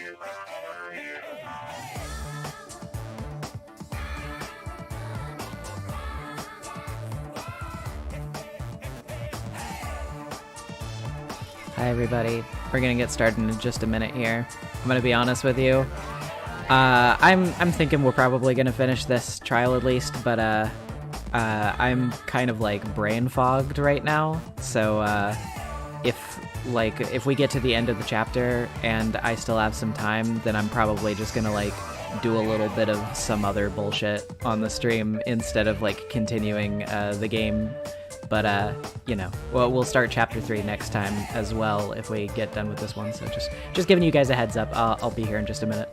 Hi everybody, we're gonna get started in just a minute here. I'm gonna be honest with you. I'm thinking we're probably gonna finish this trial at least, but I'm kind of like brain fogged right now. So if we get to the end of the chapter and I still have some time, then I'm probably just gonna like do a little bit of some other bullshit on the stream instead of like continuing the game. But you know, we'll start chapter 3 next time as well if we get done with this one. So just giving you guys a heads up. I'll be here in just a minute.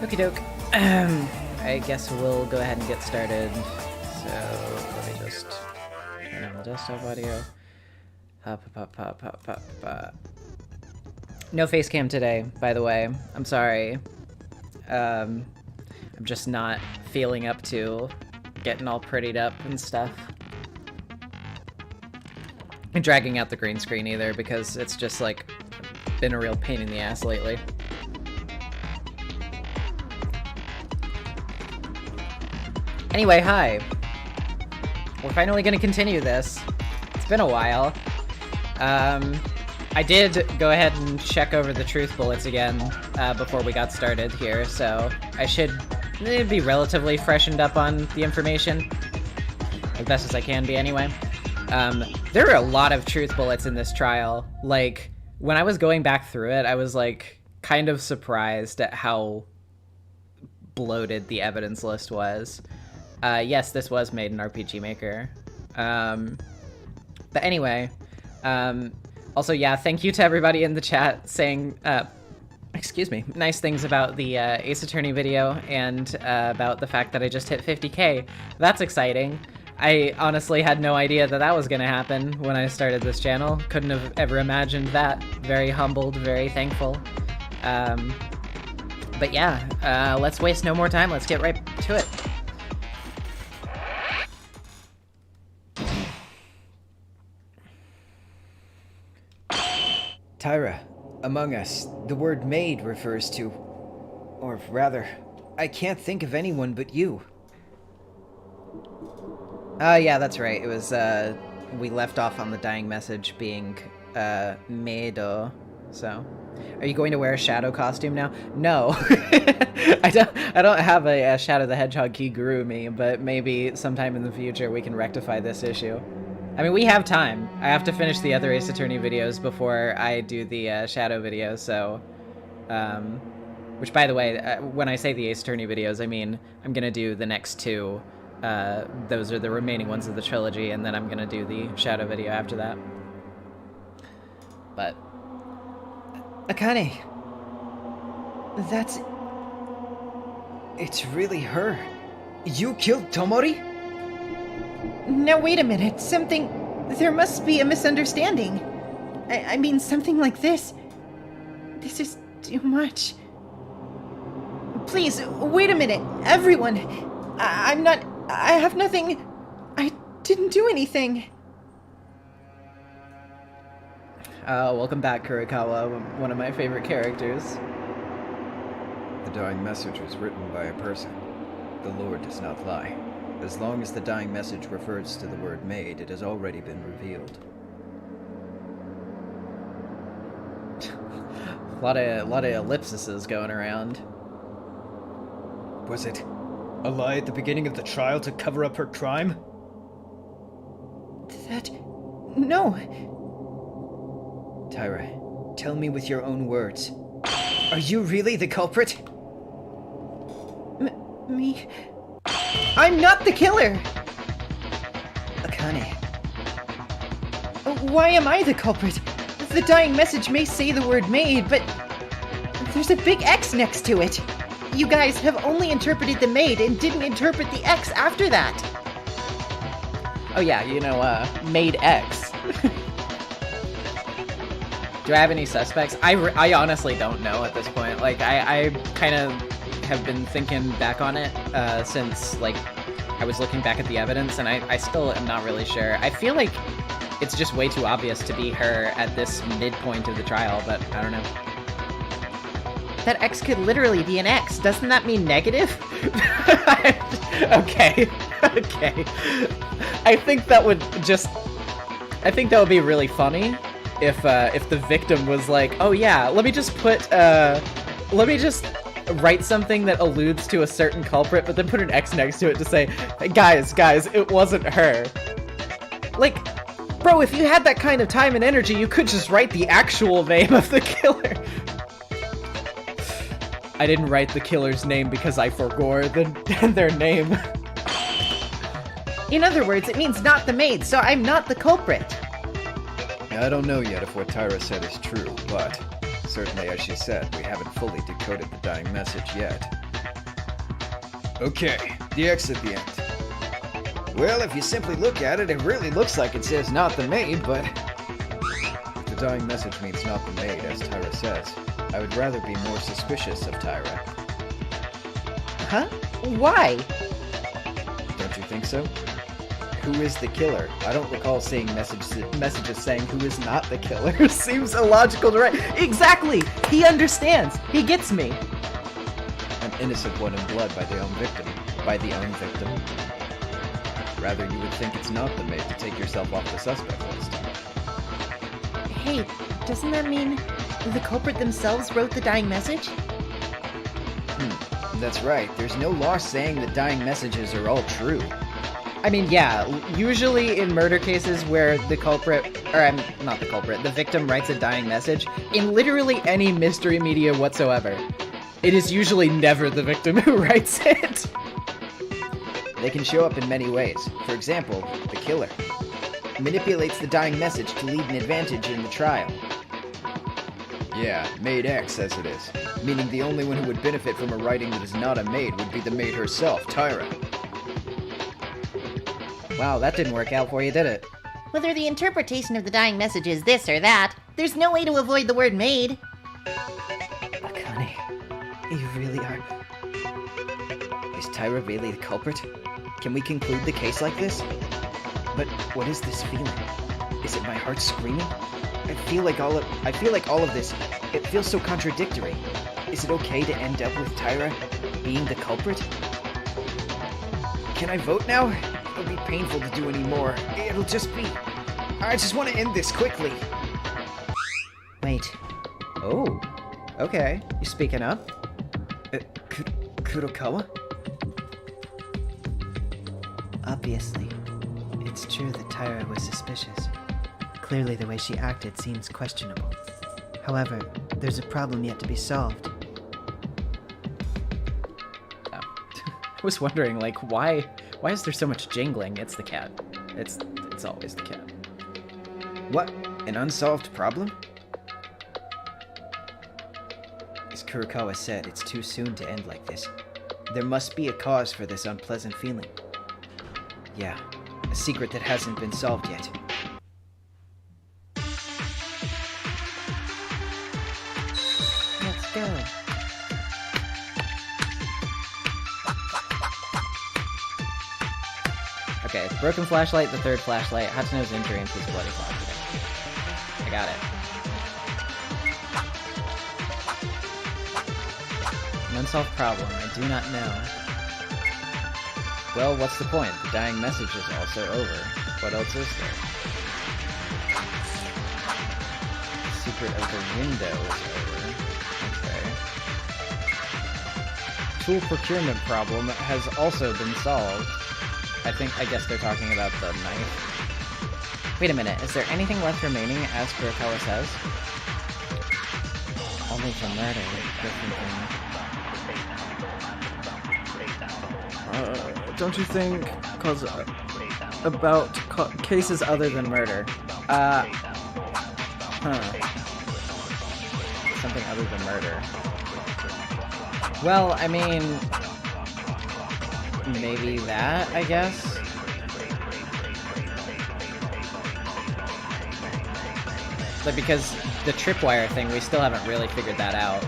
Okie doke. I guess we'll go ahead and get started. So let me just turn on the desktop audio. No face cam today, by the way. I'm sorry. I'm just not feeling up to getting all prettied up and stuff. And dragging out the green screen either, because it's just like been a real pain in the ass lately. Anyway, hi. We're finally gonna continue this. It's been a while. I did go ahead and check over the truth bullets again before we got started here, so I should be relatively freshened up on the information, as best as I can be anyway. There are a lot of truth bullets in this trial. Like, when I was going back through it, I was, like, kind of surprised at how bloated the evidence list was. Yes, this was made in RPG Maker. But anyway, also, yeah, thank you to everybody in the chat saying, excuse me, nice things about the Ace Attorney video and about the fact that I just hit 50k. That's exciting. I honestly had no idea that that was going to happen when I started this channel. Couldn't have ever imagined that. Very humbled, very thankful. But yeah, let's waste no more time. Let's get right to it. Tyra, among us, the word maid refers to... Or rather, I can't think of anyone but you. Yeah, that's right. It was, we left off on the dying message being, meido, so... Are you going to wear a Shadow costume now? No. I don't have a Shadow the Hedgehog Kigurumi, but maybe sometime in the future we can rectify this issue. I mean, we have time. I have to finish the other Ace Attorney videos before I do the Shadow video, so... which, by the way, when I say the Ace Attorney videos, I mean I'm gonna do the next two. Those are the remaining ones of the trilogy, and then I'm gonna do the Shadow video after that. But... Akane. That's... It's really her. You killed Tomori? Now wait a minute, there must be a misunderstanding. I mean, something like this. This is too much. Please, wait a minute, everyone. I have nothing. I didn't do anything. Welcome back, Kurikawa, one of my favorite characters. The dying message was written by a person. The Lord does not lie. As long as the dying message refers to the word maid, it has already been revealed. a lot of ellipses going around. Was it a lie at the beginning of the trial to cover up her crime? No. Tyra, tell me with your own words. Are you really the culprit? Me? I'm not the killer! Akane. Why am I the culprit? The dying message may say the word maid, but there's a big X next to it. You guys have only interpreted the maid and didn't interpret the X after that. Oh yeah, you know, maid X. Do I have any suspects? I honestly don't know at this point. Like, I kind of have been thinking back on it since, like, I was looking back at the evidence, and I still am not really sure. I feel like it's just way too obvious to be her at this midpoint of the trial, but I don't know. That X could literally be an X. Doesn't that mean negative? Okay. I think that would be really funny if the victim was like, oh yeah, let me just write something that alludes to a certain culprit, but then put an X next to it to say, hey, guys, it wasn't her. Like, bro, if you had that kind of time and energy, you could just write the actual name of the killer. I didn't write the killer's name because I forgot their name. In other words, it means not the maid, so I'm not the culprit. I don't know yet if what Tyra said is true, but certainly, as she said, we haven't fully decoded the dying message yet. Okay, the X at the end. Well, if you simply look at it, it really looks like it says not the maid, but... If the dying message means not the maid, as Tyra says, I would rather be more suspicious of Tyra. Huh? Why? Don't you think so? Who is the killer? I don't recall seeing messages saying who is not the killer. Seems illogical to write. Exactly! He understands. He gets me. An innocent one in blood by the own victim. Rather, you would think it's not the maid to take yourself off the suspect list. Hey, doesn't that mean the culprit themselves wrote the dying message? That's right. There's no law saying that dying messages are all true. I mean, yeah, usually in murder cases where the culprit, or not the culprit, the victim writes a dying message, in literally any mystery media whatsoever, it is usually never the victim who writes it. They can show up in many ways. For example, the killer manipulates the dying message to lead an advantage in the trial. Yeah, Maid X as it is. Meaning the only one who would benefit from a writing that is not a maid would be the maid herself, Tyra. Wow, that didn't work out for you, did it? Whether the interpretation of the dying message is this or that, there's no way to avoid the word maid. Akane, you really are... Is Tyra really the culprit? Can we conclude the case like this? But what is this feeling? Is it my heart screaming? I feel like all of this, it feels so contradictory. Is it okay to end up with Tyra being the culprit? Can I vote now? It'll be painful to do any more. It'll just be... I just want to end this quickly. Wait. Oh. Okay. You speaking up? Kurokawa? Obviously, it's true that Tyra was suspicious. Clearly the way she acted seems questionable. However, there's a problem yet to be solved. Oh. I was wondering, like, why is there so much jingling? It's the cat. It's always the cat. What? An unsolved problem? As Kurokawa said, it's too soon to end like this. There must be a cause for this unpleasant feeling. Yeah, a secret that hasn't been solved yet. Let's go. Okay, broken flashlight, the third flashlight, Hatsuno's injury, and his bloody closet. I got it. An unsolved problem, I do not know. Well, what's the point? The dying message is also over. What else is there? The secret of the window is over. Okay. Tool procurement problem has also been solved. I guess they're talking about the knife. Wait a minute, is there anything left remaining, as Kurokawa says? Only for murder, don't you think, about cases other than murder? Something other than murder. Well, I mean... maybe that, I guess? But because the tripwire thing, we still haven't really figured that out.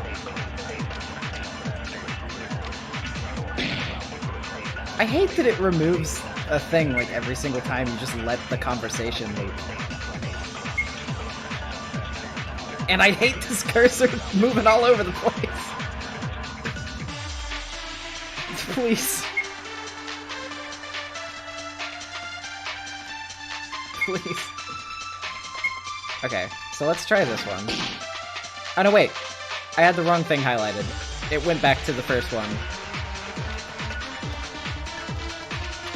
I hate that it removes a thing like every single time you just let the conversation loop. And I hate this cursor moving all over the place. Please. Please. Okay, so let's try this one. Oh no, wait. I had the wrong thing highlighted. It went back to the first one.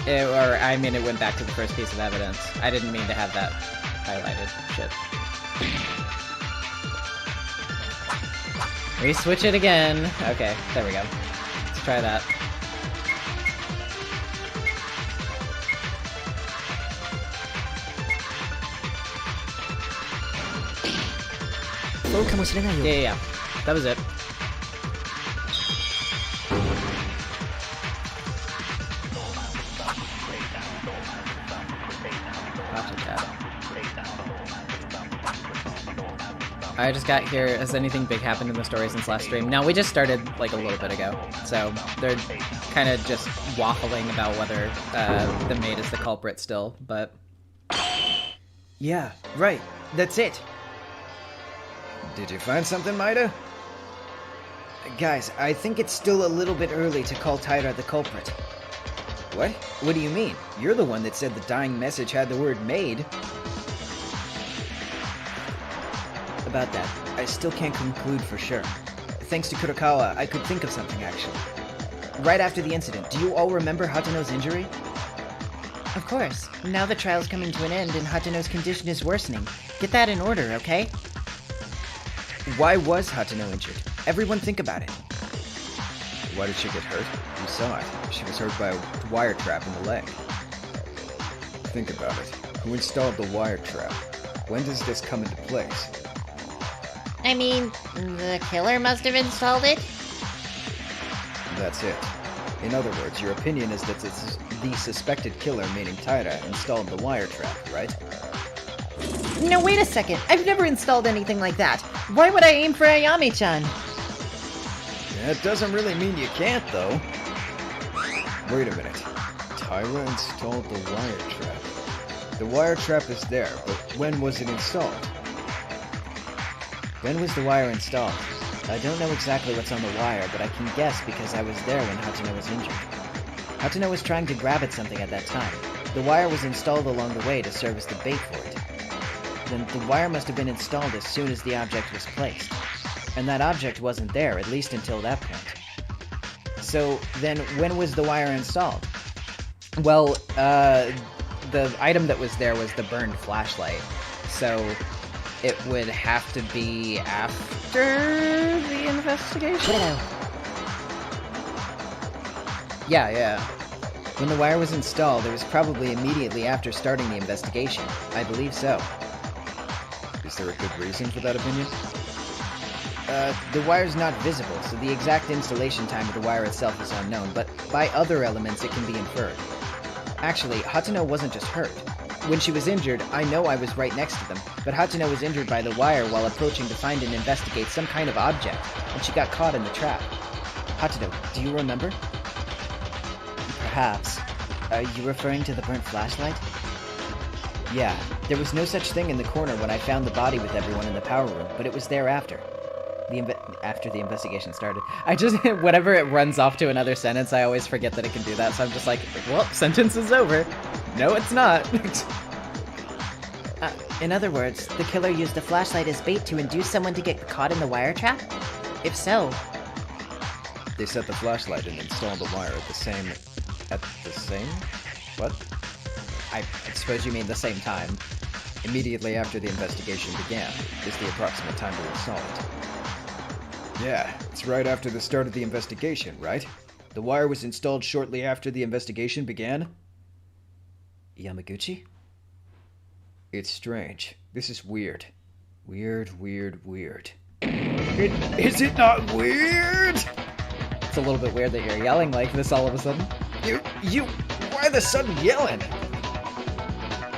It went back to the first piece of evidence. I didn't mean to have that highlighted. Shit. Re-switch it again. Okay, there we go. Let's try that. Yeah. That was it. I just got here. Has anything big happened in the story since last stream? No, we just started like a little bit ago. So they're kind of just waffling about whether the maid is the culprit still, but... Yeah, right. That's it. Did you find something, Maida? Guys, I think it's still a little bit early to call Tyra the culprit. What? What do you mean? You're the one that said the dying message had the word maid. about that. I still can't conclude for sure. Thanks to Kurokawa, I could think of something, actually. Right after the incident, do you all remember Hatano's injury? Of course. Now the trial's coming to an end and Hatano's condition is worsening. Get that in order, okay? Why was Hatano injured? Everyone think about it. Why did she get hurt? You saw it. She was hurt by a wire trap in the leg. Think about it. Who installed the wire trap? When does this come into place? I mean, the killer must have installed it? That's it. In other words, your opinion is that the suspected killer, meaning Taira, installed the wire trap, right? No, wait a second. I've never installed anything like that. Why would I aim for Ayame-chan? That doesn't really mean you can't, though. Wait a minute. Taira installed the wire trap. The wire trap is there, but when was it installed? When was the wire installed? I don't know exactly what's on the wire, but I can guess because I was there when Hatano was injured. Hatano was trying to grab at something at that time. The wire was installed along the way to serve as the bait for it. Then the wire must have been installed as soon as the object was placed. And that object wasn't there, at least until that point. So, then when was the wire installed? Well, the item that was there was the burned flashlight. So it would have to be after the investigation? Yeah. When the wire was installed, it was probably immediately after starting the investigation. I believe so. Is there a good reason for that opinion? The wire's not visible, so the exact installation time of the wire itself is unknown, but by other elements it can be inferred. Actually, Hatano wasn't just hurt. When she was injured, I know I was right next to them, but Hatano was injured by the wire while approaching to find and investigate some kind of object, and she got caught in the trap. Hatano, do you remember? Perhaps. Are you referring to the burnt flashlight? Yeah, there was no such thing in the corner when I found the body with everyone in the power room, but it was there after. After the investigation started. I just, whenever it runs off to another sentence, I always forget that it can do that, so I'm just like, well, sentence is over. No, it's not. In other words, the killer used the flashlight as bait to induce someone to get caught in the wire trap? If so... They set the flashlight and installed the wire at the same... What? I suppose you mean the same time. Immediately after the investigation began is the approximate time to install it. Yeah, it's right after the start of the investigation, right? The wire was installed shortly after the investigation began? Yamaguchi? It's strange. This is weird. Weird. Is it not weird? It's a little bit weird that you're yelling like this all of a sudden. Why the sudden yelling?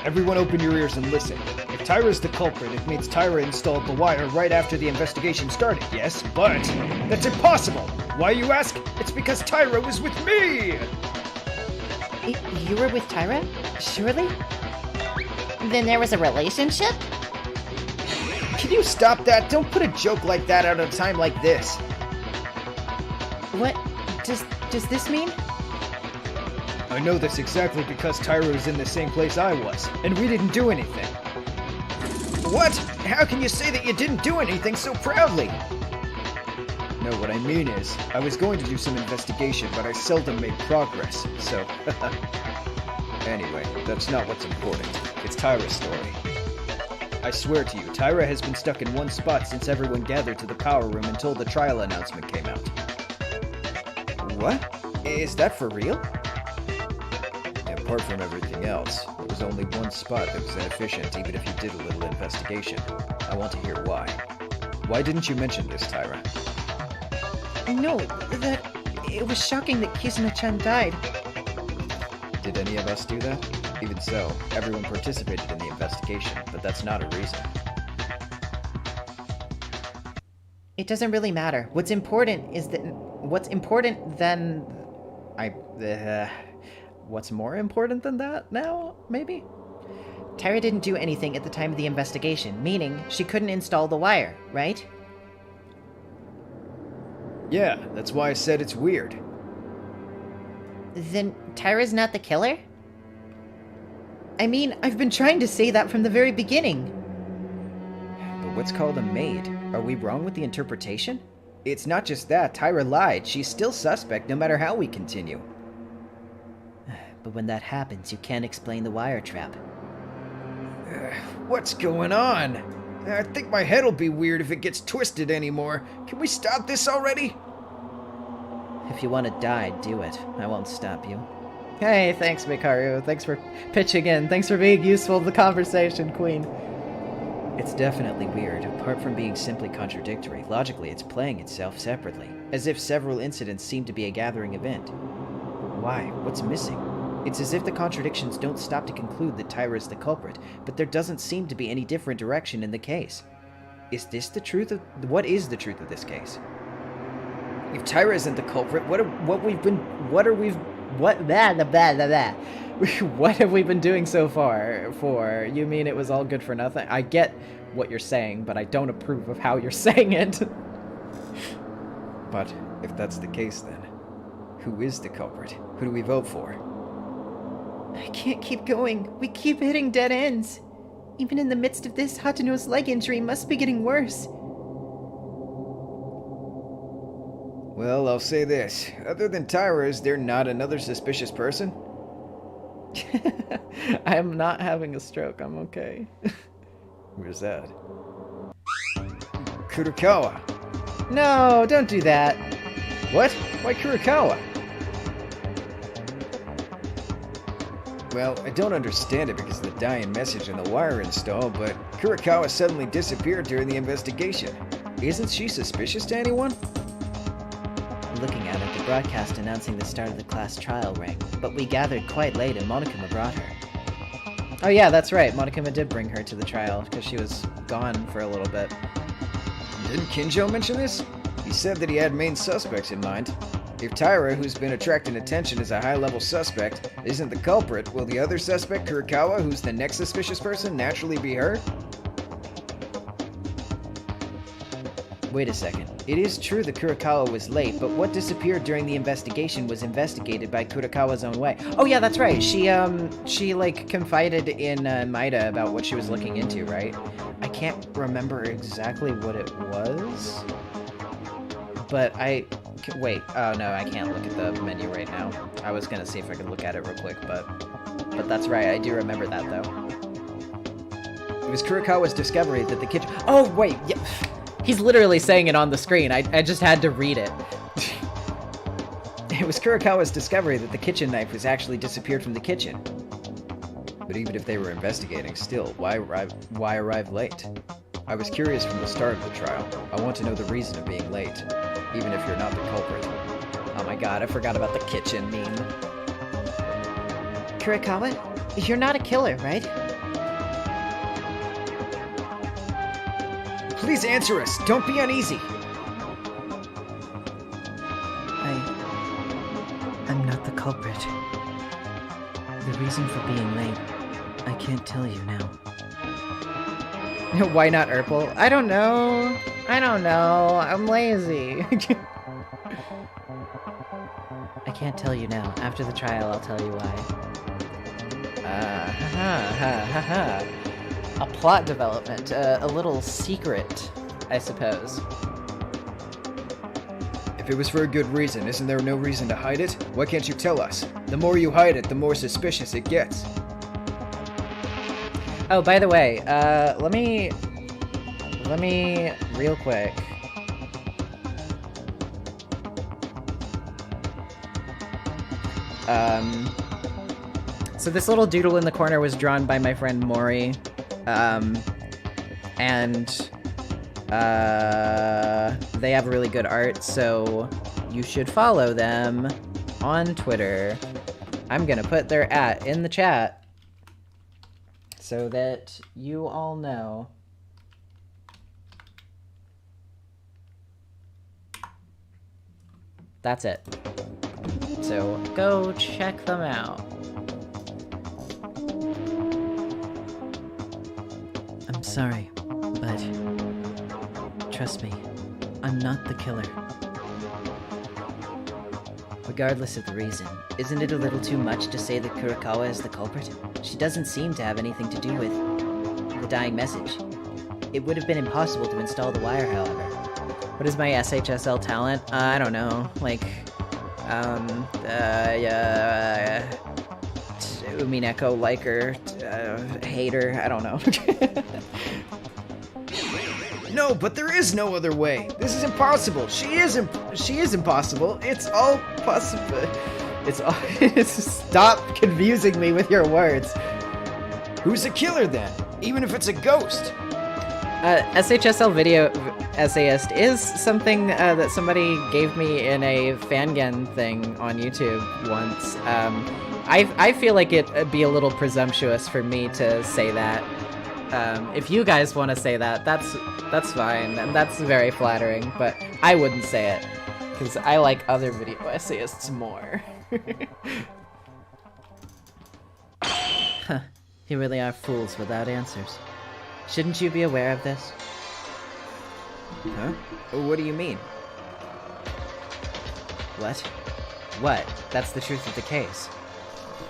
Everyone open your ears and listen. If Taira's the culprit, it means Taira installed the wire right after the investigation started, yes? But that's impossible! Why, you ask? It's because Taira was with me! You were with Taira? Surely? Then there was a relationship? Can you stop that? Don't put a joke like that out at a time like this. What does this mean? I know this exactly because Taira was in the same place I was, and we didn't do anything. What? How can you say that you didn't do anything so proudly? No, what I mean is, I was going to do some investigation, but I seldom made progress, so... Anyway, that's not what's important. It's Taira's story. I swear to you, Taira has been stuck in one spot since everyone gathered to the power room until the trial announcement came out. What? Is that for real? Apart from everything else, there was only one spot that was inefficient even if you did a little investigation. I want to hear why. Why didn't you mention this, Taira? No, it was shocking that Kizuna-chan died. Did any of us do that? Even so, everyone participated in the investigation, but that's not a reason. It doesn't really matter. What's important than... What's more important than that now, maybe? Taira didn't do anything at the time of the investigation, meaning she couldn't install the wire, right? Yeah, that's why I said it's weird. Then Taira's not the killer? I mean, I've been trying to say that from the very beginning. The what's called a maid. Are we wrong with the interpretation? It's not just that, Tyra lied. She's still suspect no matter how we continue. But when that happens, you can't explain the wire trap. What's going on? I think my head'll be weird if it gets twisted anymore. Can we stop this already? If you want to die, do it. I won't stop you. Hey, thanks, Mikaru. Thanks for pitching in. Thanks for being useful to the conversation, Queen. It's definitely weird. Apart from being simply contradictory, logically it's playing itself separately, as if several incidents seem to be a gathering event. Why? What's missing? It's as if the contradictions don't stop to conclude that Tyra is the culprit, but there doesn't seem to be any different direction in the case. Is this the truth of... What is the truth of this case? If Tyra isn't the culprit, what have we been doing so far for? You mean it was all good for nothing? I get what you're saying, but I don't approve of how you're saying it. But if that's the case, then who is the culprit? Who do we vote for? I can't keep going. We keep hitting dead ends. Even in the midst of this, Hatano's leg injury must be getting worse. Well, I'll say this. Other than Tyra, is there not another suspicious person? I am not having a stroke. I'm okay. Where's that? Kurokawa. No, don't do that. What? Why Kurokawa? Well, I don't understand it because of the dying message in the wire install, but Kurokawa suddenly disappeared during the investigation. Isn't she suspicious to anyone? Looking at it, the broadcast announcing the start of the class trial rang, but we gathered quite late and Monokuma brought her. Oh yeah, that's right. Monokuma did bring her to the trial because she was gone for a little bit. Didn't Kinjo mention this? He said that he had main suspects in mind. If Tyra, who's been attracting attention, is a high-level suspect, isn't the culprit, will the other suspect, Kurokawa, who's the next suspicious person, naturally be her? Wait a second. It is true that Kurokawa was late, but what disappeared during the investigation was investigated by Kurokawa's own way. Oh yeah, that's right. She like confided in Maida about what she was looking into, right? I can't remember exactly what it was, but wait. Oh no, I can't look at the menu right now. I was gonna see if I could look at it real quick, but that's right. I do remember that though. It was Kurokawa's discovery that the kitchen... Oh wait, yeah. He's literally saying it on the screen. I just had to read it. It was Kurokawa's discovery that the kitchen knife was actually disappeared from the kitchen. But even if they were investigating, still, why arrive late? I was curious from the start of the trial. I want to know the reason of being late, even if you're not the culprit. Oh my god, I forgot about the kitchen meme. Kurokawa, you're not a killer, right? Please answer us. Don't be uneasy. I'm not the culprit. The reason for being late, I can't tell you now. Why not Urkel? I don't know. I'm lazy. I can't tell you now. After the trial, I'll tell you why. A plot development, a little secret, I suppose. If it was for a good reason, isn't there no reason to hide it? Why can't you tell us? The more you hide it, the more suspicious it gets. Oh, by the way, let me real quick. So this little doodle in the corner was drawn by my friend Mori. And they have really good art, so you should follow them on Twitter. I'm gonna put their @ in the chat so that you all know. That's it. So go check them out. I'm sorry, but trust me, I'm not the killer. Regardless of the reason, isn't it a little too much to say that Kurokawa is the culprit? She doesn't seem to have anything to do with the dying message. It would have been impossible to install the wire, however. What is my SHSL talent? I don't know. Like, Umineko, liker, hater, I don't know. No, but there is no other way. This is impossible. She is impossible. It's all possible. It's all. Stop confusing me with your words. Who's the killer then? Even if it's a ghost. SHSL video essayist is something that somebody gave me in a Fangame thing on YouTube once. I feel like it'd be a little presumptuous for me to say that. If you guys want to say that, that's fine, and that's very flattering, but I wouldn't say it, because I like other video essayists more. Huh. You really are fools without answers. Shouldn't you be aware of this? Huh? What do you mean? What? What? That's the truth of the case.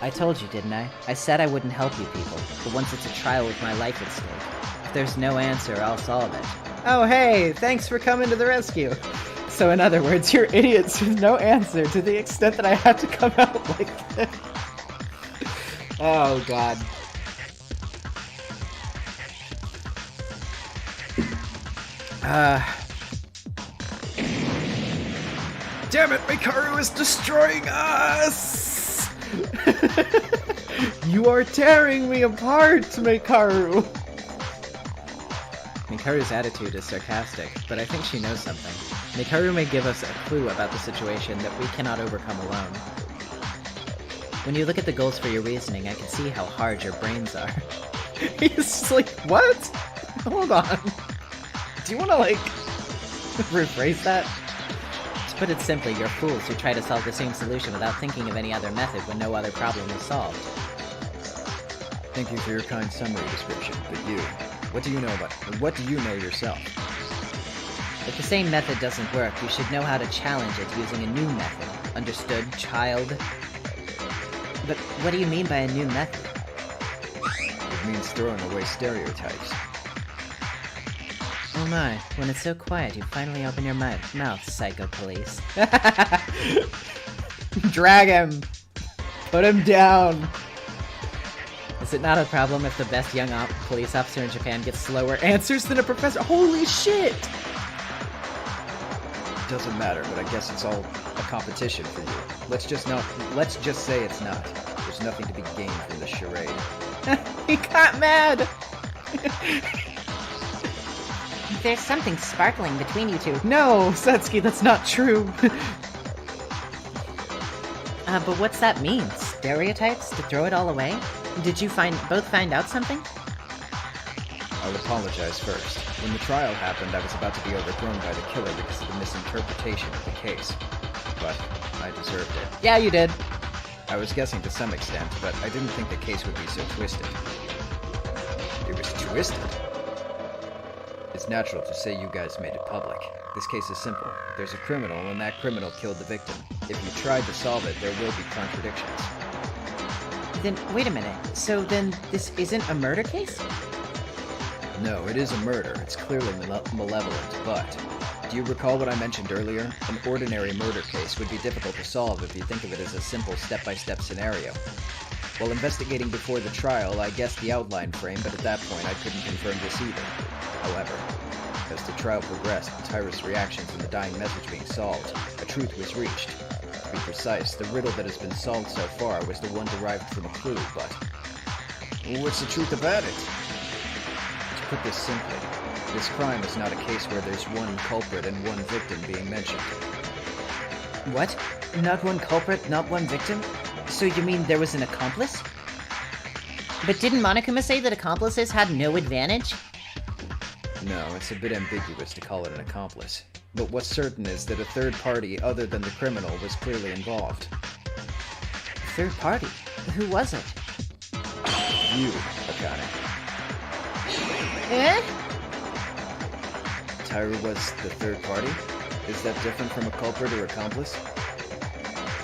I told you, didn't I? I said I wouldn't help you people, but once it's a trial with my life at stake, if there's no answer, I'll solve it. Oh hey, thanks for coming to the rescue. So in other words, you're idiots with no answer to the extent that I have to come out like this. Oh god. Damn it, Mikaru is destroying us! You are tearing me apart, Mikaru! Mikaru's attitude is sarcastic, but I think she knows something. Mikaru may give us a clue about the situation that we cannot overcome alone. When you look at the goals for your reasoning, I can see how hard your brains are. He's like, what? Hold on. Do you want to, like, rephrase that? To put it simply, you're fools who try to solve the same solution without thinking of any other method when no other problem is solved. Thank you for your kind summary description, but you, what do you know about it? What do you know yourself? If the same method doesn't work, you should know how to challenge it using a new method. Understood, child? But what do you mean by a new method? It means throwing away stereotypes. Oh my, when it's so quiet, you finally open your mouth, psycho police. Drag him! Put him down! Is it not a problem if the best young police officer in Japan gets slower Answers than a professor? Holy shit! Doesn't matter, but I guess it's all a competition for you. Let's just say it's not. There's nothing to be gained from the charade. He got mad! There's something sparkling between you two. No, Setsuki, that's not true. But what's that mean? Stereotypes? To throw it all away? Did you both find out something? I'll apologize first. When the trial happened, I was about to be overthrown by the killer because of the misinterpretation of the case. But I deserved it. Yeah, you did. I was guessing to some extent, but I didn't think the case would be so twisted. It was twisted? It's natural to say you guys made it public. This case is simple. There's a criminal, and that criminal killed the victim. If you tried to solve it, there will be contradictions. Then, wait a minute. So then, this isn't a murder case? No, it is a murder. It's clearly malevolent, but... Do you recall what I mentioned earlier? An ordinary murder case would be difficult to solve if you think of it as a simple step-by-step scenario. While investigating before the trial, I guessed the outline frame, but at that point I couldn't confirm this either. However, as the trial progressed, Tyra's reactions and the dying message being solved, a truth was reached. To be precise, the riddle that has been solved so far was the one derived from a clue, but... What's the truth about it? To put this simply, this crime is not a case where there's one culprit and one victim being mentioned. What? Not one culprit, not one victim? So you mean there was an accomplice? But didn't Monokuma say that accomplices had no advantage? No, it's a bit ambiguous to call it an accomplice. But what's certain is that a third party other than the criminal was clearly involved. Third party? Who was it? You, Akane. Eh? Tyra was the third party? Is that different from a culprit or accomplice?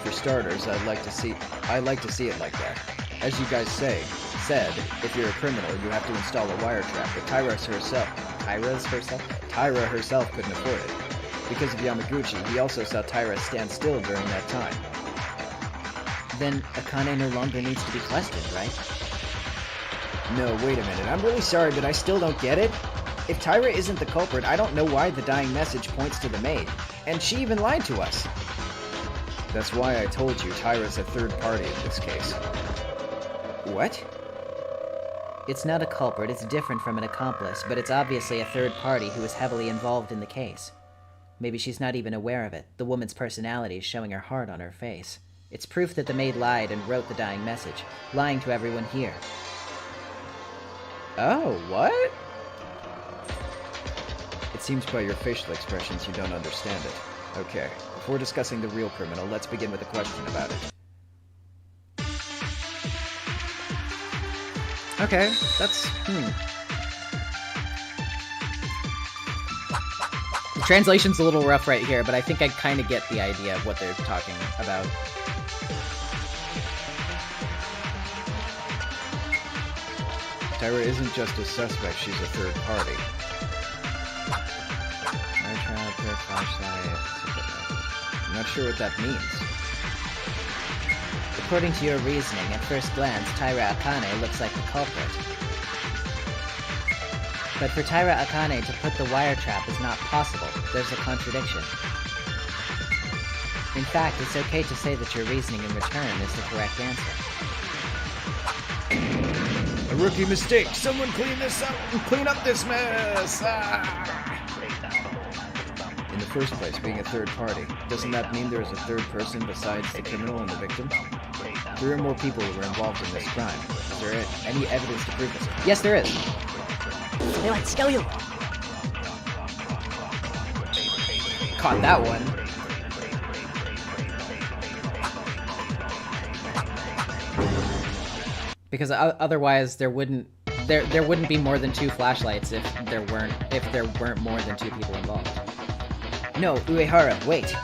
For starters, I like to see it like that. As you guys said, if you're a criminal, you have to install a wire trap, but Tyra Tyra herself couldn't afford it. Because of Yamaguchi, we also saw Tyra stand still during that time. Then Akane no longer needs to be questioned, right? No, wait a minute. I'm really sorry, but I still don't get it. If Tyra isn't the culprit, I don't know why the dying message points to the maid. And she even lied to us. That's why I told you Tyra's a third party in this case. What? It's not a culprit, it's different from an accomplice, but it's obviously a third party who is heavily involved in the case. Maybe she's not even aware of it. The woman's personality is showing her heart on her face. It's proof that the maid lied and wrote the dying message, lying to everyone here. Oh, what? It seems by your facial expressions you don't understand it. Okay, before discussing the real criminal, let's begin with a question about it. Okay, that's... The translation's a little rough right here, but I think I kind of get the idea of what they're talking about. Tyra isn't just a suspect, she's a third party. I'm not sure what that means. According to your reasoning, at first glance, Tyra Akane looks like the culprit. But for Tyra Akane to put the wire trap is not possible. There's a contradiction. In fact, it's okay to say that your reasoning in return is the correct answer. A rookie mistake! Someone clean this up! Clean up this mess! In the first place, being a third party, doesn't that mean there is a third person besides the criminal and the victim? There are more people who were involved in this crime. Is there any evidence to prove this? Yes, there is. Caught that one. Because otherwise there wouldn't be more than 2 flashlights if there weren't more than 2 people involved. No, Uehara, wait.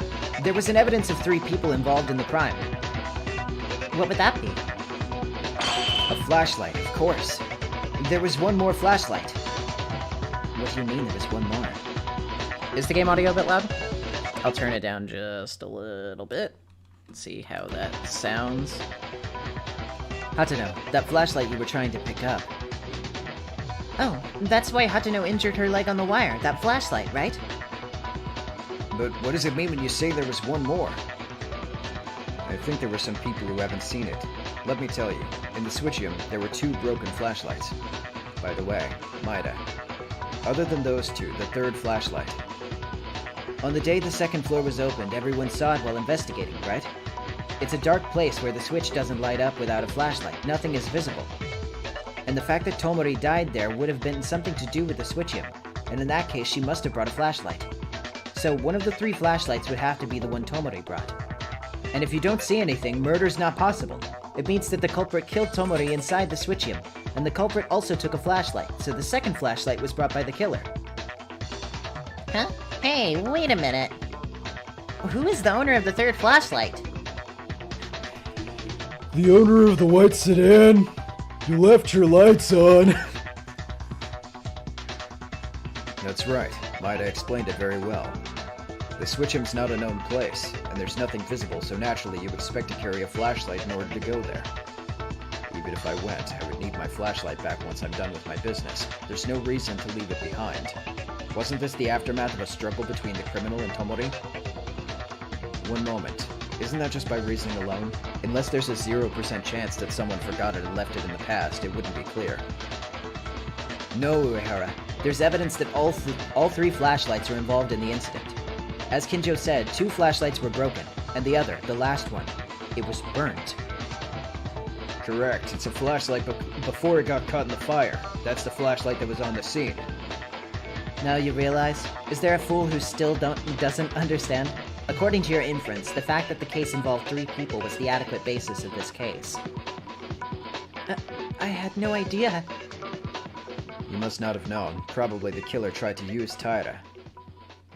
There was an evidence of 3 people involved in the crime. What would that be? A flashlight, of course. There was one more flashlight. What do you mean there was one more? Is the game audio a bit loud? I'll turn it down just a little bit. Let's see how that sounds. Hatano, that flashlight you were trying to pick up. Oh, that's why Hatano injured her leg on the wire. That flashlight, right? But what does it mean when you say there was one more? I think there were some people who haven't seen it. Let me tell you, in the Switchium, there were 2 broken flashlights. By the way, Maeda. Other than those 2, the third flashlight. On the day the second floor was opened, everyone saw it while investigating, right? It's a dark place where the switch doesn't light up without a flashlight. Nothing is visible. And the fact that Tomori died there would have been something to do with the Switchium, and in that case she must have brought a flashlight. So one of the 3 flashlights would have to be the one Tomori brought. And if you don't see anything, murder's not possible. It means that the culprit killed Tomori inside the Switchium, and the culprit also took a flashlight, so the second flashlight was brought by the killer. Huh? Hey, wait a minute. Who is the owner of the third flashlight? The owner of the white sedan. You left your lights on. That's right. Maeda explained it very well. The Switchium's not a known place, and there's nothing visible, so naturally you expect to carry a flashlight in order to go there. Even if I went, I would need my flashlight back once I'm done with my business. There's no reason to leave it behind. Wasn't this the aftermath of a struggle between the criminal and Tomori? One moment. Isn't that just by reasoning alone? Unless there's a 0% chance that someone forgot it and left it in the past, it wouldn't be clear. No, Uehara. There's evidence that all 3 flashlights are involved in the incident. As Kinjo said, 2 flashlights were broken, and the other, the last one, it was burnt. Correct. It's a flashlight before it got caught in the fire. That's the flashlight that was on the scene. Now you realize? Is there a fool who still doesn't understand? According to your inference, the fact that the case involved 3 people was the adequate basis of this case. I had no idea. You must not have known. Probably the killer tried to use Taira.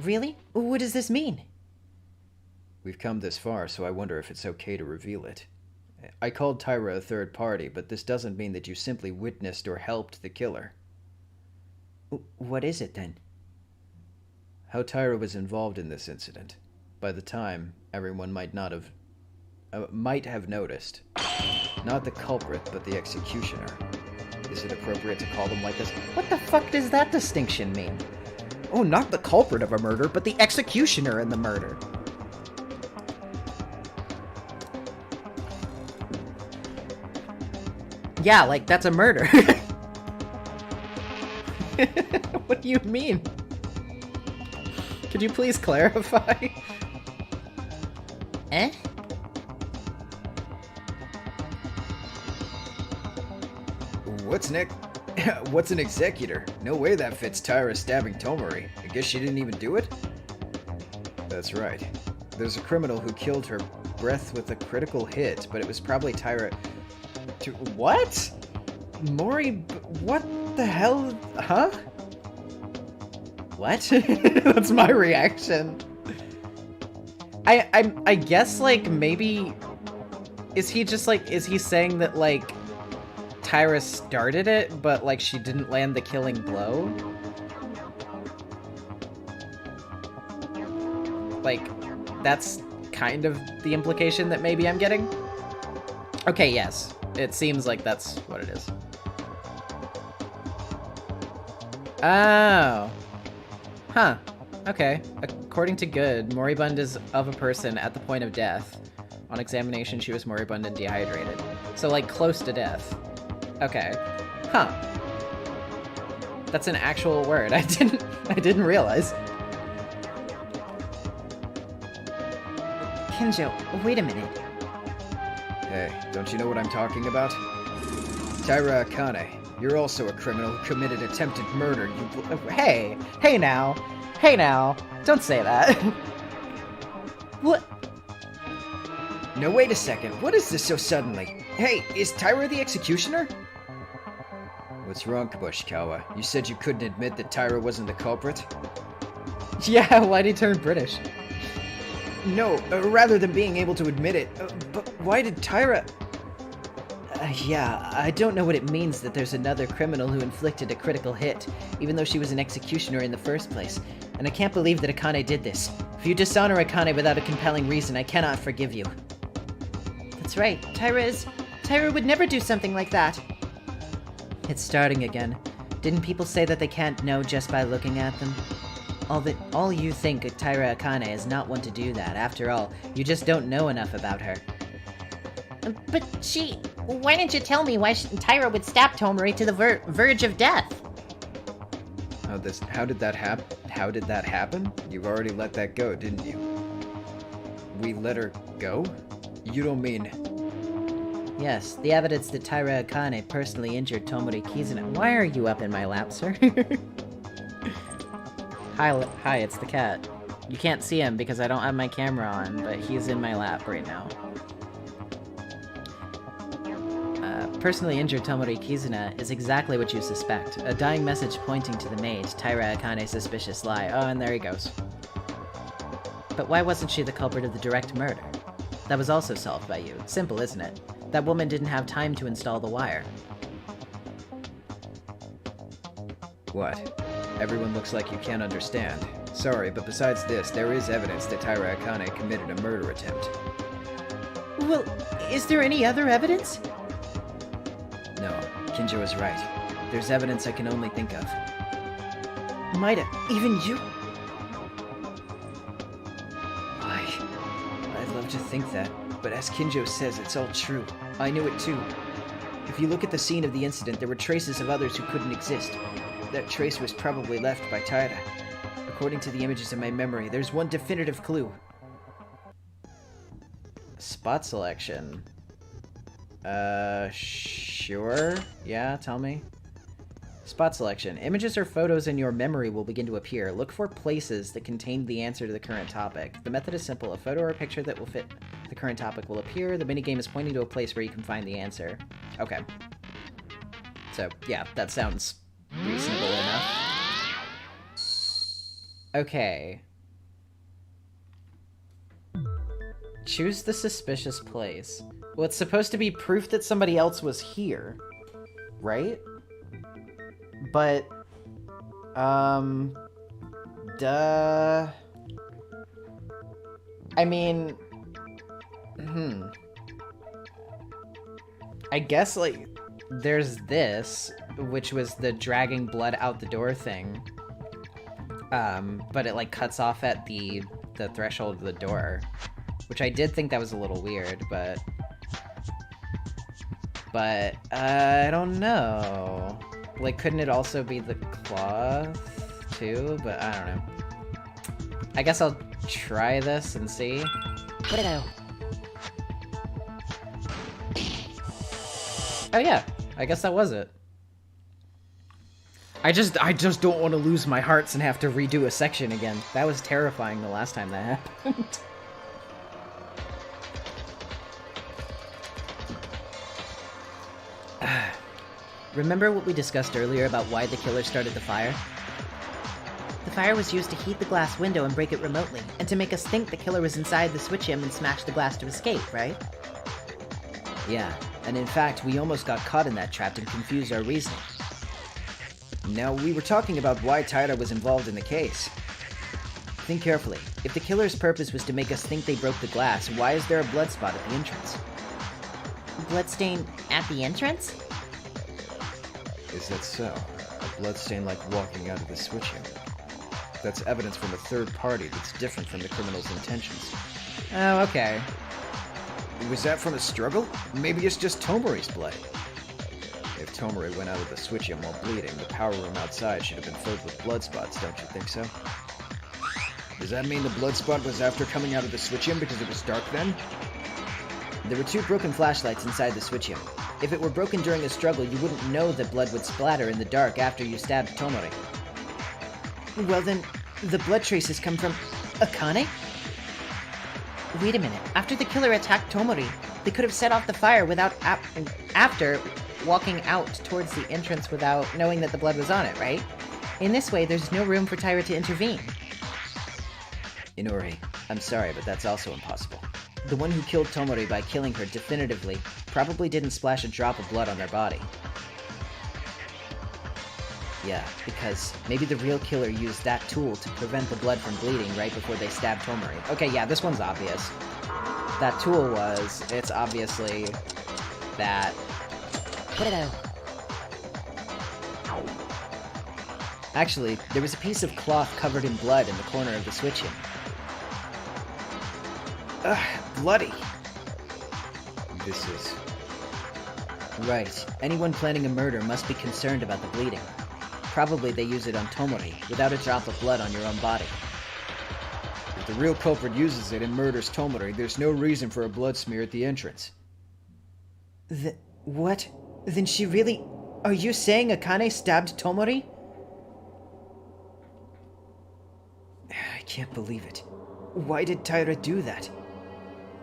Really? What does this mean? We've come this far, so I wonder if it's okay to reveal it. I called Taira a third party, but this doesn't mean that you simply witnessed or helped the killer. What is it, then? How Tyra was involved in this incident. By the time, everyone might have noticed. Not the culprit, but the executioner. Is it appropriate to call them like this? What the fuck does that distinction mean? Oh, not the culprit of a murder, but the executioner in the murder. Yeah, like, that's a murder. What do you mean? Could you please clarify? Eh? What's an executor? No way that fits Tyra stabbing Tomori. I guess she didn't even do it? That's right. There's a criminal who killed her breath with a critical hit, but it was probably Tyra... What? What the hell? Huh? What? That's my reaction. I guess, like, maybe... Is he saying that, like, Tyra started it, but, like, she didn't land the killing blow? Like, that's kind of the implication that maybe I'm getting? Okay, yes. It seems like that's what it is. Oh. Huh. Okay. According to Good, moribund is of a person at the point of death. On examination, she was moribund and dehydrated. So, like, close to death. Okay. Huh. That's an actual word. I didn't realize. Kinjo, wait a minute. Hey, don't you know what I'm talking about? Tyra Akane, you're also a criminal who committed attempted murder. Hey now. Don't say that. What? No, wait a second. What is this so suddenly? Hey, is Tyra the executioner? What's wrong, Kabushikawa? You said you couldn't admit that Tyra wasn't the culprit? Yeah, why'd he turn British? No, rather than being able to admit it. But why did Tyra... Yeah, I don't know what it means that there's another criminal who inflicted a critical hit, even though she was an executioner in the first place. And I can't believe that Akane did this. If you dishonor Akane without a compelling reason, I cannot forgive you. That's right. Tyra would never do something like that. It's starting again. Didn't people say that they can't know just by looking at them? All you think Tyra Akane is not one to do that. After all, you just don't know enough about her. But why didn't you tell me why Tyra would stab Tomori to the verge of death? How did that happen? You've already let that go, didn't you? We let her go? You don't mean... Yes, the evidence that Tyra Akane personally injured Tomori Kizuna. Why are you up in my lap, sir? Hi, it's the cat. You can't see him because I don't have my camera on, but he's in my lap right now. Personally injured Tomori Kizuna is exactly what you suspect. A dying message pointing to the maid, Tyra Akane's suspicious lie. Oh, and there he goes. But why wasn't she the culprit of the direct murder? That was also solved by you. Simple, isn't it? That woman didn't have time to install the wire. What? Everyone looks like you can't understand. Sorry, but besides this, there is evidence that Tyra Akane committed a murder attempt. Well, is there any other evidence? No, Kinjo is right. There's evidence I can only think of. Maida, even you? Why? I'd love to think that, but as Kinjo says, it's all true. I knew it too. If you look at the scene of the incident, there were traces of others who couldn't exist. That trace was probably left by Tyra. According to the images in my memory, there's one definitive clue. Spot selection. Sure. Yeah, tell me. Spot selection. Images or photos in your memory will begin to appear. Look for places that contain the answer to the current topic. The method is simple. A photo or a picture that will fit the current topic will appear. The minigame is pointing to a place where you can find the answer. Okay. So, yeah, that sounds reasonable enough. Okay. Choose the suspicious place. Well, it's supposed to be proof that somebody else was here, right? But Duh. I mean, I guess, like, there's this, which was the dragging blood out the door thing. But it, like, cuts off at the threshold of the door. Which I did think that was a little weird, but I don't know. Like, couldn't it also be the cloth, too? But I don't know. I guess I'll try this and see. Where'd it go? Oh yeah, I guess that was it. I just don't want to lose my hearts and have to redo a section again. That was terrifying the last time that happened. Remember what we discussed earlier about why the killer started the fire? The fire was used to heat the glass window and break it remotely, and to make us think the killer was inside the switch-em and smashed the glass to escape, right? Yeah, and in fact, we almost got caught in that trap and confused our reasoning. Now, we were talking about why Tyra was involved in the case. Think carefully. If the killer's purpose was to make us think they broke the glass, why is there a blood spot at the entrance? Bloodstain at the entrance? Is that so? A bloodstain like walking out of the switch-in. That's evidence from a third party that's different from the criminal's intentions. Oh, okay. Was that from a struggle? Maybe it's just Tomori's blood. If Tomori went out of the switch-in while bleeding, the power room outside should have been filled with blood spots, don't you think so? Does that mean the blood spot was after coming out of the switch-in because it was dark then? There were 2 broken flashlights inside the switch-in. If it were broken during a struggle, you wouldn't know that blood would splatter in the dark after you stabbed Tomori. Well then, the blood traces come from Akane? Wait a minute. After the killer attacked Tomori, they could have set off the fire without after walking out towards the entrance without knowing that the blood was on it, right? In this way, there's no room for Tyra to intervene. Inori, I'm sorry, but that's also impossible. The one who killed Tomori by killing her definitively probably didn't splash a drop of blood on their body. Yeah, because maybe the real killer used that tool to prevent the blood from bleeding right before they stabbed Tomori. Okay, yeah, this one's obvious. That tool was, it's obviously that. Where'd it go? Actually, there was a piece of cloth covered in blood in the corner of the switch-in. Ugh, bloody. This is... Right. Anyone planning a murder must be concerned about the bleeding. Probably they use it on Tomori, without a drop of blood on your own body. If the real culprit uses it and murders Tomori, there's no reason for a blood smear at the entrance. What? Then she really... Are you saying Akane stabbed Tomori? I can't believe it. Why did Tyra do that?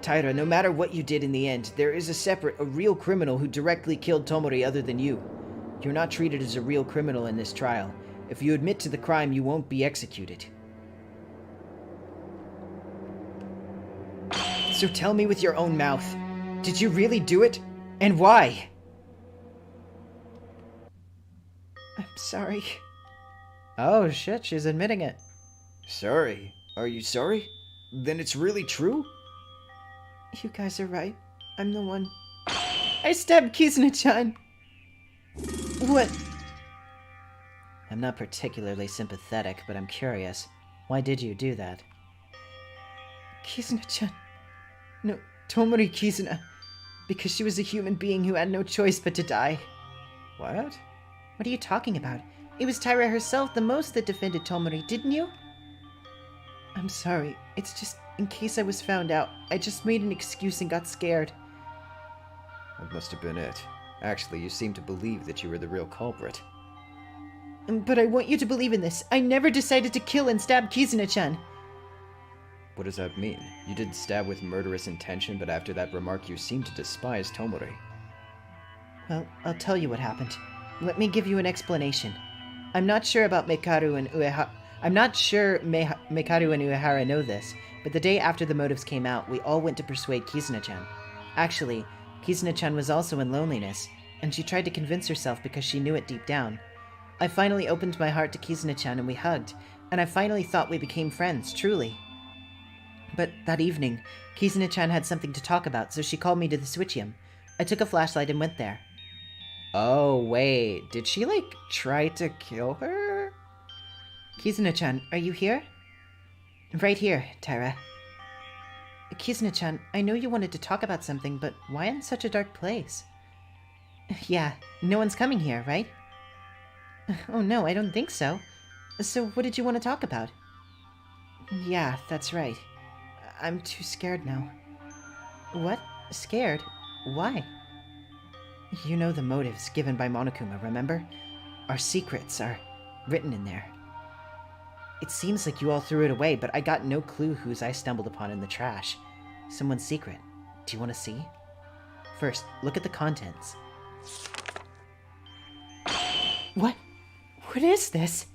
Tyra, no matter what you did in the end, there is a real criminal who directly killed Tomori other than you. You're not treated as a real criminal in this trial. If you admit to the crime, you won't be executed. So tell me with your own mouth, did you really do it? And why? I'm sorry. Oh shit, she's admitting it. Sorry? Are you sorry? Then it's really true? You guys are right. I'm the one. I stabbed Kizuna-chan. What? I'm not particularly sympathetic, but I'm curious. Why did you do that? Kizuna-chan. No, Tomori Kizuna. Because she was a human being who had no choice but to die. What? What are you talking about? It was Tyra herself the most that defended Tomori, didn't you? I'm sorry. It's just, in case I was found out, I just made an excuse and got scared. That must have been it. Actually, you seem to believe that you were the real culprit. But I want you to believe in this. I never decided to kill and stab Kizuna-chan. What does that mean? You didn't stab with murderous intention, but after that remark you seem to despise Tomori. Well, I'll tell you what happened. Let me give you an explanation. I'm not sure about Mekaru and Uehara. I'm not sure Mekaru and Uehara know this, but the day after the motives came out, we all went to persuade Kizuna-chan. Actually, Kizuna-chan was also in loneliness, and she tried to convince herself because she knew it deep down. I finally opened my heart to Kizuna-chan and we hugged, and I finally thought we became friends, truly. But that evening, Kizuna-chan had something to talk about, so she called me to the Switchium. I took a flashlight and went there. Oh, wait. Did she, like, try to kill her? Kizuna-chan, are you here? Right here, Taira. Kizuna-chan, I know you wanted to talk about something, but why in such a dark place? Yeah, no one's coming here, right? Oh no, I don't think so. So what did you want to talk about? Yeah, that's right. I'm too scared now. What? Scared? Why? You know the motives given by Monokuma, remember? Our secrets are written in there. It seems like you all threw it away, but I got no clue whose I stumbled upon in the trash. Someone's secret. Do you want to see? First, look at the contents. What? What is this?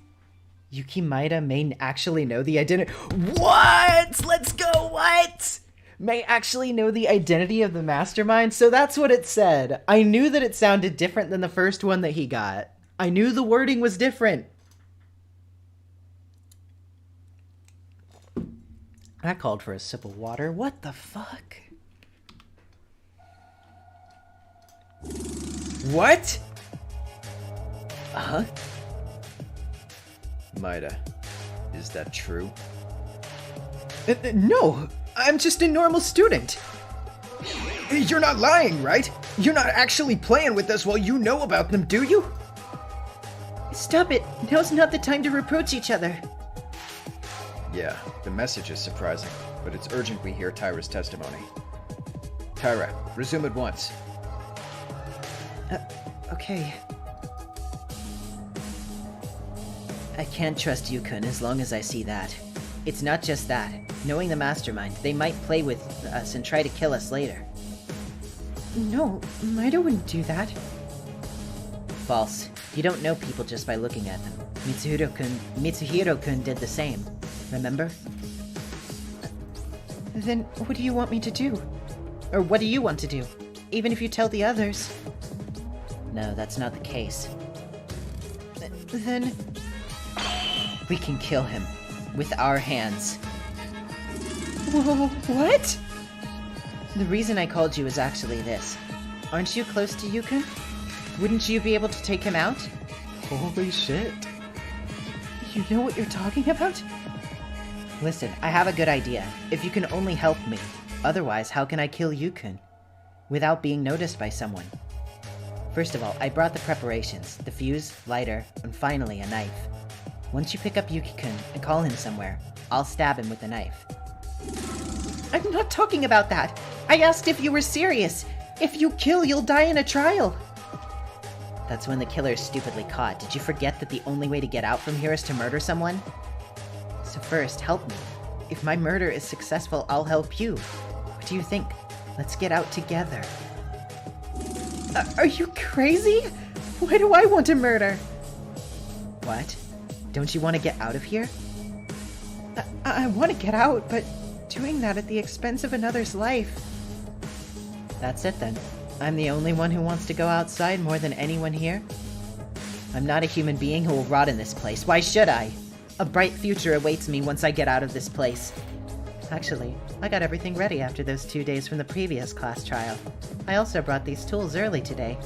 Yuki Maeda may actually know the identity— What? Let's go, what? May actually know the identity of the mastermind? So that's what it said. I knew that it sounded different than the first one that he got. I knew the wording was different. That called for a sip of water. What the fuck? What? Huh? Maeda, is that true? No, I'm just a normal student. You're not lying, right? You're not actually playing with us while you know about them, do you? Stop it. Now's not the time to reproach each other. Yeah, the message is surprising, but it's urgent we hear Taira's testimony. Taira, resume at once. Okay. I can't trust Yukun as long as I see that. It's not just that. Knowing the mastermind, they might play with us and try to kill us later. No, Maeda wouldn't do that. False. You don't know people just by looking at them. Mitsuhiro-kun did the same. Remember? Then what do you want me to do? Or what do you want to do? Even if you tell the others. No, that's not the case. Then... We can kill him. With our hands. Whoa, what? The reason I called you is actually this. Aren't you close to Yukun? Wouldn't you be able to take him out? Holy shit. You know what you're talking about? Listen, I have a good idea. If you can only help me. Otherwise, how can I kill Yukun? Without being noticed by someone. First of all, I brought the preparations. The fuse, lighter, and finally a knife. Once you pick up Yuki-kun and call him somewhere, I'll stab him with the knife. I'm not talking about that. I asked if you were serious. If you kill, you'll die in a trial. That's when the killer's stupidly caught. Did you forget that the only way to get out from here is to murder someone? So first, help me. If my murder is successful, I'll help you. What do you think? Let's get out together. Are you crazy? Why do I want to murder? What? Don't you want to get out of here? I want to get out, but doing that at the expense of another's life. That's it then. I'm the only one who wants to go outside more than anyone here. I'm not a human being who will rot in this place. Why should I? A bright future awaits me once I get out of this place. Actually, I got everything ready after those 2 days from the previous class trial. I also brought these tools early today.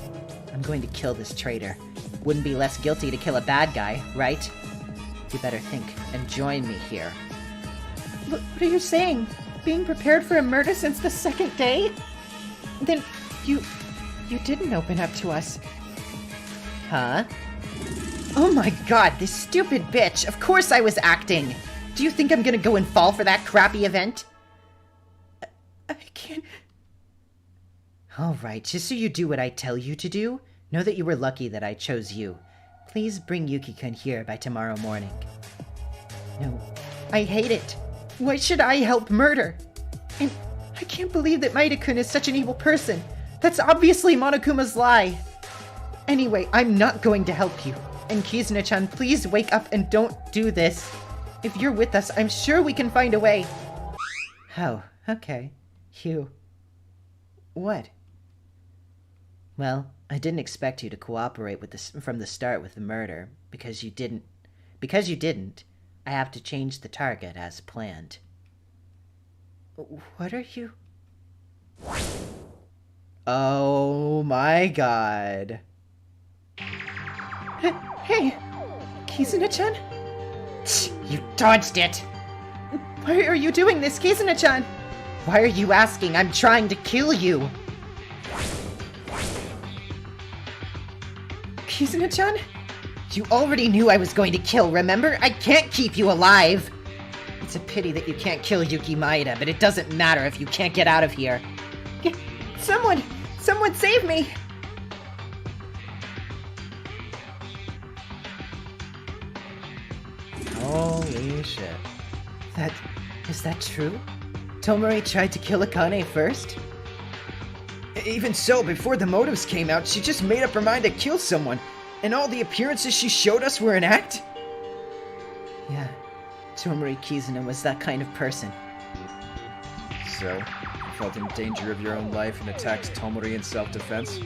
I'm going to kill this traitor. Wouldn't be less guilty to kill a bad guy, right? You better think and join me here. What are you saying? Being prepared for a murder since the second day? Then you didn't open up to us. Huh? Oh my god, this stupid bitch! Of course I was acting! Do you think I'm gonna go and fall for that crappy event? I can't... Alright, just so you do what I tell you to do, know that you were lucky that I chose you. Please bring Yuki-kun here by tomorrow morning. No, I hate it. Why should I help murder? And I can't believe that Maeda-kun is such an evil person. That's obviously Monokuma's lie. Anyway, I'm not going to help you. And Kizuna-chan, please wake up and don't do this. If you're with us, I'm sure we can find a way. Oh, okay. You... What? Well, I didn't expect you to cooperate with this from the start with the murder, because you didn't. Because you didn't, I have to change the target as planned. What are you... Oh my god. Hey, Kizuna-chan? You dodged it! Why are you doing this, Kizuna-chan? Why are you asking? I'm trying to kill you! Kizuna-chan? You already knew I was going to kill, remember? I can't keep you alive! It's a pity that you can't kill Yuki Maeda, but it doesn't matter if you can't get out of here. Someone save me! Holy shit. Is that true? Tomori tried to kill Akane first? Even so, before the motives came out, she just made up her mind to kill someone, and all the appearances she showed us were an act? Yeah, Tomori Kizuna was that kind of person. So, you felt in danger of your own life and attacked Tomori in self-defense?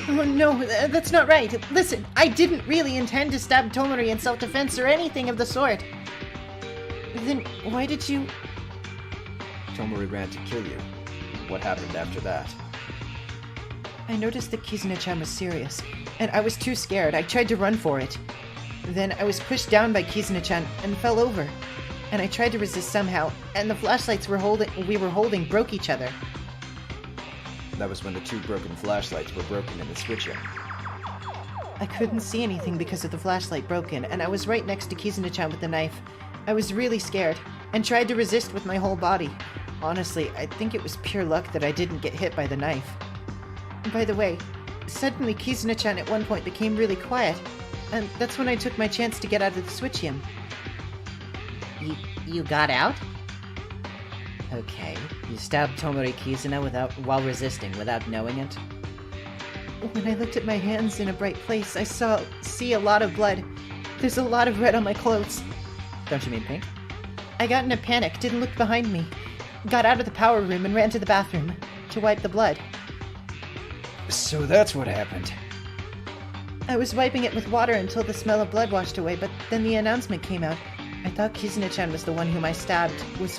Oh no, that's not right. Listen, I didn't really intend to stab Tomori in self-defense or anything of the sort. Then why did you... Tomori ran to kill you. What happened after that? I noticed that Kizuna-chan was serious, and I was too scared. I tried to run for it. Then I was pushed down by Kizuna-chan and fell over. And I tried to resist somehow, and the flashlights we were holding broke each other. That was when the two broken flashlights were broken in the switch-in. I couldn't see anything because of the flashlight broken, and I was right next to Kizuna-chan with the knife. I was really scared, and tried to resist with my whole body. Honestly, I think it was pure luck that I didn't get hit by the knife. By the way, suddenly Kizuna-chan at one point became really quiet, and that's when I took my chance to get out of the switch-in. You got out? Okay, you stabbed Tomori Kizuna while resisting, without knowing it? When I looked at my hands in a bright place, I see a lot of blood. There's a lot of red on my clothes. Don't you mean pink? I got in a panic, didn't look behind me. Got out of the power room and ran to the bathroom to wipe the blood. So that's what happened. I was wiping it with water until the smell of blood washed away, but then the announcement came out. I thought Kizuna-chan was the one whom I stabbed, was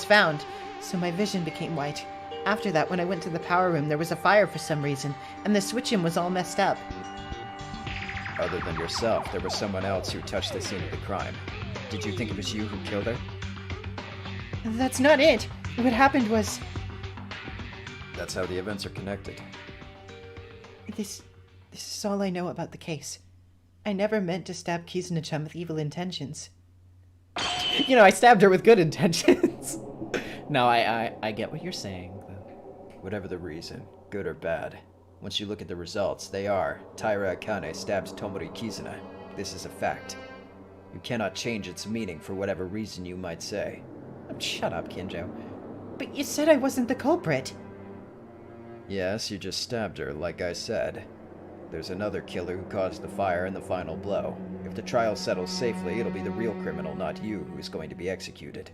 found, so my vision became white. After that, when I went to the power room, there was a fire for some reason, and the switch-in was all messed up. Other than yourself, there was someone else who touched the scene of the crime. Did you think it was you who killed her? That's not it. What happened was... That's how the events are connected. This is all I know about the case. I never meant to stab Kizuna-chan with evil intentions. You know, I stabbed her with good intentions. No, I get what you're saying. Whatever the reason, good or bad, once you look at the results, they are Taira Akane stabbed Tomori Kizuna. This is a fact. You cannot change its meaning for whatever reason you might say. Shut up, Kinjo. But you said I wasn't the culprit. Yes, you just stabbed her, like I said. There's another killer who caused the fire and the final blow. If the trial settles safely, it'll be the real criminal, not you, who is going to be executed.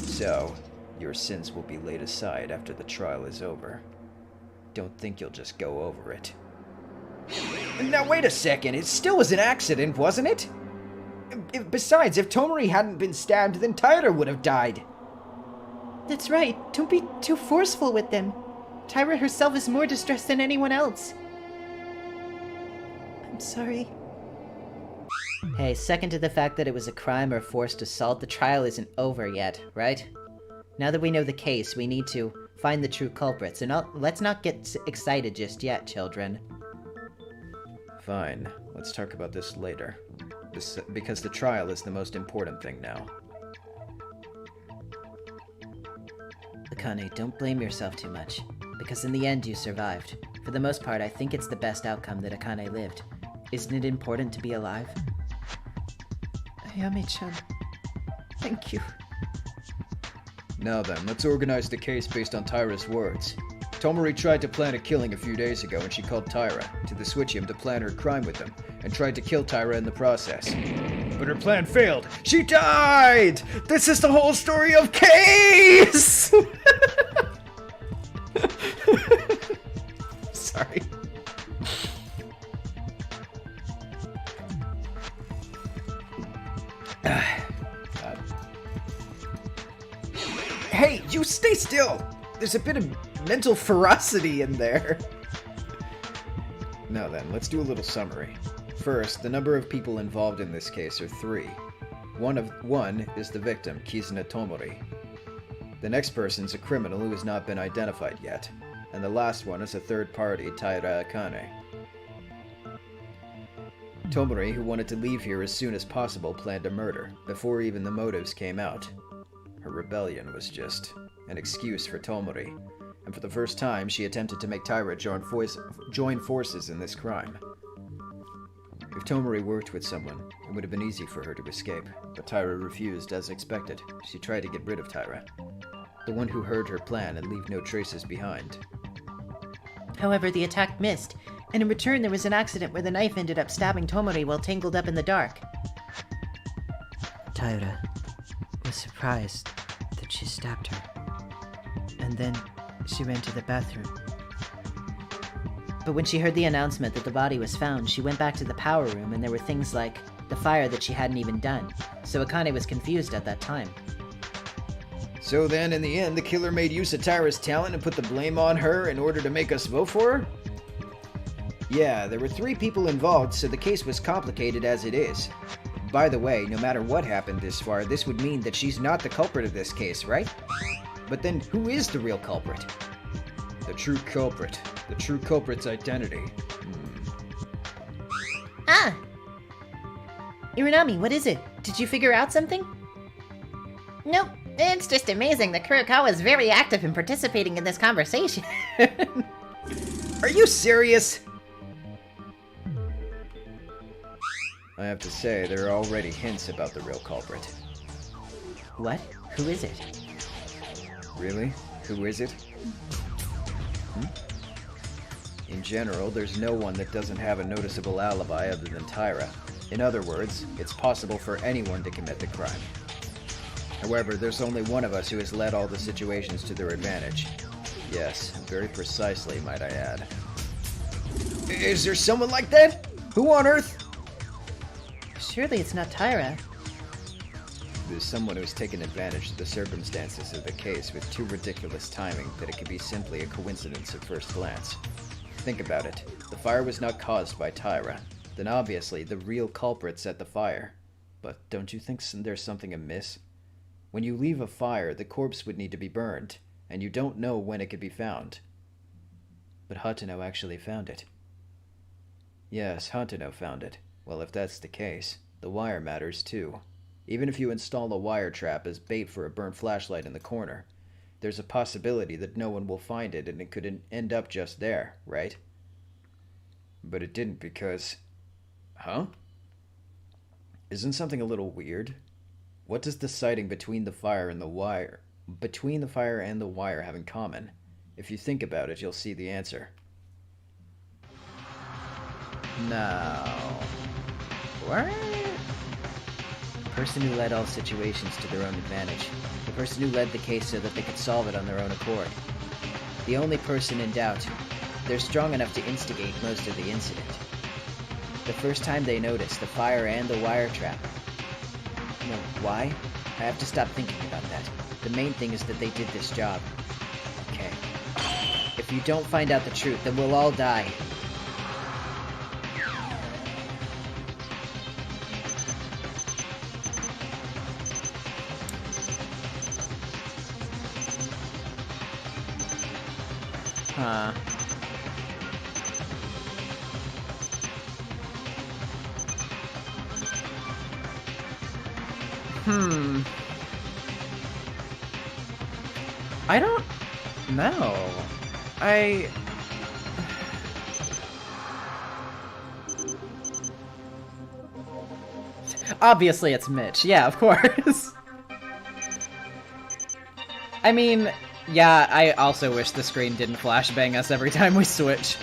So, your sins will be laid aside after the trial is over. Don't think you'll just go over it. Now wait a second, it still was an accident, wasn't it? Besides, if Tomori hadn't been stabbed, then Taira would have died. That's right. Don't be too forceful with them. Taira herself is more distressed than anyone else. I'm sorry. Hey, second to the fact that it was a crime or forced assault, the trial isn't over yet, right? Now that we know the case, we need to find the true culprits, and let's not get excited just yet, children. Fine, let's talk about this later. Because the trial is the most important thing now. Akane, don't blame yourself too much, because in the end you survived. For the most part, I think it's the best outcome that Akane lived. Isn't it important to be alive? Ayame-chan, thank you. Now then, let's organize the case based on Taira's words. Tomori tried to plan a killing a few days ago and she called Taira to the switch-in to plan her crime with them and tried to kill Taira in the process. But her plan failed. She died! This is the whole story of Case! Sorry. Hey, you stay still! There's a bit of mental ferocity in there. Now then, let's do a little summary. First, the number of people involved in this case are 3. One is the victim, Kizuna Tomori. The next person's a criminal who has not been identified yet. And the last one is a third party, Taira Akane. Tomori, who wanted to leave here as soon as possible, planned a murder, before even the motives came out. Her rebellion was just an excuse for Tomori, and for the first time she attempted to make Taira join forces in this crime. If Tomori worked with someone, it would have been easy for her to escape, but Taira refused as expected. She tried to get rid of Taira, the one who heard her plan and leave no traces behind. However, the attack missed, and in return there was an accident where the knife ended up stabbing Tomori while tangled up in the dark. Taira was surprised that she stabbed her, and then she ran to the bathroom. But when she heard the announcement that the body was found, she went back to the power room and there were things like the fire that she hadn't even done, so Akane was confused at that time. So then, in the end, the killer made use of Taira's talent and put the blame on her in order to make us vote for her? Yeah, there were 3 people involved, so the case was complicated as it is. By the way, no matter what happened this far, this would mean that she's not the culprit of this case, right? But then, who is the real culprit? The true culprit. The true culprit's identity. Ah! Iranami, what is it? Did you figure out something? Nope. It's just amazing that Kurokawa is very active in participating in this conversation. Are you serious? I have to say, there are already hints about the real culprit. What? Who is it? Really? Who is it? In general, there's no one that doesn't have a noticeable alibi other than Taira. In other words, it's possible for anyone to commit the crime. However, there's only one of us who has led all the situations to their advantage. Yes, very precisely, might I add. Is there someone like that? Who on earth? Surely it's not Taira. There's someone who's taken advantage of the circumstances of the case with too ridiculous timing that it could be simply a coincidence at first glance. Think about it. The fire was not caused by Taira. Then obviously the real culprit set the fire. But don't you think there's something amiss? When you leave a fire, the corpse would need to be burned, and you don't know when it could be found. But Hatano actually found it. Yes, Hatano found it. Well, if that's the case, the wire matters too. Even if you install a wire trap as bait for a burnt flashlight in the corner, there's a possibility that no one will find it and it could end up just there, right? But it didn't because... Huh? Isn't something a little weird? What does the sighting between the fire and the wire have in common? If you think about it, you'll see the answer. Now... What? The person who led all situations to their own advantage. The person who led the case so that they could solve it on their own accord. The only person in doubt. They're strong enough to instigate most of the incident. The first time they noticed the fire and the wire trap. You know, why? I have to stop thinking about that. The main thing is that they did this job. Okay. If you don't find out the truth, then we'll all die. Huh. I don't know. Obviously it's Mitch. Yeah, of course. I mean, yeah, I also wish the screen didn't flashbang us every time we switch.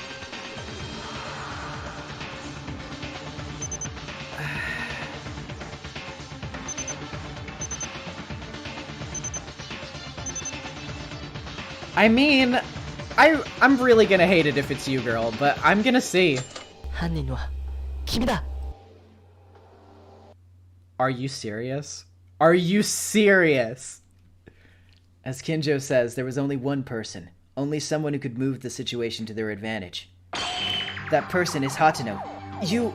I mean, I'm really gonna hate it if it's you, girl, but I'm gonna see. 犯人は君だ。 Are you serious? Are you serious? As Kinjo says, there was only one person. Only someone who could move the situation to their advantage. That person is Hatano. You...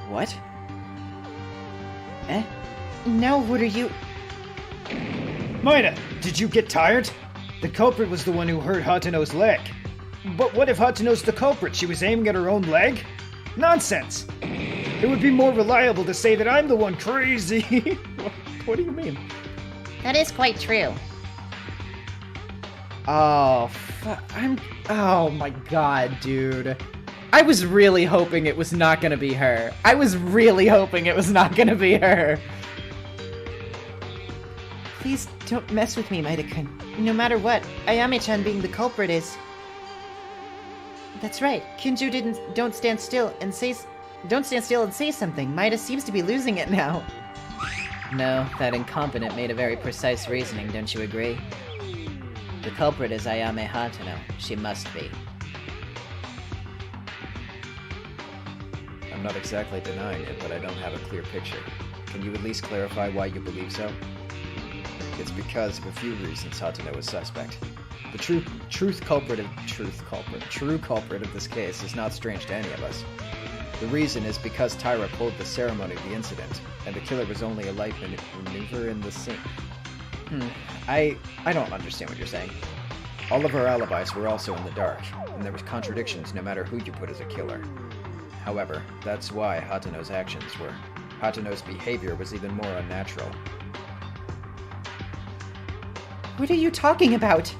What? Eh? Now what are you... Maida, did you get tired? The culprit was the one who hurt Hatano's leg. But what if Hatano's the culprit? She was aiming at her own leg? Nonsense! It would be more reliable to say that I'm the one crazy. What do you mean? That is quite true. Oh, oh my god, dude. I was really hoping it was not gonna be her. I was really hoping it was not gonna be her. Please don't mess with me, Maida-kun. No matter what, Ayame-chan being the culprit is... That's right. Kinju don't stand still and say something. Maida seems to be losing it now. No, that incompetent made a very precise reasoning, don't you agree? The culprit is Ayame Hatano. She must be. I'm not exactly denying it, but I don't have a clear picture. Can you at least clarify why you believe so? It's because of a few reasons Hatano is suspect. The true culprit of this case is not strange to any of us. The reason is because Tyra pulled the ceremony of the incident, and the killer was only a light maneuver in the scene. I don't understand what you're saying. All of our alibis were also in the dark, and there was contradictions no matter who you put as a killer. However, that's why Hatano's actions were. Hatano's behavior was even more unnatural. What are you talking about?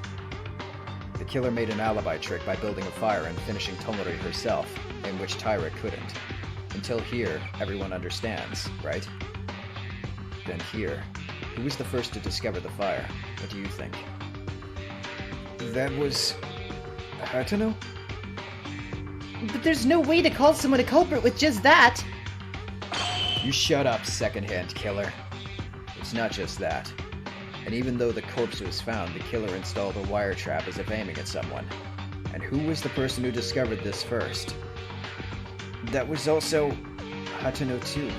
The killer made an alibi trick by building a fire and finishing Tomori herself, in which Tyra couldn't. Until here, everyone understands, right? Then here, who was the first to discover the fire? What do you think? That was... Hatano? But there's no way to call someone a culprit with just that! You shut up, second-hand killer. It's not just that. And even though the corpse was found, the killer installed a wire trap as if aiming at someone. And who was the person who discovered this first? That was also... Hatano too.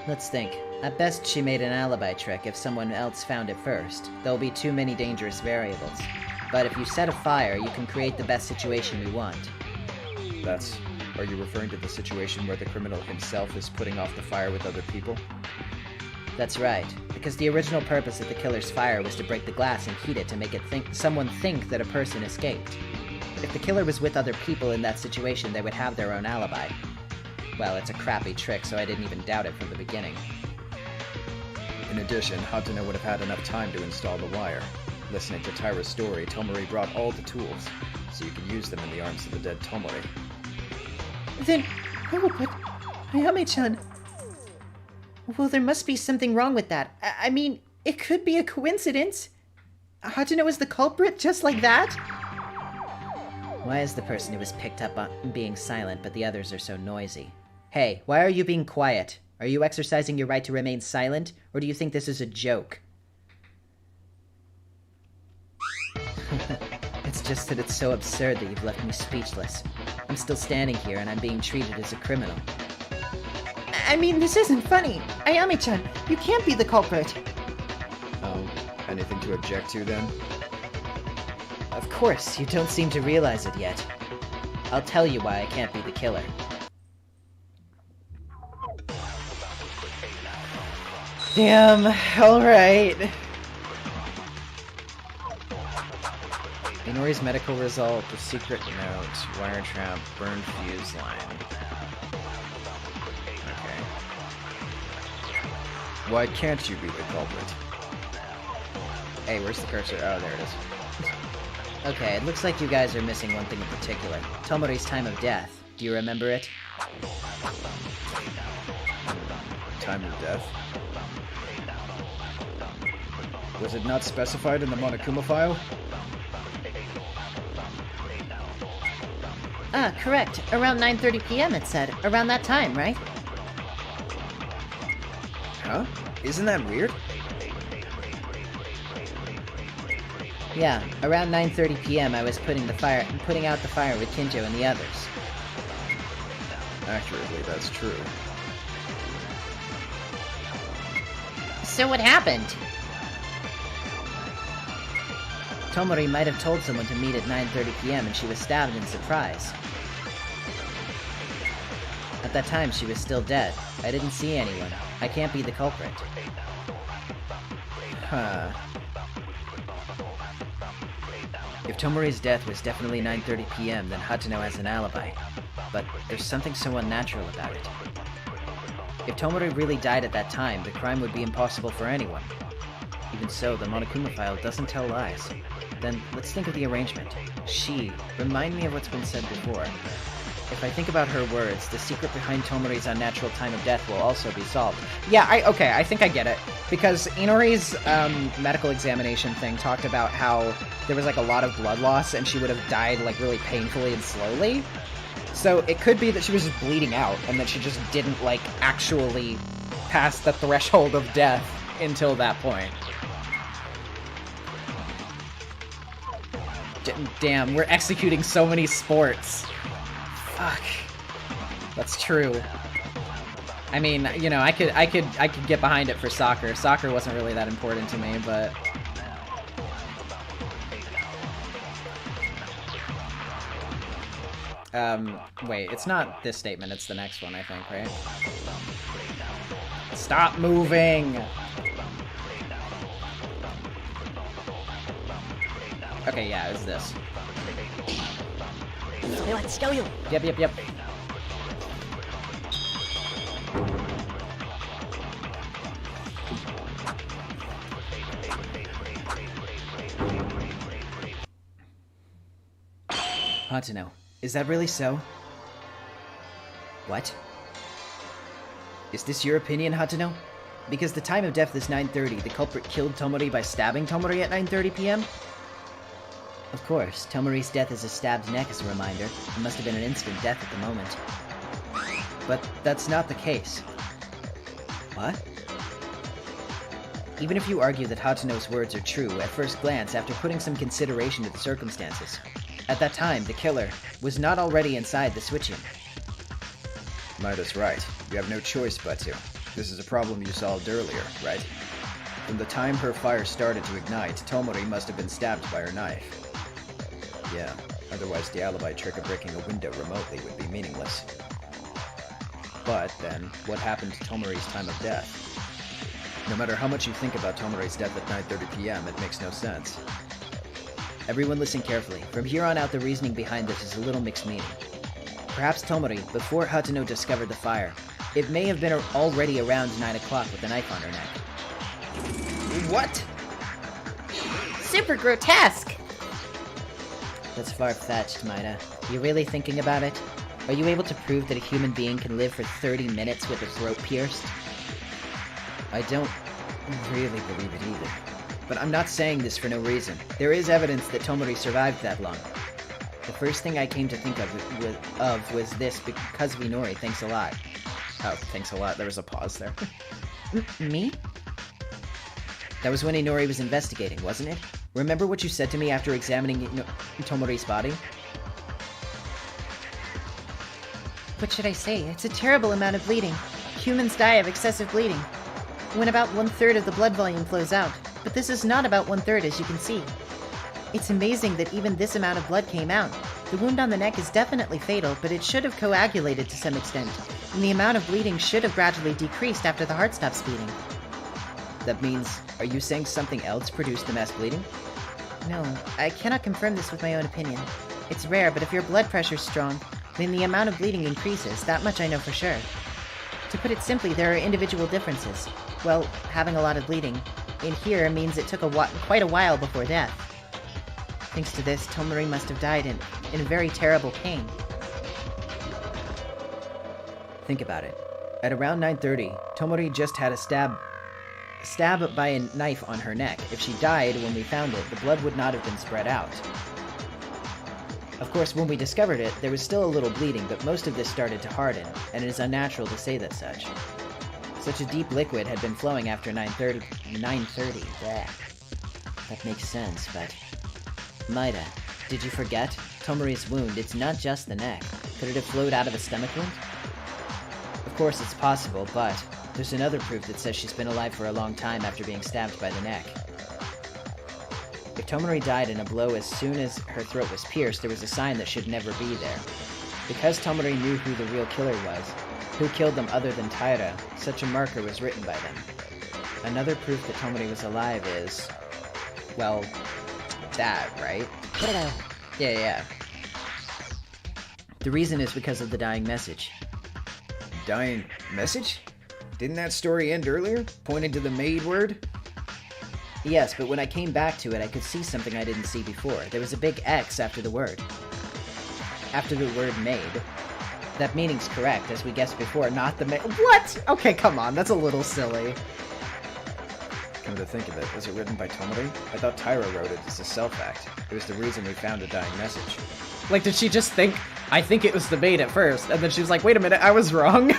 Let's think. At best, she made an alibi trick if someone else found it first. There'll be too many dangerous variables. But if you set a fire, you can create the best situation you want. That's... Are you referring to the situation where the criminal himself is putting off the fire with other people? That's right, because the original purpose of the killer's fire was to break the glass and heat it to make someone think that a person escaped. If the killer was with other people in that situation, they would have their own alibi. Well, it's a crappy trick, so I didn't even doubt it from the beginning. In addition, Hatano would have had enough time to install the wire. Listening to Tyra's story, Tomori brought all the tools, so you can use them in the arms of the dead Tomori. Then, who would put Ayame-chan? Well, there must be something wrong with that. I mean, it could be a coincidence. Hatano is the culprit just like that? Why is the person who was picked up on being silent, but the others are so noisy? Hey, why are you being quiet? Are you exercising your right to remain silent, or do you think this is a joke? It's just that it's so absurd that you've left me speechless. I'm still standing here and I'm being treated as a criminal. I mean, this isn't funny. Ayame-chan, you can't be the culprit. Anything to object to then? Of course, you don't seem to realize it yet. I'll tell you why I can't be the killer. Damn, alright. Inori's medical result, the secret note, wire trap, burned fuse line. Okay. Why can't you be the culprit? Hey, where's the cursor? Oh, there it is. Okay, it looks like you guys are missing one thing in particular. Tomori's time of death. Do you remember it? Time of death? Was it not specified in the Monokuma file? Ah, correct. Around 9:30 p.m. it said. Around that time, right? Huh? Isn't that weird? Yeah, around 9:30 p.m. I was putting out the fire with Kinjo and the others. Accurately, that's true. So what happened? Tomori might have told someone to meet at 9:30 p.m. and she was stabbed in surprise. At that time, she was still dead. I didn't see anyone. I can't be the culprit. Huh. If Tomori's death was definitely 9:30 p.m., then Hatano has an alibi. But there's something so unnatural about it. If Tomori really died at that time, the crime would be impossible for anyone. Even so, the Monokuma file doesn't tell lies. Then, let's think of the arrangement. She, remind me of what's been said before. If I think about her words, the secret behind Tomori's unnatural time of death will also be solved. Yeah, I think I get it. Because Inori's medical examination thing talked about how there was like a lot of blood loss and she would have died like really painfully and slowly. So it could be that she was just bleeding out and that she just didn't like actually pass the threshold of death until that point. Damn, we're executing so many sports. Fuck. That's true. I mean, you know, I could get behind it for soccer. Soccer wasn't really that important to me, but wait, it's not this statement, it's the next one, I think, right? Stop moving! Okay, yeah, it's this. Yep. Hatano, is that really so? What? Is this your opinion, Hatano? Because the time of death is 9:30, the culprit killed Tomori by stabbing Tomori at 9:30 p.m.? Of course, Tomori's death is a stabbed neck as a reminder. It must have been an instant death at the moment. But that's not the case. What? Even if you argue that Hatano's words are true, at first glance, after putting some consideration to the circumstances, at that time, the killer was not already inside the switch-in. Maida's right. You have no choice but to. This is a problem you solved earlier, right? From the time her fire started to ignite, Tomori must have been stabbed by her knife. Yeah, otherwise the alibi trick of breaking a window remotely would be meaningless. But then, what happened to Tomori's time of death? No matter how much you think about Tomori's death at 9:30 p.m., it makes no sense. Everyone listen carefully. From here on out, the reasoning behind this is a little mixed meaning. Perhaps Tomori, before Hatano discovered the fire, it may have been already around 9 o'clock with a knife on her neck. What? Super grotesque! That's far-fetched, Maida. You really thinking about it? Are you able to prove that a human being can live for 30 minutes with a throat pierced? I don't really believe it either. But I'm not saying this for no reason. There is evidence that Tomori survived that long. The first thing I came to think of was this because of Inori. Thanks a lot. Oh, thanks a lot. There was a pause there. Me? That was when Inori was investigating, wasn't it? Remember what you said to me after examining Tomori's body? What should I say? It's a terrible amount of bleeding. Humans die of excessive bleeding, when about 1/3 of the blood volume flows out. But this is not about 1/3, as you can see. It's amazing that even this amount of blood came out. The wound on the neck is definitely fatal, but it should have coagulated to some extent, and the amount of bleeding should have gradually decreased after the heart stops beating. That means, are you saying something else produced the mass bleeding? No, I cannot confirm this with my own opinion. It's rare, but if your blood pressure's strong, then the amount of bleeding increases. That much I know for sure. To put it simply, there are individual differences. Well, having a lot of bleeding in here means it took quite a while before death. Thanks to this, Tomori must have died in very terrible pain. Think about it. At around 9:30, Tomori just had a stab by a knife on her neck. If she died when we found it, the blood would not have been spread out. Of course, when we discovered it, there was still a little bleeding, but most of this started to harden, and it is unnatural to say that such. Such a deep liquid had been flowing after 9:30. Bleh. That makes sense, but... Maida, did you forget? Tomori's wound, it's not just the neck. Could it have flowed out of a stomach wound? Of course it's possible, but there's another proof that says she's been alive for a long time after being stabbed by the neck. If Tomori died in a blow as soon as her throat was pierced, there was a sign that should never be there. Because Tomori knew who the real killer was, who killed them other than Taira, such a marker was written by them. Another proof that Tomori was alive is... well, that, right? Yeah. The reason is because of the dying message. Dying message? Didn't that story end earlier? Pointing to the maid word? Yes, but when I came back to it, I could see something I didn't see before. There was a big X after the word. After the word made. That meaning's correct, as we guessed before, not the What? Okay, come on, that's a little silly. Come to think of it, was it written by Tomori? I thought Taira wrote it as a self-act. It was the reason we found a dying message. Like, did she just think, I think it was the maid at first, and then she was like, wait a minute, I was wrong?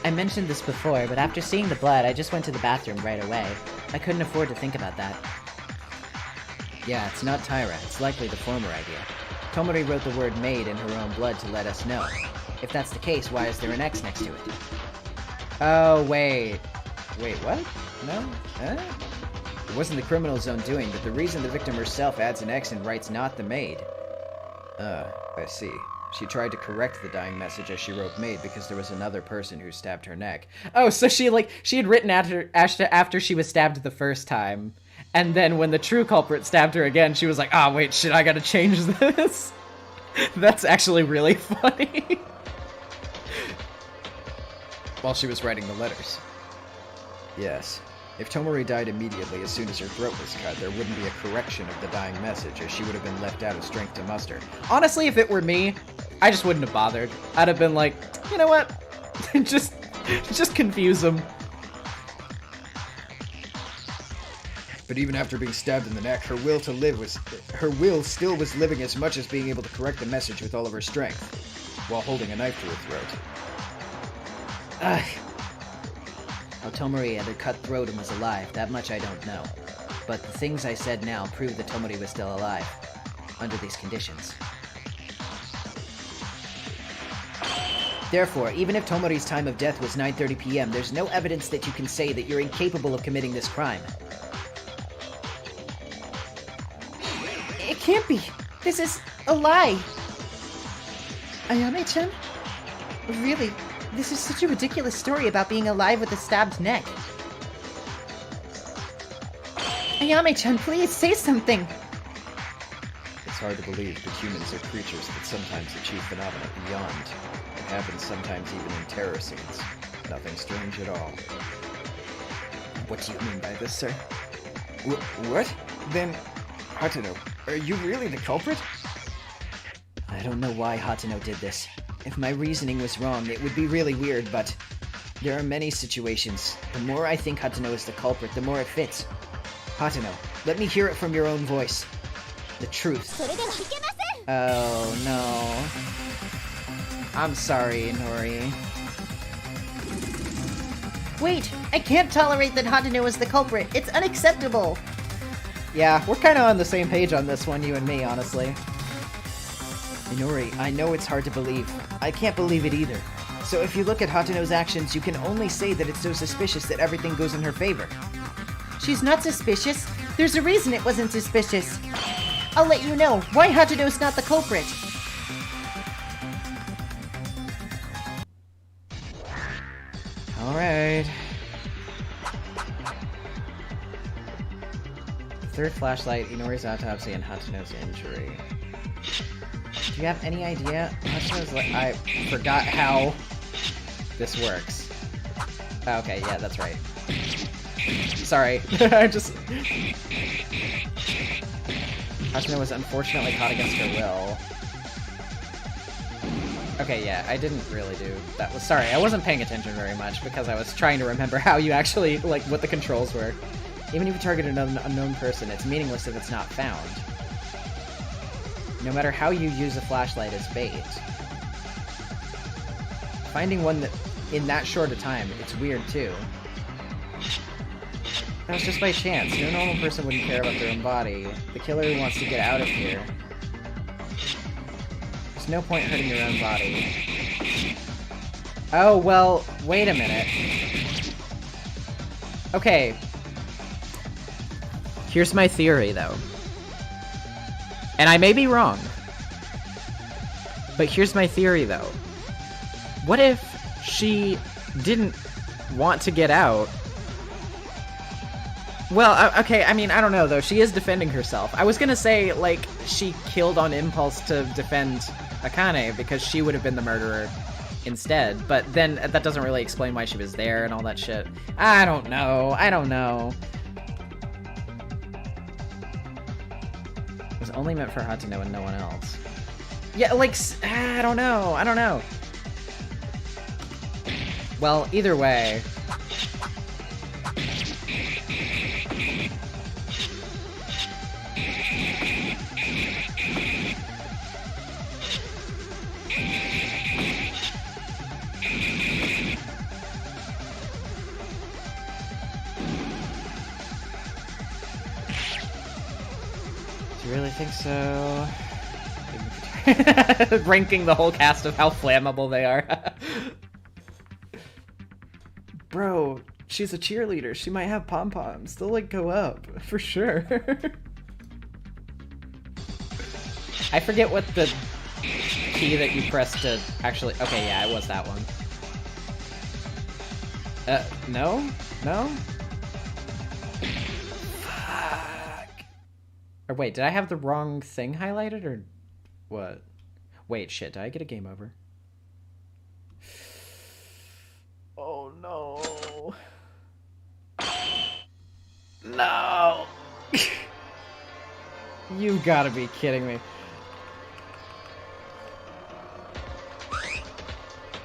I mentioned this before, but after seeing the blood, I just went to the bathroom right away. I couldn't afford to think about that. Yeah, it's not Taira. It's likely the former idea. Tomori wrote the word made in her own blood to let us know. If that's the case, why is there an X next to it? Oh, wait. Wait, what? No? Huh? It wasn't the criminal's own doing, but the reason the victim herself adds an X and writes not the maid. I see. She tried to correct the dying message as she wrote maid because there was another person who stabbed her neck. Oh, so she had written after she was stabbed the first time. And then when the true culprit stabbed her again, she was like, oh, wait, shit, I gotta change this. That's actually really funny. While she was writing the letters. Yes. If Tomori died immediately as soon as her throat was cut, there wouldn't be a correction of the dying message, as she would have been left out of strength to muster. Honestly, if it were me, I just wouldn't have bothered. I'd have been like, you know what? just confuse them. But even after being stabbed in the neck, her will still was living as much as being able to correct the message with all of her strength, while holding a knife to her throat. How Tomori had a cut throat and was alive, that much I don't know. But the things I said now prove that Tomori was still alive, under these conditions. Therefore, even if Tomori's time of death was 9:30 p.m., there's no evidence that you can say that you're incapable of committing this crime. It can't be. This is a lie. Ayame-chan? Really? This is such a ridiculous story about being alive with a stabbed neck. Ayame-chan, please say something. It's hard to believe, but humans are creatures that sometimes achieve phenomena beyond. It happens sometimes even in terror scenes. Nothing strange at all. What do you mean by this, sir? What? Then, Hatano, are you really the culprit? I don't know why Hatano did this. If my reasoning was wrong, it would be really weird, but there are many situations. The more I think Hatano is the culprit, the more it fits. Hatano, let me hear it from your own voice. The truth. Oh, no. I'm sorry, Nori. Wait, I can't tolerate that Hatano is the culprit. It's unacceptable. Yeah, we're kind of on the same page on this one, you and me, honestly. Inori, I know it's hard to believe. I can't believe it either. So if you look at Hatano's actions, you can only say that it's so suspicious that everything goes in her favor. She's not suspicious. There's a reason it wasn't suspicious. I'll let you know why Hatano's not the culprit. Alright. Third flashlight, Inori's autopsy, and Hatano's injury. Do you have any idea? I forgot how this works. Oh, okay, yeah, that's right. Sorry. I just... Hatano was unfortunately caught against her will. Okay, yeah, I didn't really do that. Sorry, I wasn't paying attention very much because I was trying to remember how you actually, like, what the controls were. Even if you target an unknown person, it's meaningless if it's not found. No matter how you use a flashlight as bait. Finding one that, in that short a time, it's weird too. That was just by chance. No normal person wouldn't care about their own body. The killer wants to get out of here. There's no point hurting your own body. Oh, well, wait a minute. Okay. Here's my theory, though. And I may be wrong. But here's my theory, though. What if she didn't want to get out? Well, okay, I mean, I don't know, though. She is defending herself. I was gonna say, like, she killed on impulse to defend Akane because she would have been the murderer instead. But then that doesn't really explain why she was there and all that shit. I don't know. I don't know. It was only meant for Hatano and no one else. Yeah, like, I don't know. I don't know. Well, either way. Do you really think so? Ranking the whole cast of how flammable they are. Bro, she's a cheerleader. She might have pom-poms. They'll, like, go up. For sure. I forget what the key that you press to actually... Okay, yeah, it was that one. No? No? Fuck. Or wait, did I have the wrong thing highlighted, or what? Wait, shit, did I get a game over? Oh, no. No! You gotta be kidding me.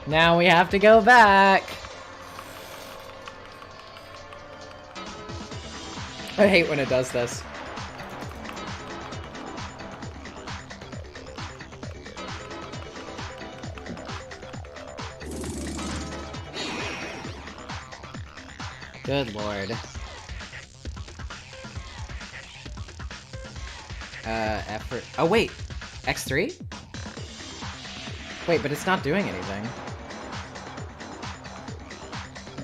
Now we have to go back. I hate when it does this. Good lord. Effort. Oh, wait. X3? Wait, but it's not doing anything.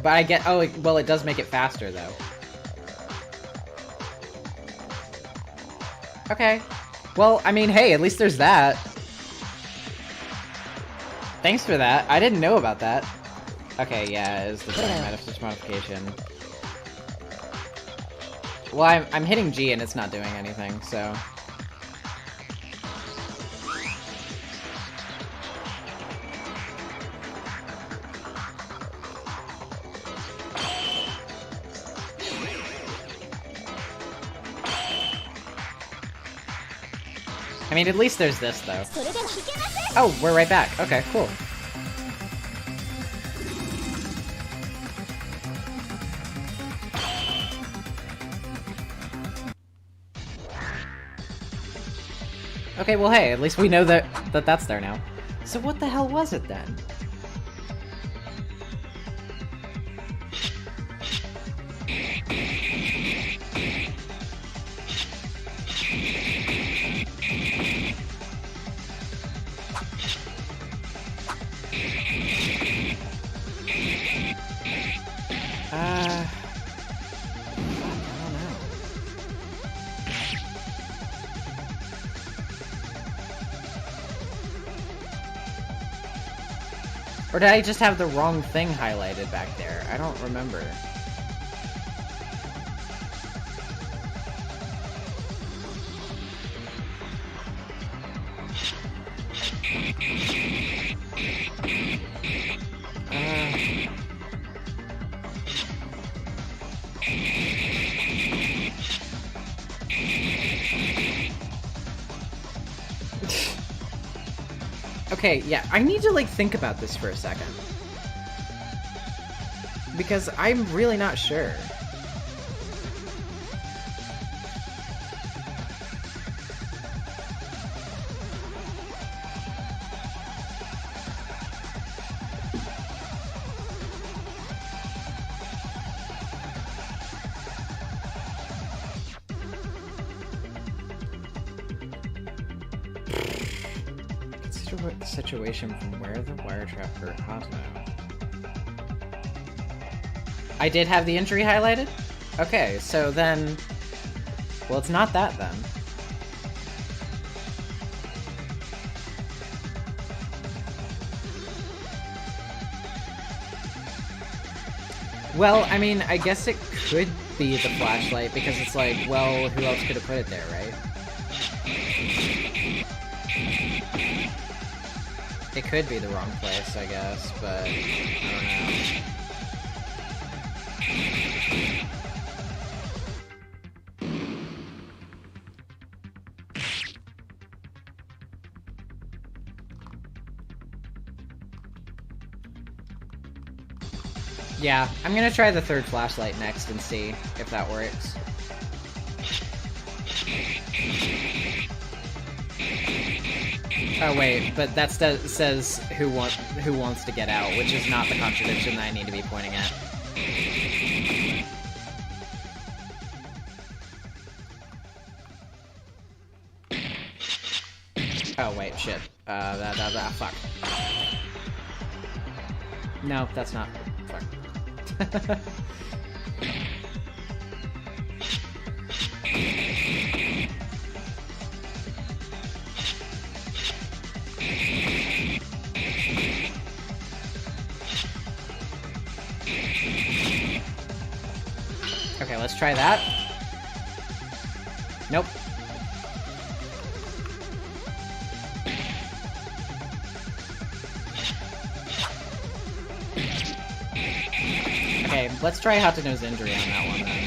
But I get... Oh, well, it does make it faster, though. Okay. Well, I mean, hey, at least there's that. Thanks for that. I didn't know about that. Okay, yeah, it's the message modification. Well, I'm hitting G and it's not doing anything, so... I mean, at least there's this, though. Oh, we're right back. Okay, cool. Okay, well, hey, at least we know that that's there now. So what the hell was it, then? Or did I just have the wrong thing highlighted back there? I don't remember. Okay, yeah, I need to, like, think about this for a second. Because I'm really not sure. situation from where the wire trap hurt Hato. I did have the injury highlighted? Okay, so then... Well, it's not that then. Well, I mean, I guess it could be the flashlight, because it's like, well, who else could have put it there, right? It could be the wrong place, I guess, but I don't know. Yeah, I'm gonna try the third flashlight next and see if that works. Oh wait, but that says who wants to get out, which is not the contradiction that I need to be pointing at. Oh wait, shit. Fuck. No, that's not. Fuck. Okay, let's try that. Nope. Okay, let's try Hatano's injury on that one then.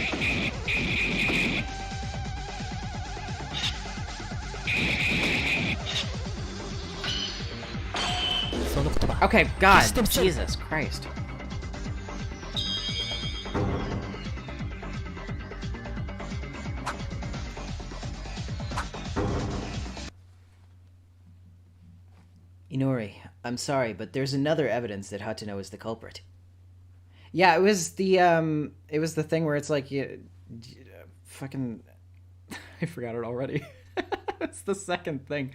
Okay, God, Jesus Christ. Inori, I'm sorry, but there's another evidence that Hatano is the culprit. Yeah, it was the thing where it's like, fucking, I forgot it already. It's the second thing.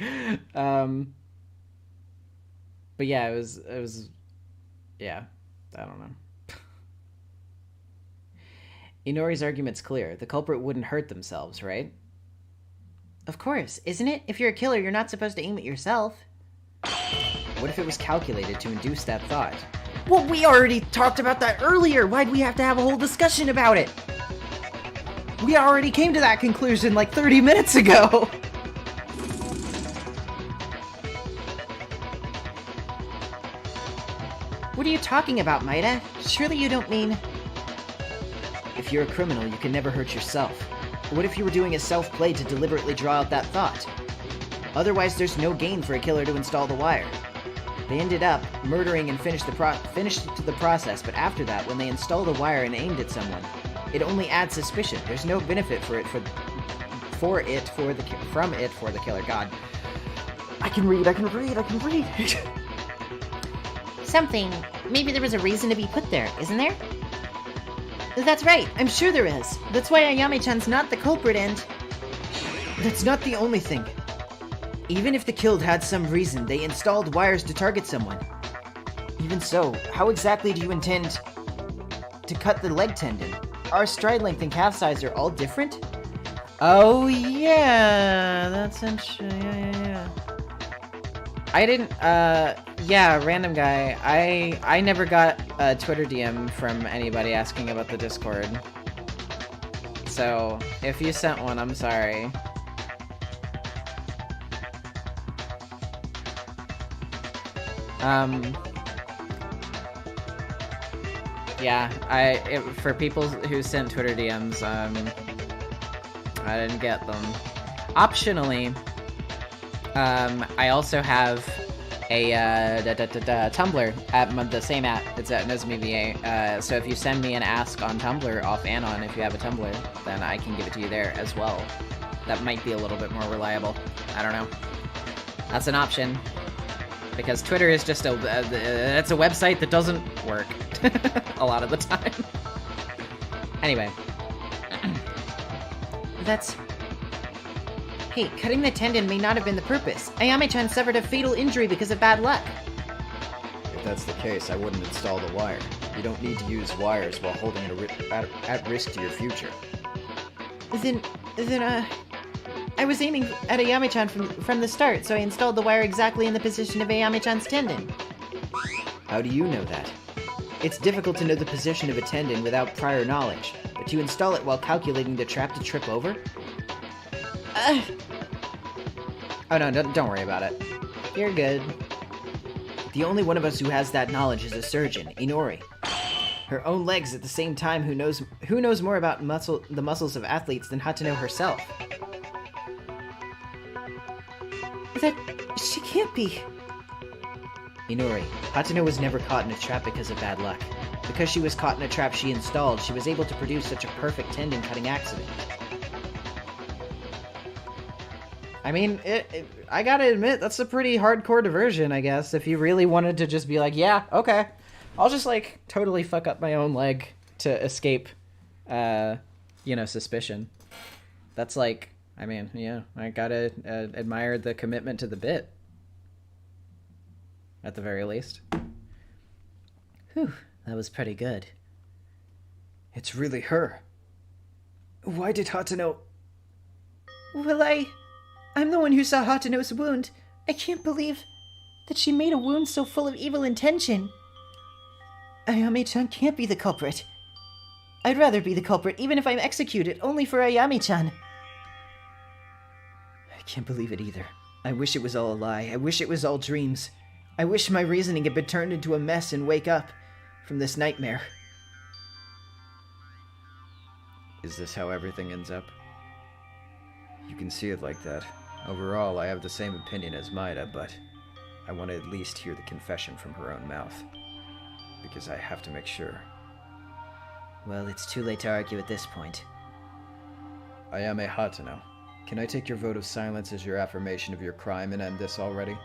But yeah, it was, yeah, I don't know. Inori's argument's clear. The culprit wouldn't hurt themselves, right? Of course, isn't it? If you're a killer, you're not supposed to aim at yourself. What if it was calculated to induce that thought? Well, we already talked about that earlier. Why'd we have to have a whole discussion about it? We already came to that conclusion like 30 minutes ago. What are you talking about, Maida? Surely you don't mean... If you're a criminal, you can never hurt yourself. What if you were doing a self-play to deliberately draw out that thought? Otherwise, there's no gain for a killer to install the wire. They ended up murdering and finished the process, but after that, when they installed the wire and aimed at someone, it only adds suspicion. There's no benefit for the killer. God, I can read. Something. Maybe there was a reason to be put there, isn't there? That's right. I'm sure there is. That's why Ayame-chan's not the culprit and... That's not the only thing. Even if the killed had some reason, they installed wires to target someone. Even so, how exactly do you intend to cut the leg tendon? Our stride length and calf size are all different? Oh yeah, that's interesting. Yeah. I didn't. Yeah, random guy. I never got a Twitter DM from anybody asking about the Discord. So if you sent one, I'm sorry. Yeah, for people who sent Twitter DMs, I didn't get them. Optionally, I also have a Tumblr at the same at. It's at NezumiVA. So if you send me an ask on Tumblr off Anon, if you have a Tumblr, then I can give it to you there as well. That might be a little bit more reliable. I don't know. That's an option. Because Twitter is just it's a website that doesn't work a lot of the time. Anyway. That's Hey, cutting the tendon may not have been the purpose. Ayame-chan suffered a fatal injury because of bad luck. If that's the case, I wouldn't install the wire. You don't need to use wires while holding it at risk to your future. Then, I was aiming at Ayame-chan from the start, so I installed the wire exactly in the position of Ayame-chan's tendon. How do you know that? It's difficult to know the position of a tendon without prior knowledge, but you install it while calculating the trap to trip over? Oh no, don't worry about it. You're good. The only one of us who has that knowledge is a surgeon, Inori. Her own legs at the same time who knows more about the muscles of athletes than Hatano herself. That... she can't be. Inori, Hatano was never caught in a trap because of bad luck. Because she was caught in a trap she installed, she was able to produce such a perfect tendon-cutting accident. I mean, I gotta admit, that's a pretty hardcore diversion, I guess, if you really wanted to just be like, yeah, okay, I'll just, like, totally fuck up my own leg to escape, suspicion. That's, like, I mean, yeah, I gotta admire the commitment to the bit. At the very least. Whew, that was pretty good. It's really her. Why did Hatano... Well, I'm the one who saw Hatano's wound. I can't believe that she made a wound so full of evil intention. Ayame-chan can't be the culprit. I'd rather be the culprit, even if I'm executed, only for Ayame-chan. I can't believe it either. I wish it was all a lie. I wish it was all dreams. I wish my reasoning had been turned into a mess and wake up from this nightmare. Is this how everything ends up? You can see it like that. Overall, I have the same opinion as Maida, but I want to at least hear the confession from her own mouth. Because I have to make sure. Well, it's too late to argue at this point. Ayame Hatano, can I take your vote of silence as your affirmation of your crime and end this already?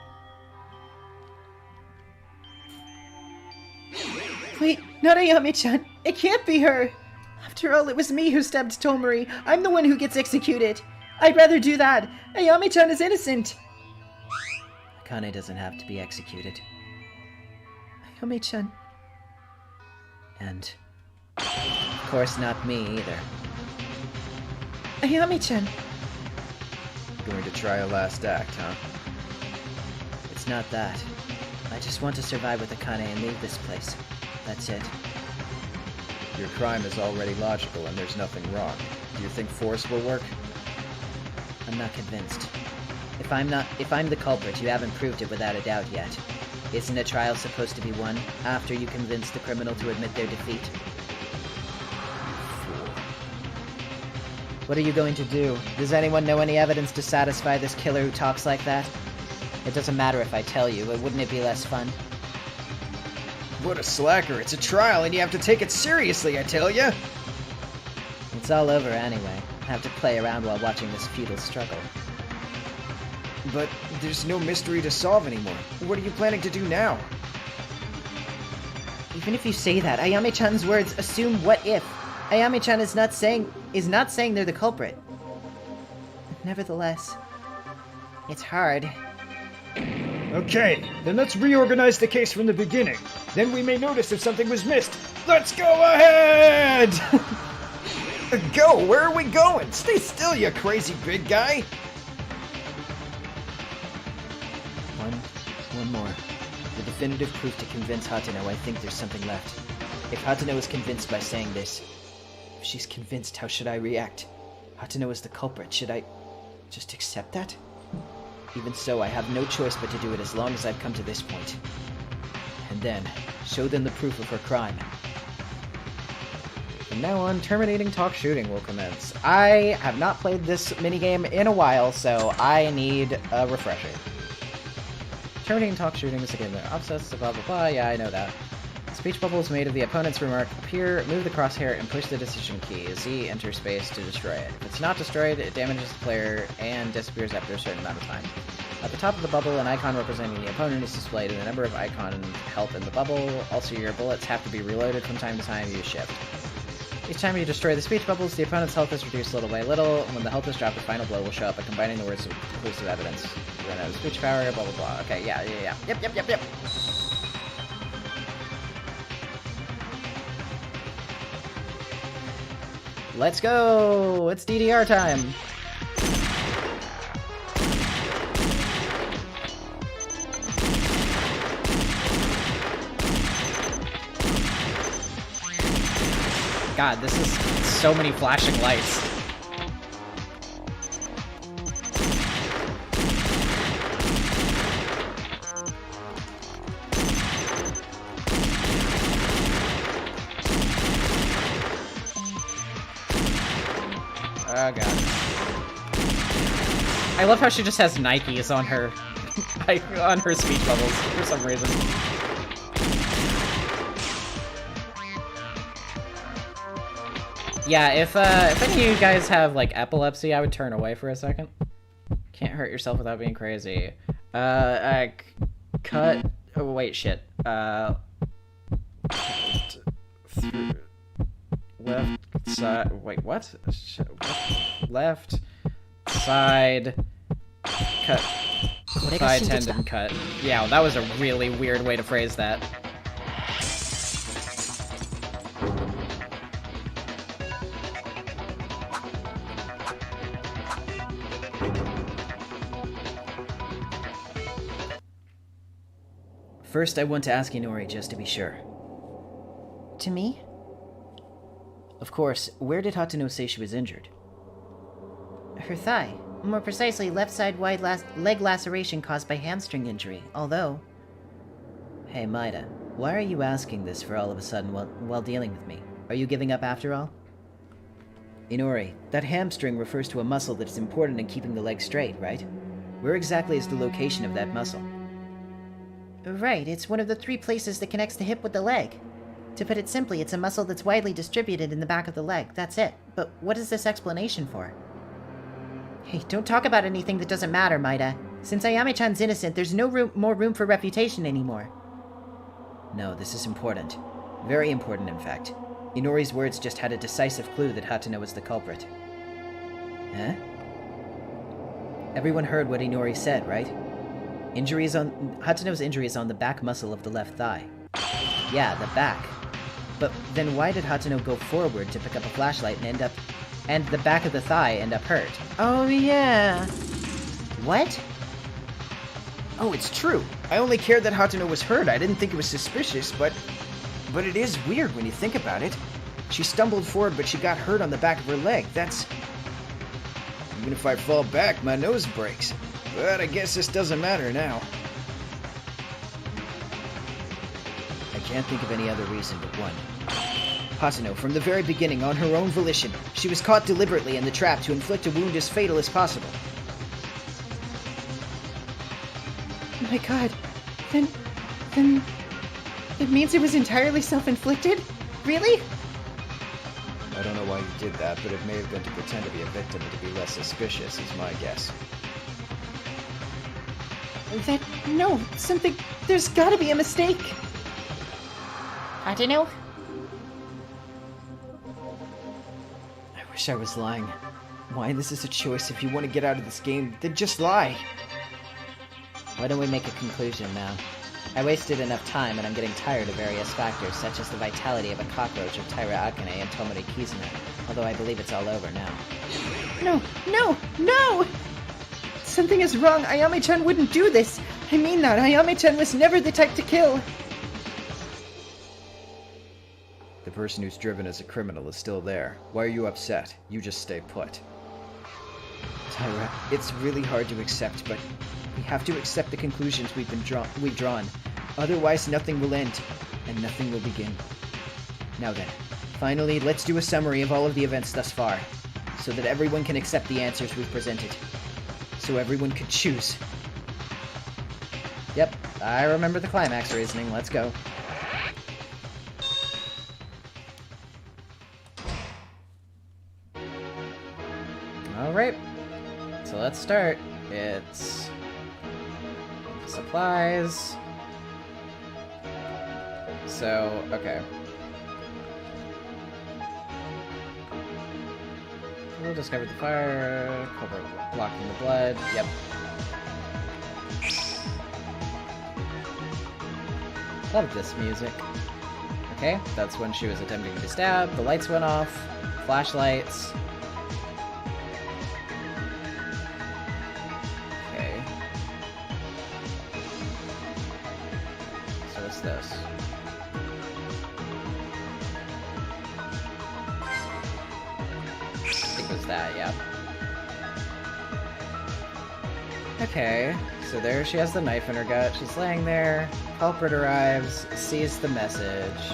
Wait, not Ayame-chan. It can't be her. After all, it was me who stabbed Tomori. I'm the one who gets executed. I'd rather do that. Ayame-chan is innocent. Akane doesn't have to be executed. Ayame-chan. And, of course, not me either. Ayame-chan. Going to try a last act, huh? It's not that. I just want to survive with Akane and leave this place. That's it. Your crime is already logical and there's nothing wrong. Do you think force will work? I'm not convinced. If I'm the culprit, you haven't proved it without a doubt yet. Isn't a trial supposed to be won after you convince the criminal to admit their defeat? Fool. What are you going to do? Does anyone know any evidence to satisfy this killer who talks like that? It doesn't matter if I tell you, but wouldn't it be less fun? What a slacker. It's a trial and you have to take it seriously, I tell ya! It's all over anyway. I have to play around while watching this futile struggle. But there's no mystery to solve anymore. What are you planning to do now? Even if you say that, Ayame-chan's words assume what if. Ayame-chan is not saying they're the culprit. Nevertheless, it's hard. Okay, then let's reorganize the case from the beginning. Then we may notice if something was missed. Let's go ahead! Go! Where are we going? Stay still, you crazy big guy! One more. The definitive proof to convince Hatano. I think there's something left. If Hatano is convinced by saying this, if she's convinced, how should I react? Hatano is the culprit. Should I just accept that? Even so, I have no choice but to do it as long as I've come to this point. And then, show them the proof of her crime. From now on, terminating talk shooting will commence. I have not played this minigame in a while, so I need a refresher. Terminating talk shooting is a game that offsets blah blah blah, yeah, I know that. Speech bubbles made of the opponent's remark appear, move the crosshair, and push the decision key. Z, enter space to destroy it. If it's not destroyed, it damages the player and disappears after a certain amount of time. At the top of the bubble, an icon representing the opponent is displayed, and the number of icon health in the bubble. Also, your bullets have to be reloaded from time to time. Use shift. Each time you destroy the speech bubbles, the opponent's health is reduced little by little, and when the health is dropped, the final blow will show up by combining the words with conclusive evidence. You run out of speech power, blah blah blah. Okay, yeah. Yep. Let's go! It's DDR time! God, this is so many flashing lights. Oh god. I love how she just has Nikes on her on her speech bubbles for some reason. Yeah, if any of you guys have like epilepsy, I would turn away for a second. Can't hurt yourself without being crazy. Cut. Oh wait, shit. Left side. Wait, what? Left side. Cut. Thigh tendon cut. Yeah, well, that was a really weird way to phrase that. First, I want to ask Inori just to be sure. To me? Of course, where did Hatano say she was injured? Her thigh. More precisely, left side wide leg laceration caused by hamstring injury, although... Hey, Maida, why are you asking this for all of a sudden while dealing with me? Are you giving up after all? Inori, that hamstring refers to a muscle that is important in keeping the leg straight, right? Where exactly is the location of that muscle? Right, it's one of the 3 places that connects the hip with the leg. To put it simply, it's a muscle that's widely distributed in the back of the leg, that's it. But what is this explanation for? Hey, don't talk about anything that doesn't matter, Maida. Since Ayame-chan's innocent, there's no more room for refutation anymore. No, this is important. Very important, in fact. Inori's words just had a decisive clue that Hatano was the culprit. Huh? Everyone heard what Inori said, right? Hatano's injury is on the back muscle of the left thigh. Yeah, the back. But then why did Hatano go forward to pick up a flashlight and the back of the thigh end up hurt? Oh, yeah. What? Oh, it's true. I only cared that Hatano was hurt. I didn't think it was suspicious, but it is weird when you think about it. She stumbled forward, but she got hurt on the back of her leg. That's... Even if I fall back, my nose breaks. But I guess this doesn't matter now. I can't think of any other reason but one. Hatano, from the very beginning, on her own volition, she was caught deliberately in the trap to inflict a wound as fatal as possible. My god. Then... It means it was entirely self-inflicted? Really? I don't know why you did that, but it may have been to pretend to be a victim and to be less suspicious, is my guess. No, something... There's gotta be a mistake. I don't know. I wish I was lying. Why, this is a choice. If you want to get out of this game, then just lie. Why don't we make a conclusion now? I wasted enough time and I'm getting tired of various factors, such as the vitality of a cockroach of Taira Akane and Tomori Kizuna, although I believe it's all over now. No! Something is wrong. Ayame-chan wouldn't do this. I mean that. Ayame-chan was never the type to kill. The person who's driven as a criminal is still there. Why are you upset? You just stay put. Taira, it's really hard to accept, but we have to accept the conclusions we've drawn. Otherwise, nothing will end, and nothing will begin. Now then, finally, let's do a summary of all of the events thus far, so that everyone can accept the answers we've presented. So everyone could choose. Yep, I remember the climax reasoning. Let's go. Alright, so let's start. It's... supplies. So, okay. We'll discover the fire. Culprit blocked in the blood. Yep. Love this music. Okay, that's when she was attempting to stab. The lights went off. Flashlights. Okay. So what's this? I think it was that, yeah. Okay, so there she has the knife in her gut. She's laying there. Culprit arrives, sees the message.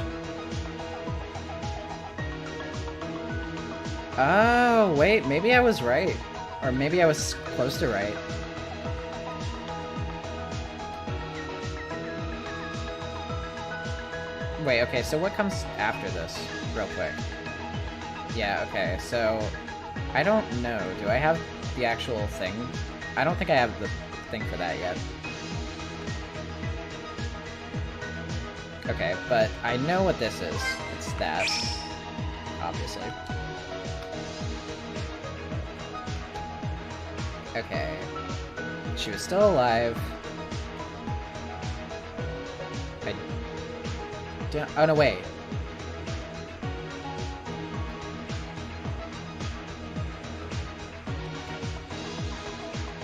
Oh, wait, maybe I was right. Or maybe I was close to right. Wait, okay, so what comes after this? Real quick. Yeah, okay, so... I don't know. Do I have the actual thing? I don't think I have the thing for that yet. Okay, but I know what this is. It's that. Obviously. Okay. She was still alive. I don't... Oh, no, wait.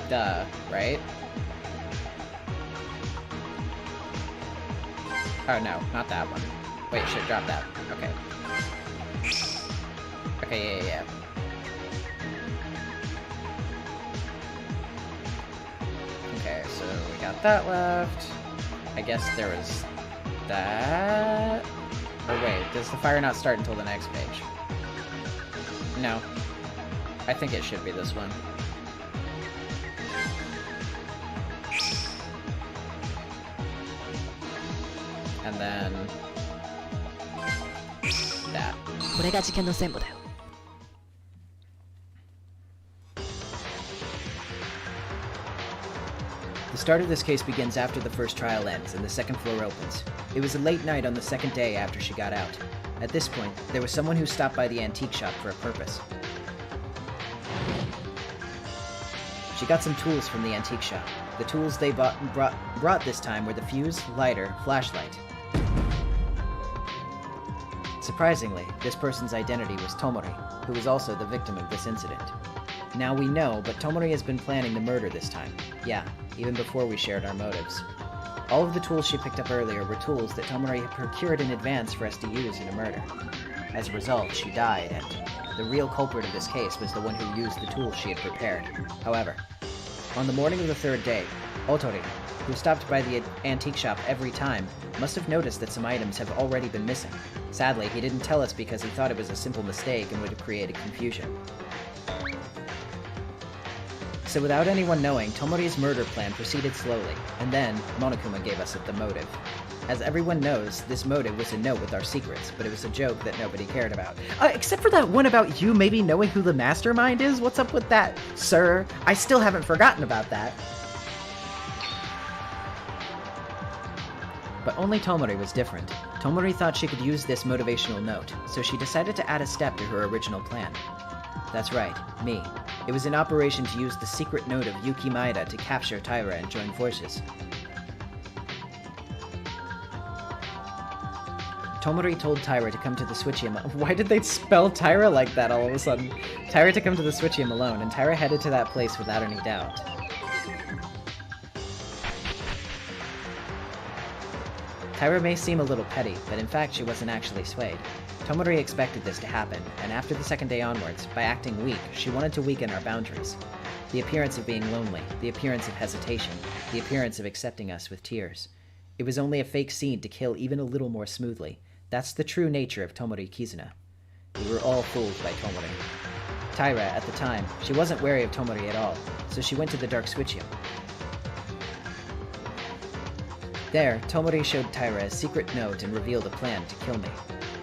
Duh, right? Oh, no, not that one. Wait, shit, drop that. Okay. Okay, yeah. Okay, so we got that left. I guess there was that... Or wait, does the fire not start until the next page? No. I think it should be this one. And then... that. これが事件の全部だよ。 The start of this case begins after the first trial ends and the second floor opens. It was a late night on the second day after she got out. At this point, there was someone who stopped by the antique shop for a purpose. She got some tools from the antique shop. The tools they brought this time were the fuse, lighter, flashlight. Surprisingly, this person's identity was Tomori, who was also the victim of this incident. Now we know, but Tomori has been planning the murder this time. Yeah, even before we shared our motives. All of the tools she picked up earlier were tools that Tomori had procured in advance for us to use in a murder. As a result, she died, and the real culprit of this case was the one who used the tools she had prepared. However, on the morning of the third day, Otori, who stopped by the antique shop every time, must have noticed that some items have already been missing. Sadly, he didn't tell us because he thought it was a simple mistake and would have created confusion. So without anyone knowing, Tomori's murder plan proceeded slowly, and then Monokuma gave us the motive. As everyone knows, this motive was a note with our secrets, but it was a joke that nobody cared about. Except for that one about you maybe knowing who the mastermind is? What's up with that, sir? I still haven't forgotten about that. But only Tomori was different. Tomori thought she could use this motivational note, so she decided to add a step to her original plan. That's right, me. It was an operation to use the secret note of Yuki Maeda to capture Taira and join forces. Tomori told Taira to come to the Switchium. Why did they spell Taira like that all of a sudden? Taira to come to the Switchium alone, and Taira headed to that place without any doubt. Taira may seem a little petty, but in fact she wasn't actually swayed. Tomori expected this to happen, and after the second day onwards, by acting weak, she wanted to weaken our boundaries. The appearance of being lonely, the appearance of hesitation, the appearance of accepting us with tears. It was only a fake scene to kill even a little more smoothly. That's the true nature of Tomori Kizuna. We were all fooled by Tomori. Taira, at the time, she wasn't wary of Tomori at all, so she went to the Dark Switchium. There, Tomori showed Taira a secret note and revealed a plan to kill me.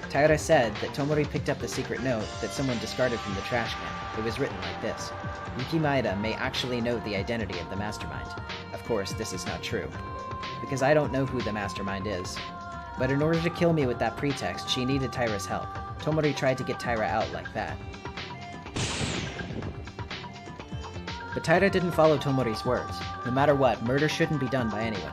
Taira said that Tomori picked up the secret note that someone discarded from the trash can. It was written like this: Yuki Maeda may actually know the identity of the mastermind. Of course, this is not true, because I don't know who the mastermind is. But in order to kill me with that pretext, she needed Taira's help. Tomori tried to get Taira out like that. But Taira didn't follow Tomori's words. No matter what, murder shouldn't be done by anyone.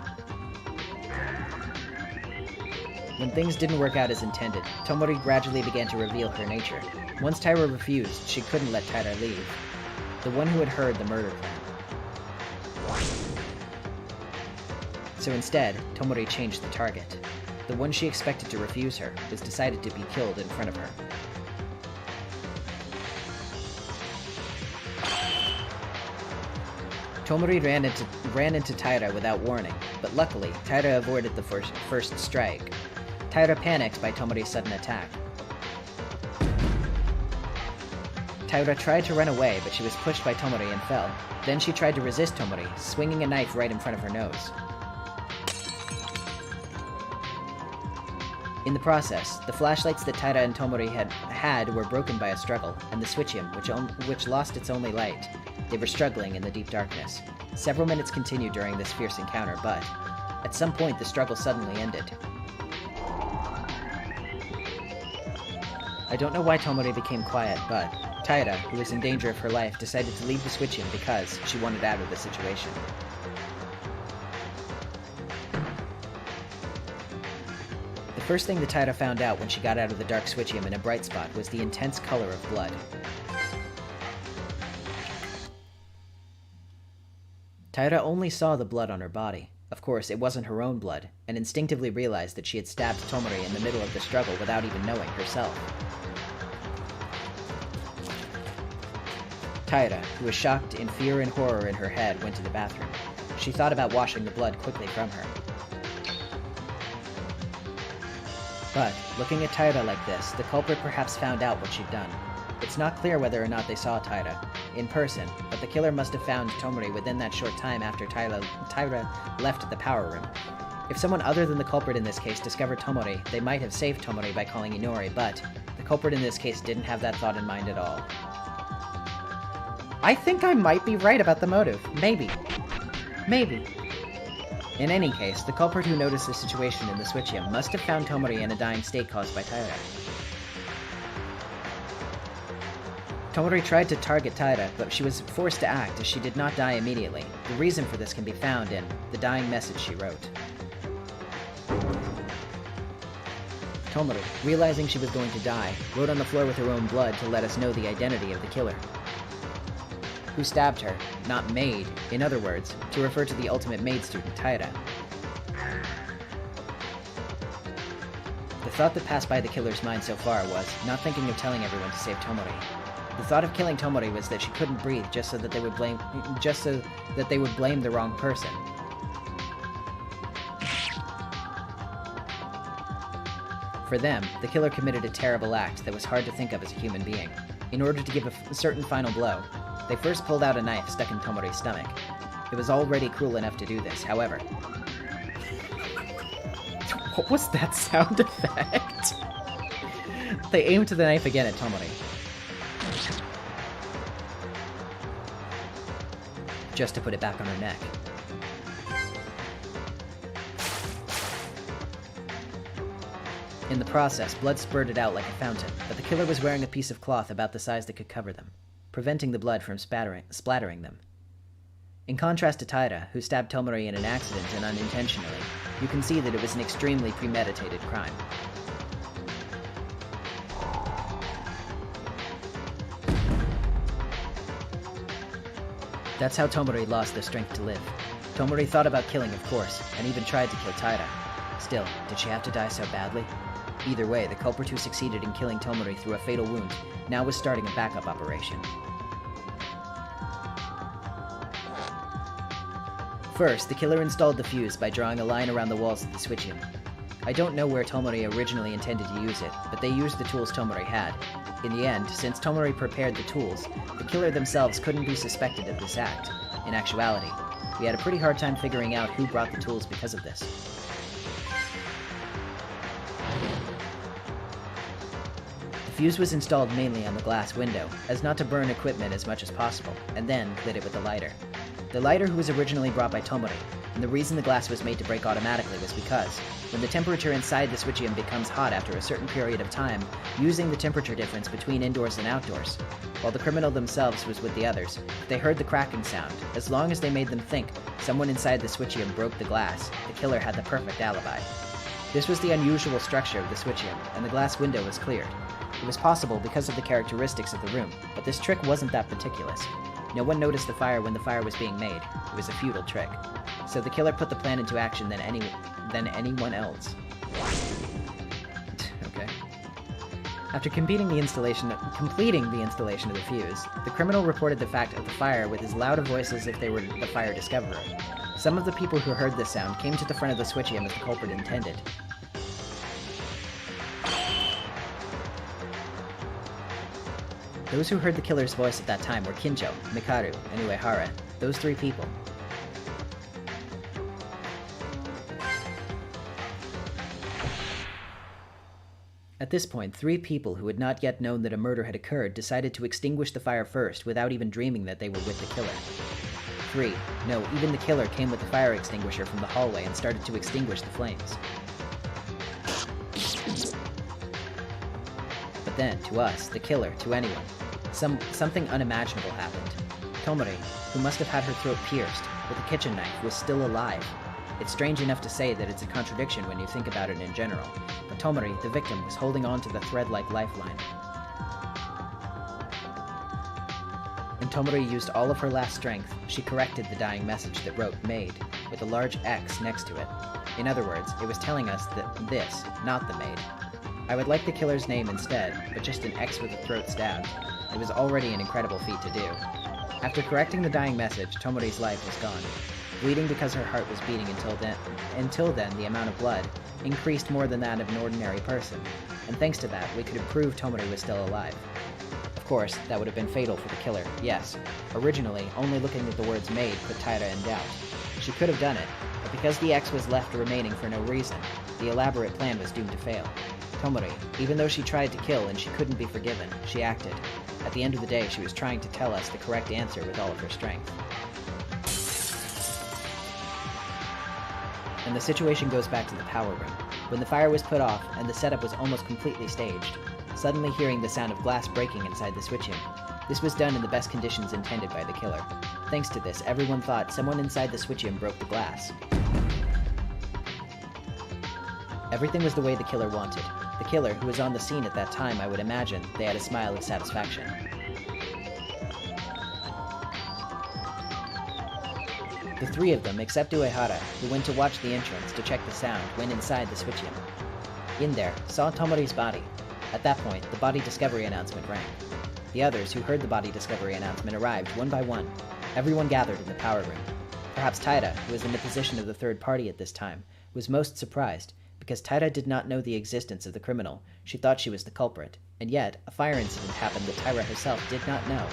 When things didn't work out as intended, Tomori gradually began to reveal her nature. Once Taira refused, she couldn't let Taira leave. The one who had heard the murder plan. So instead, Tomori changed the target. The one she expected to refuse her was decided to be killed in front of her. Tomori ran into Taira without warning, but luckily, Taira avoided the first strike. Taira panicked by Tomori's sudden attack. Taira tried to run away, but she was pushed by Tomori and fell. Then she tried to resist Tomori, swinging a knife right in front of her nose. In the process, the flashlights that Taira and Tomori had were broken by a struggle, and the switchium, which lost its only light. They were struggling in the deep darkness. Several minutes continued during this fierce encounter, but at some point the struggle suddenly ended. I don't know why Tomori became quiet, but Taira, who was in danger of her life, decided to leave the switchium because she wanted out of the situation. The first thing that Taira found out when she got out of the dark switchium in a bright spot was the intense color of blood. Taira only saw the blood on her body. Of course, it wasn't her own blood, and instinctively realized that she had stabbed Tomori in the middle of the struggle without even knowing herself. Taira, who was shocked in fear and horror in her head, went to the bathroom. She thought about washing the blood quickly from her. But, looking at Taira like this, the culprit perhaps found out what she'd done. It's not clear whether or not they saw Taira in person, but the killer must have found Tomori within that short time after Taira left the power room. If someone other than the culprit in this case discovered Tomori, they might have saved Tomori by calling Inori, but the culprit in this case didn't have that thought in mind at all. I think I might be right about the motive. Maybe. Maybe. In any case, the culprit who noticed the situation in the switchium must have found Tomori in a dying state caused by Taira. Tomori tried to target Taira, but she was forced to act as she did not die immediately. The reason for this can be found in the dying message she wrote. Tomori, realizing she was going to die, wrote on the floor with her own blood to let us know the identity of the killer. Who stabbed her, not maid, in other words, to refer to the ultimate maid student, Taira. The thought that passed by the killer's mind so far was not thinking of telling everyone to save Tomori. The thought of killing Tomori was that she couldn't breathe just so that they would blame the wrong person. For them, the killer committed a terrible act that was hard to think of as a human being. In order to give a certain final blow, they first pulled out a knife stuck in Tomori's stomach. It was already cruel enough to do this, however. What was that sound effect? They aimed the knife again at Tomori. Just to put it back on her neck. In the process, blood spurted out like a fountain, but the killer was wearing a piece of cloth about the size that could cover them, preventing the blood from splattering them. In contrast to Taira, who stabbed Tomori in an accident and unintentionally, you can see that it was an extremely premeditated crime. That's how Tomori lost the strength to live. Tomori thought about killing, of course, and even tried to kill Taira. Still, did she have to die so badly? Either way, the culprit who succeeded in killing Tomori through a fatal wound now was starting a backup operation. First, the killer installed the fuse by drawing a line around the walls of the switchium. I don't know where Tomori originally intended to use it, but they used the tools Tomori had. In the end, since Tomori prepared the tools, the killer themselves couldn't be suspected of this act. In actuality, we had a pretty hard time figuring out who brought the tools because of this. The fuse was installed mainly on the glass window, as not to burn equipment as much as possible, and then lit it with a lighter. The lighter was originally brought by Tomori, and the reason the glass was made to break automatically was because, when the temperature inside the switchium becomes hot after a certain period of time, using the temperature difference between indoors and outdoors, while the criminal themselves was with the others, if they heard the cracking sound, as long as they made them think someone inside the switchium broke the glass, the killer had the perfect alibi. This was the unusual structure of the switchium, and the glass window was cleared. It was possible because of the characteristics of the room, but this trick wasn't that meticulous. No one noticed the fire when the fire was being made. It was a futile trick. So the killer put the plan into action than anyone else. Okay. After completing the installation of the fuse, the criminal reported the fact of the fire with as loud a voice as if they were the fire discoverer. Some of the people who heard this sound came to the front of the switchium as the culprit intended. Those who heard the killer's voice at that time were Kincho, Mikaru, and Uehara. Those 3 people. At this point, 3 people who had not yet known that a murder had occurred decided to extinguish the fire first without even dreaming that they were with the killer. 3. No, even the killer came with the fire extinguisher from the hallway and started to extinguish the flames. But then, to us, the killer, to anyone, something unimaginable happened. Tomori, who must have had her throat pierced with a kitchen knife, was still alive. It's strange enough to say that it's a contradiction when you think about it in general, but Tomori, the victim, was holding on to the thread-like lifeline. When Tomori used all of her last strength, she corrected the dying message that wrote "maid" with a large X next to it. In other words, it was telling us that this, not the maid. I would like the killer's name instead, but just an X with a throat stabbed. It was already an incredible feat to do. After correcting the dying message, Tomori's life was gone. Bleeding because her heart was beating until then, the amount of blood increased more than that of an ordinary person, and thanks to that, we could have proved Tomori was still alive. Of course, that would have been fatal for the killer, yes. Originally, only looking at the words "maid" put Taira in doubt. She could have done it, but because the X was left remaining for no reason, the elaborate plan was doomed to fail. Tomori, even though she tried to kill and she couldn't be forgiven, she acted. At the end of the day, she was trying to tell us the correct answer with all of her strength. And the situation goes back to the power room. When the fire was put off and the setup was almost completely staged, suddenly hearing the sound of glass breaking inside the switchium. This was done in the best conditions intended by the killer. Thanks to this, everyone thought someone inside the switchium broke the glass. Everything was the way the killer wanted. The killer, who was on the scene at that time, I would imagine, they had a smile of satisfaction. The 3 of them, except Uehara, who went to watch the entrance to check the sound, went inside the switchium. In there, saw Tomori's body. At that point, the body discovery announcement rang. The others who heard the body discovery announcement arrived one by one. Everyone gathered in the power room. Perhaps Taira, who was in the position of the third party at this time, was most surprised, because Taira did not know the existence of the criminal. She thought she was the culprit, and yet, a fire incident happened that Taira herself did not know.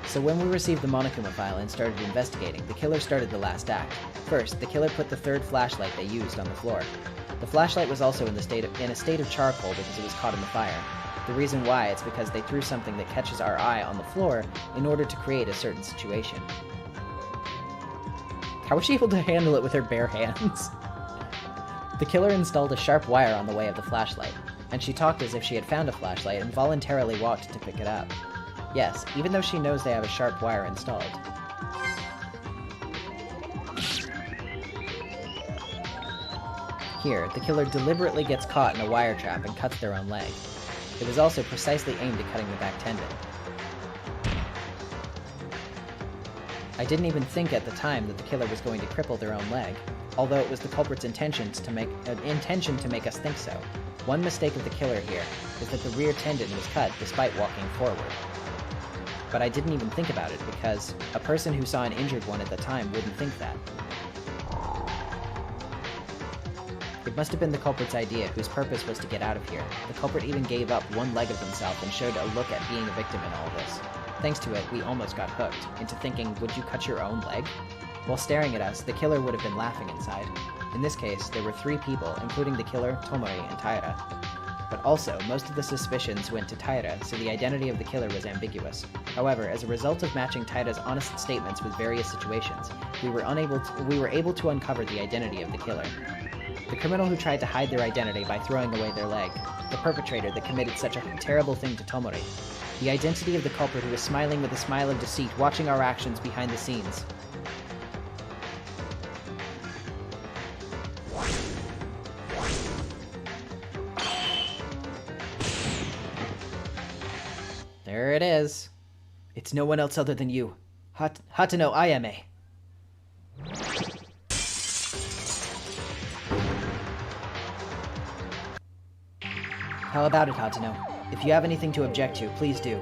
So when we received the Monokuma file and started investigating, the killer started the last act. First, the killer put the 3rd flashlight they used on the floor. The flashlight was also in a state of charcoal because it was caught in the fire. The reason why is because they threw something that catches our eye on the floor in order to create a certain situation. How was she able to handle it with her bare hands? The killer installed a sharp wire on the way of the flashlight, and she talked as if she had found a flashlight and voluntarily walked to pick it up. Yes, even though she knows they have a sharp wire installed. Here, the killer deliberately gets caught in a wire trap and cuts their own leg. It was also precisely aimed at cutting the back tendon. I didn't even think at the time that the killer was going to cripple their own leg, although it was the culprit's intention to make us think so. One mistake of the killer here is that the rear tendon was cut despite walking forward. But I didn't even think about it because a person who saw an injured one at the time wouldn't think that. It must have been the culprit's idea, whose purpose was to get out of here. The culprit even gave up one leg of himself and showed a look at being a victim in all this. Thanks to it, we almost got hooked into thinking, would you cut your own leg? While staring at us, the killer would have been laughing inside. In this case, there were 3 people, including the killer, Tomori, and Taira. But also, most of the suspicions went to Taira, so the identity of the killer was ambiguous. However, as a result of matching Taira's honest statements with various situations, we were able to uncover the identity of the killer. The criminal who tried to hide their identity by throwing away their leg. The perpetrator that committed such a terrible thing to Tomori. The identity of the culprit who was smiling with a smile of deceit, watching our actions behind the scenes. There it is. It's no one else other than you. Hatano Ayame. How about it, Hatano? If you have anything to object to, please do.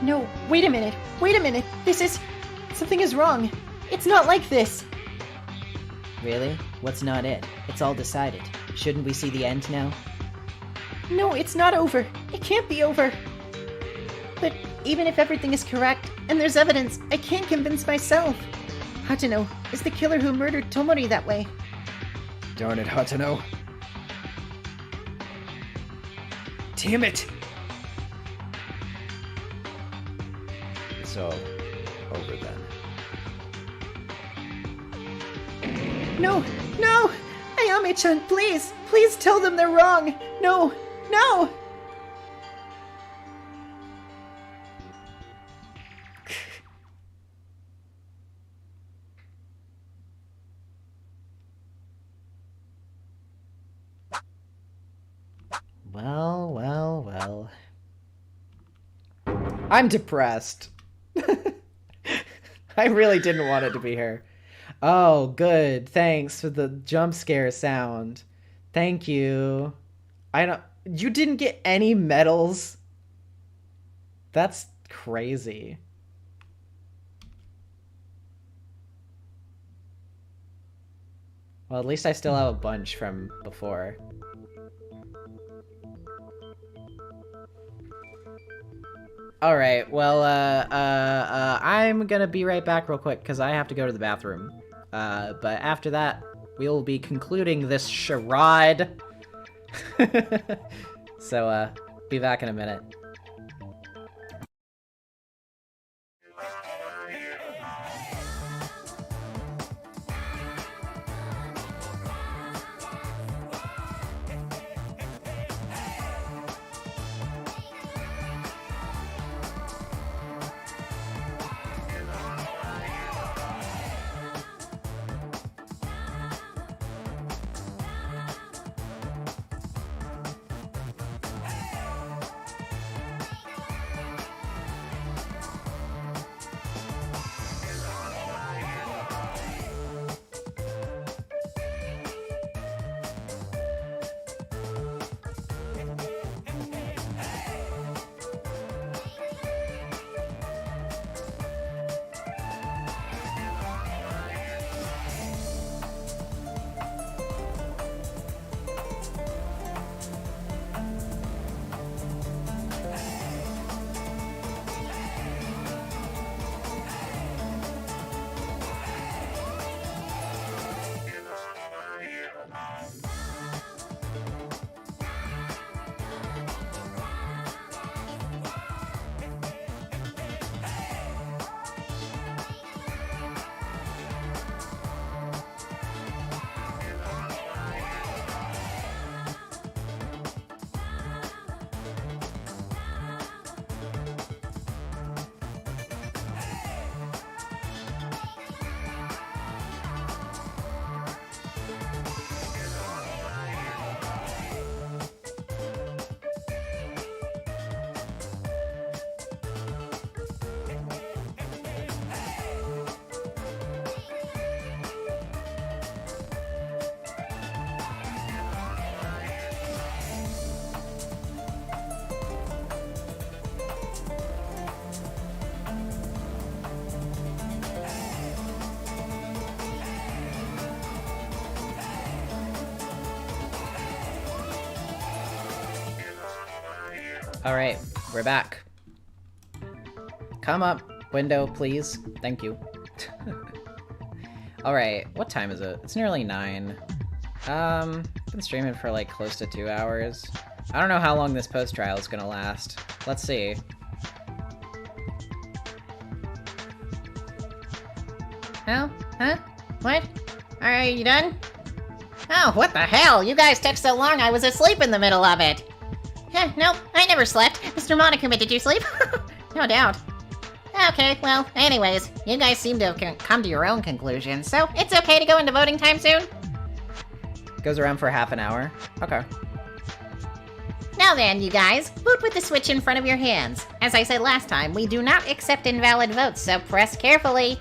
No, wait a minute. Wait a minute. Something is wrong. It's not like this. Really? What's not it? It's all decided. Shouldn't we see the end now? No, it's not over. It can't be over. But even if everything is correct, and there's evidence, I can't convince myself. Hatano is the killer who murdered Tomori that way. Darn it, Hatano. Damn it! It's all over then. No! No! Ayame-chan, please! Please tell them they're wrong! No! No! Well. I'm depressed. I really didn't want it to be her. Oh, good. Thanks for the jump scare sound. Thank you. You didn't get any medals? That's crazy. Well, at least I still have a bunch from before. Alright, well, I'm gonna be right back real quick, because I have to go to the bathroom. But after that, we'll be concluding this charade. So, be back in a minute. Alright, we're back. Come up, window, please. Thank you. Alright, what time is it? It's nearly 9. Been streaming for like close to 2 hours. I don't know how long this post-trial is gonna last. Let's see. Oh? Huh? What? Are you done? Oh, what the hell? You guys took so long I was asleep in the middle of it. Nope, I never slept. Mr. Monokuma, did you sleep? No doubt. Okay, well, anyways, you guys seem to have come to your own conclusions, so it's okay to go into voting time soon? Goes around for half an hour. Okay. Now then, you guys, vote with the switch in front of your hands. As I said last time, we do not accept invalid votes, so press carefully.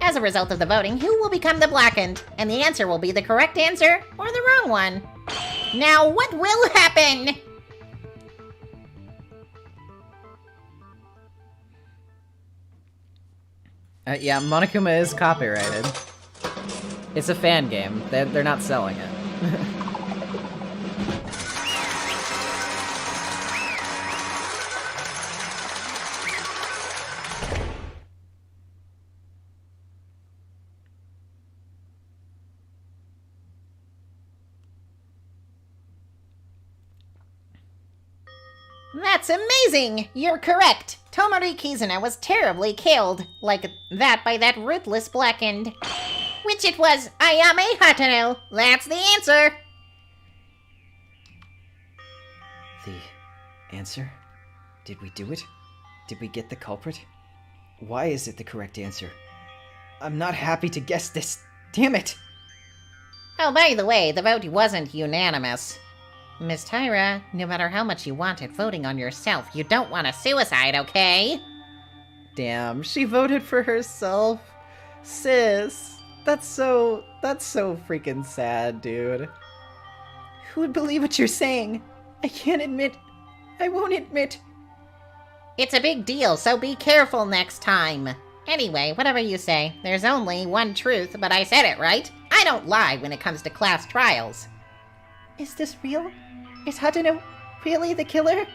As a result of the voting, who will become the blackened? And the answer will be the correct answer or the wrong one. Now, what will happen? Yeah, Monokuma is copyrighted. It's a fan game. They're not selling it. That's amazing! You're correct. Tomori Kizuna was terribly killed, like that by that ruthless blackened. Which it was Ayame Hatano. That's the answer. The answer? Did we do it? Did we get the culprit? Why is it the correct answer? I'm not happy to guess this. Damn it! Oh, by the way, the vote wasn't unanimous. Miss Tyra, no matter how much you wanted voting on yourself, you don't want a suicide, okay? Damn, she voted for herself. Sis, that's so freaking sad, dude. Who would believe what you're saying? I won't admit. It's a big deal, so be careful next time. Anyway, whatever you say, there's only one truth, but I said it right. I don't lie when it comes to class trials. Is this real? Is Hatano really the killer?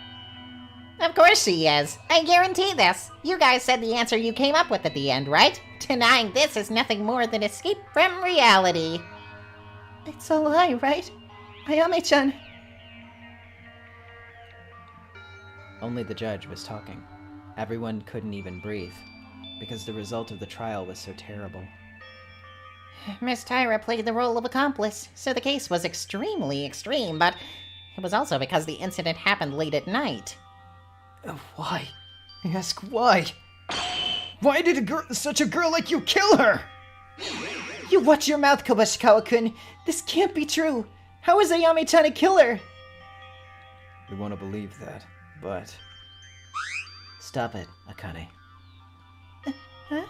Of course she is. I guarantee this. You guys said the answer you came up with at the end, right? Denying this is nothing more than escape from reality. It's a lie, right? Ayame-chan. Only the judge was talking. Everyone couldn't even breathe, because the result of the trial was so terrible. Miss Tyra played the role of accomplice, so the case was extremely extreme, but it was also because the incident happened late at night. Why? I ask why? Why did such a girl like you kill her? You watch your mouth, Kobashikawa-kun. This can't be true. How is Ayame-chan a killer? We want to believe that, but... Stop it, Akane. Huh?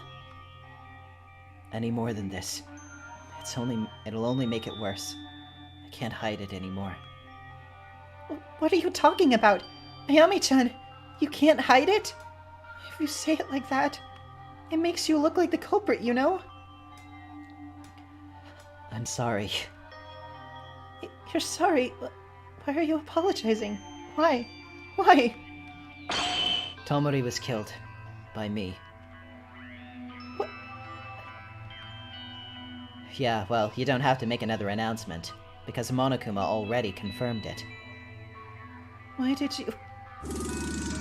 Any more than this. It'll only make it worse. I can't hide it anymore. What are you talking about? Ayame-chan, you can't hide it? If you say it like that, it makes you look like the culprit, you know? I'm sorry. You're sorry? Why are you apologizing? Why? Why? Tomori was killed. By me. What? Yeah, well, you don't have to make another announcement, because Monokuma already confirmed it. Why did you...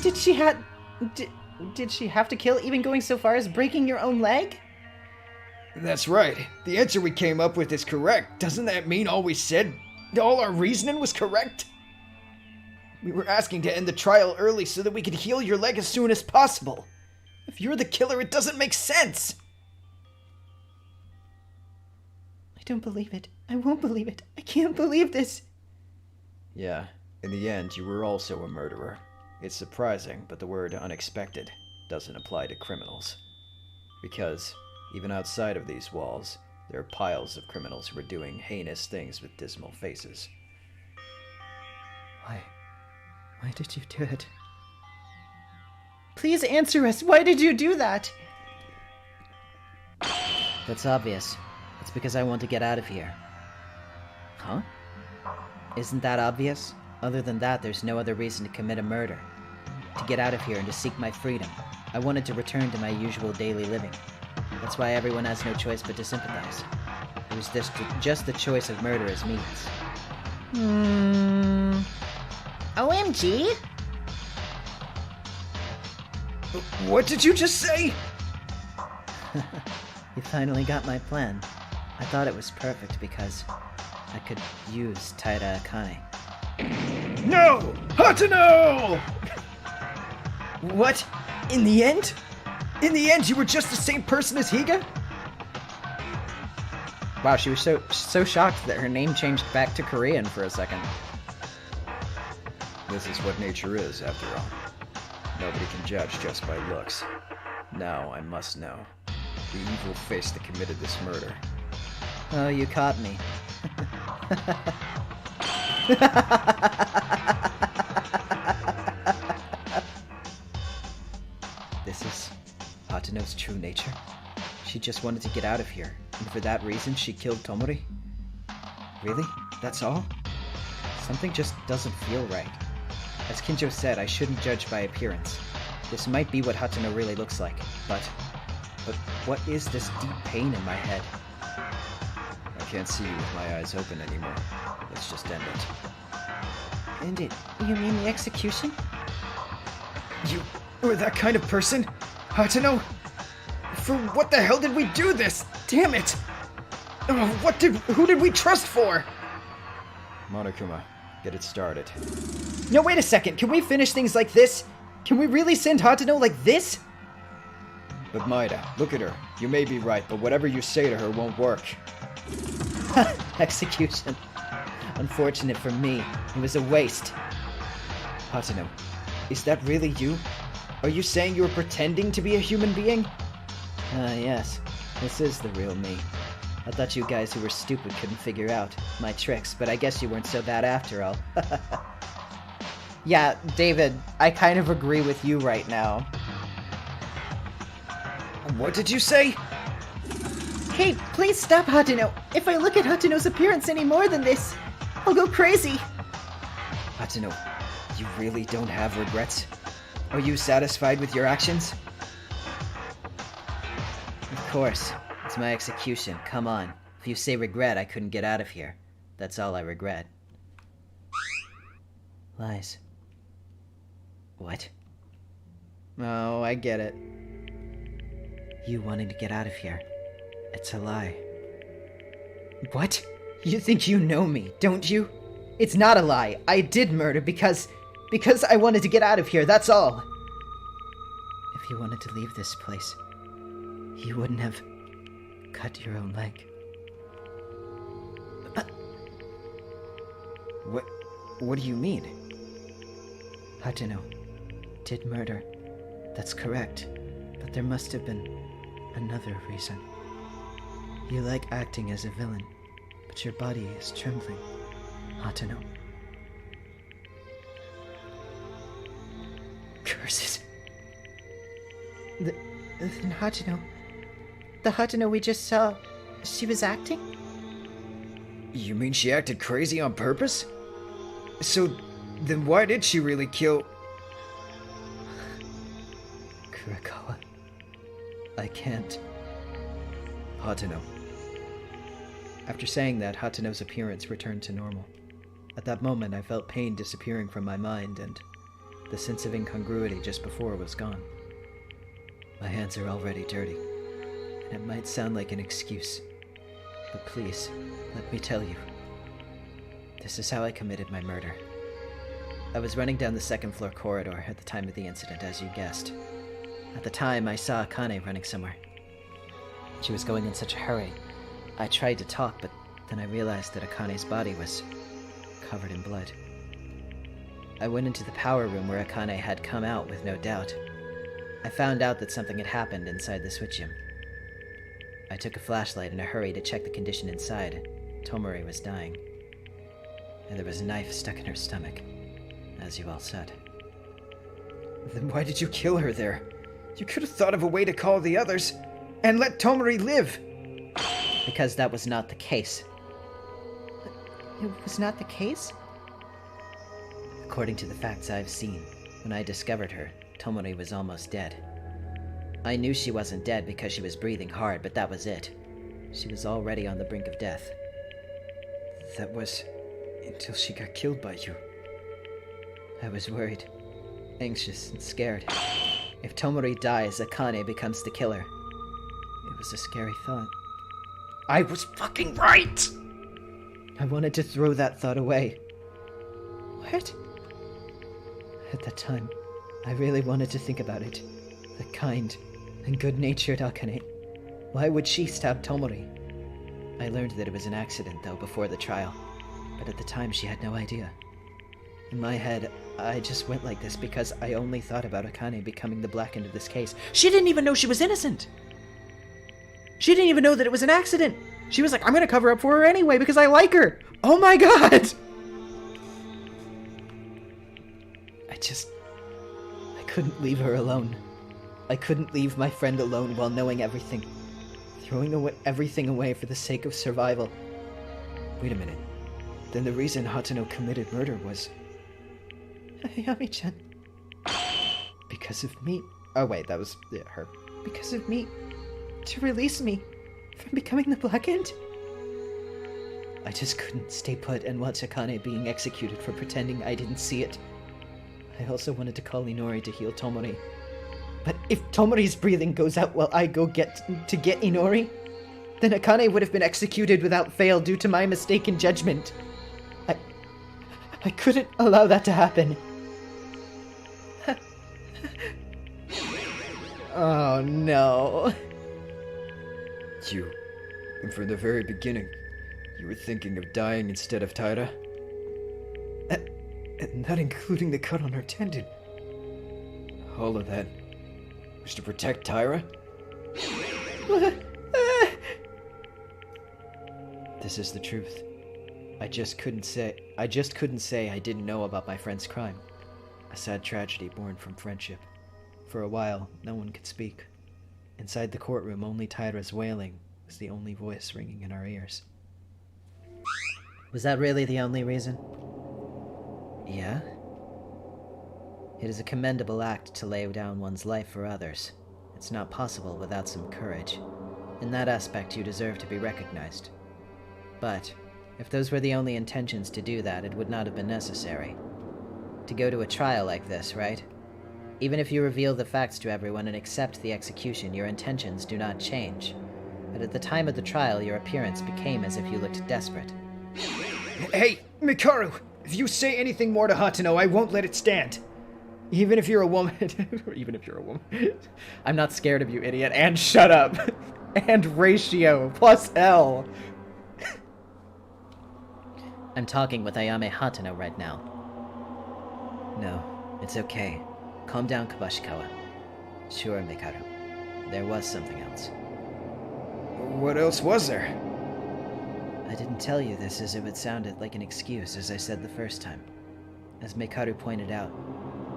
Did she have to kill, even going so far as breaking your own leg? That's right. The answer we came up with is correct. Doesn't that mean all we said, all our reasoning was correct? We were asking to end the trial early so that we could heal your leg as soon as possible. If you're the killer, it doesn't make sense. I don't believe it. I won't believe it. I can't believe this. Yeah, in the end, you were also a murderer. It's surprising, but the word unexpected doesn't apply to criminals. Because, even outside of these walls, there are piles of criminals who are doing heinous things with dismal faces. Why did you do it? Please answer us. Why did you do that? That's obvious. It's because I want to get out of here. Huh? Isn't that obvious? Other than that, there's no other reason to commit a murder. To get out of here and to seek my freedom. I wanted to return to my usual daily living. That's why everyone has no choice but to sympathize. It was just the choice of murder as means. OMG? What did you just say? You finally got my plan. I thought it was perfect because I could use Taira Akane. No! Hatano! What? In the end? In the end, you were just the same person as Higa? Wow, she was so shocked that her name changed back to Korean for a second. This is what nature is, after all. Nobody can judge just by looks. Now I must know. The evil face that committed this murder. Oh, you caught me. This is Hatano's true nature. She just wanted to get out of here, and for that reason she killed Tomori? Really? That's all? Something just doesn't feel right. As Kinjo said, I shouldn't judge by appearance. This might be what Hatano really looks like, but what is this deep pain in my head? I can't see you with my eyes open anymore. Let's just end it. End it? You mean the execution? You were that kind of person? Hatano? For what the hell did we do this? Damn it! Oh, who did we trust for? Monokuma, get it started. No, wait a second. Can we finish things like this? Can we really send Hatano like this? But Maida, look at her. You may be right, but whatever you say to her won't work. Execution. Unfortunate for me. It was a waste. Hatano, is that really you? Are you saying you were pretending to be a human being? Yes. This is the real me. I thought you guys who were stupid couldn't figure out my tricks, but I guess you weren't so bad after all. Yeah, David, I kind of agree with you right now. What did you say? Hey, please stop, Hatano. If I look at Hatano's appearance any more than this, I'll go crazy. Hatano, you really don't have regrets? Are you satisfied with your actions? Of course. It's my execution. Come on. If you say regret, I couldn't get out of here. That's all I regret. Lies. What? Oh, I get it. You wanting to get out of here. It's a lie. What? You think you know me, don't you? It's not a lie. I did murder because I wanted to get out of here, that's all. If you wanted to leave this place, you wouldn't have cut your own leg. What do you mean? Hatano did murder. That's correct. But there must have been another reason. You like acting as a villain, but your body is trembling. Hatano. Curses. The Hatano... The Hatano we just saw... She was acting? You mean she acted crazy on purpose? So, then why did she really kill... Kurakawa. I can't. Hatano. After saying that, Hatano's appearance returned to normal. At that moment, I felt pain disappearing from my mind, and the sense of incongruity just before was gone. My hands are already dirty, and it might sound like an excuse, but please, let me tell you. This is how I committed my murder. I was running down the second-floor corridor at the time of the incident, as you guessed. At the time, I saw Akane running somewhere. She was going in such a hurry. I tried to talk, but then I realized that Akane's body was covered in blood. I went into the power room where Akane had come out with no doubt. I found out that something had happened inside the switch room. I took a flashlight in a hurry to check the condition inside. Tomori was dying. And there was a knife stuck in her stomach, as you all said. Then why did you kill her there? You could have thought of a way to call the others, and let Tomori live! Because that was not the case. It was not the case? According to the facts I've seen, when I discovered her, Tomori was almost dead. I knew she wasn't dead because she was breathing hard, but that was it. She was already on the brink of death. That was until she got killed by you. I was worried, anxious, and scared. If Tomori dies, Akane becomes the killer. It was a scary thought. I was fucking right! I wanted to throw that thought away. What? At that time, I really wanted to think about it. The kind and good-natured Akane. Why would she stab Tomori? I learned that it was an accident, though, before the trial. But at the time, she had no idea. In my head, I just went like this because I only thought about Akane becoming the black end of this case. She didn't even know she was innocent! She didn't even know that it was an accident! She was like, I'm gonna cover up for her anyway because I like her! Oh my god! I couldn't leave her alone. I couldn't leave my friend alone while knowing everything. Throwing everything away for the sake of survival. Wait a minute. Then the reason Hatano committed murder was... Ayami-chan. Because of me. Oh wait, that was her. Because of me. To release me from becoming the Black End? I just couldn't stay put and watch Akane being executed for pretending I didn't see it. I also wanted to call Inori to heal Tomori. But if Tomori's breathing goes out while I go get Inori, then Akane would have been executed without fail due to my mistaken judgment. I couldn't allow that to happen. Oh no. And from the very beginning, you were thinking of dying instead of Taira? And not including the cut on her tendon. All of that was to protect Taira? This is the truth. I just couldn't say I didn't know about my friend's crime. A sad tragedy born from friendship. For a while, no one could speak. Inside the courtroom, only Taira's wailing was the only voice ringing in our ears. Was that really the only reason? Yeah? It is a commendable act to lay down one's life for others. It's not possible without some courage. In that aspect, you deserve to be recognized. But, if those were the only intentions to do that, it would not have been necessary. To go to a trial like this, right? Even if you reveal the facts to everyone and accept the execution, your intentions do not change. But at the time of the trial, your appearance became as if you looked desperate. Hey, Mikaru! If you say anything more to Hatano, I won't let it stand. Even if you're a woman. Even if you're a woman. I'm not scared of you, idiot. And shut up. And ratio plus L. I'm talking with Ayame Hatano right now. No, it's okay. Calm down, Kabashikawa. Sure, Mikaru. There was something else. What else was there? I didn't tell you this as if it sounded like an excuse, as I said the first time. As Mikaru pointed out,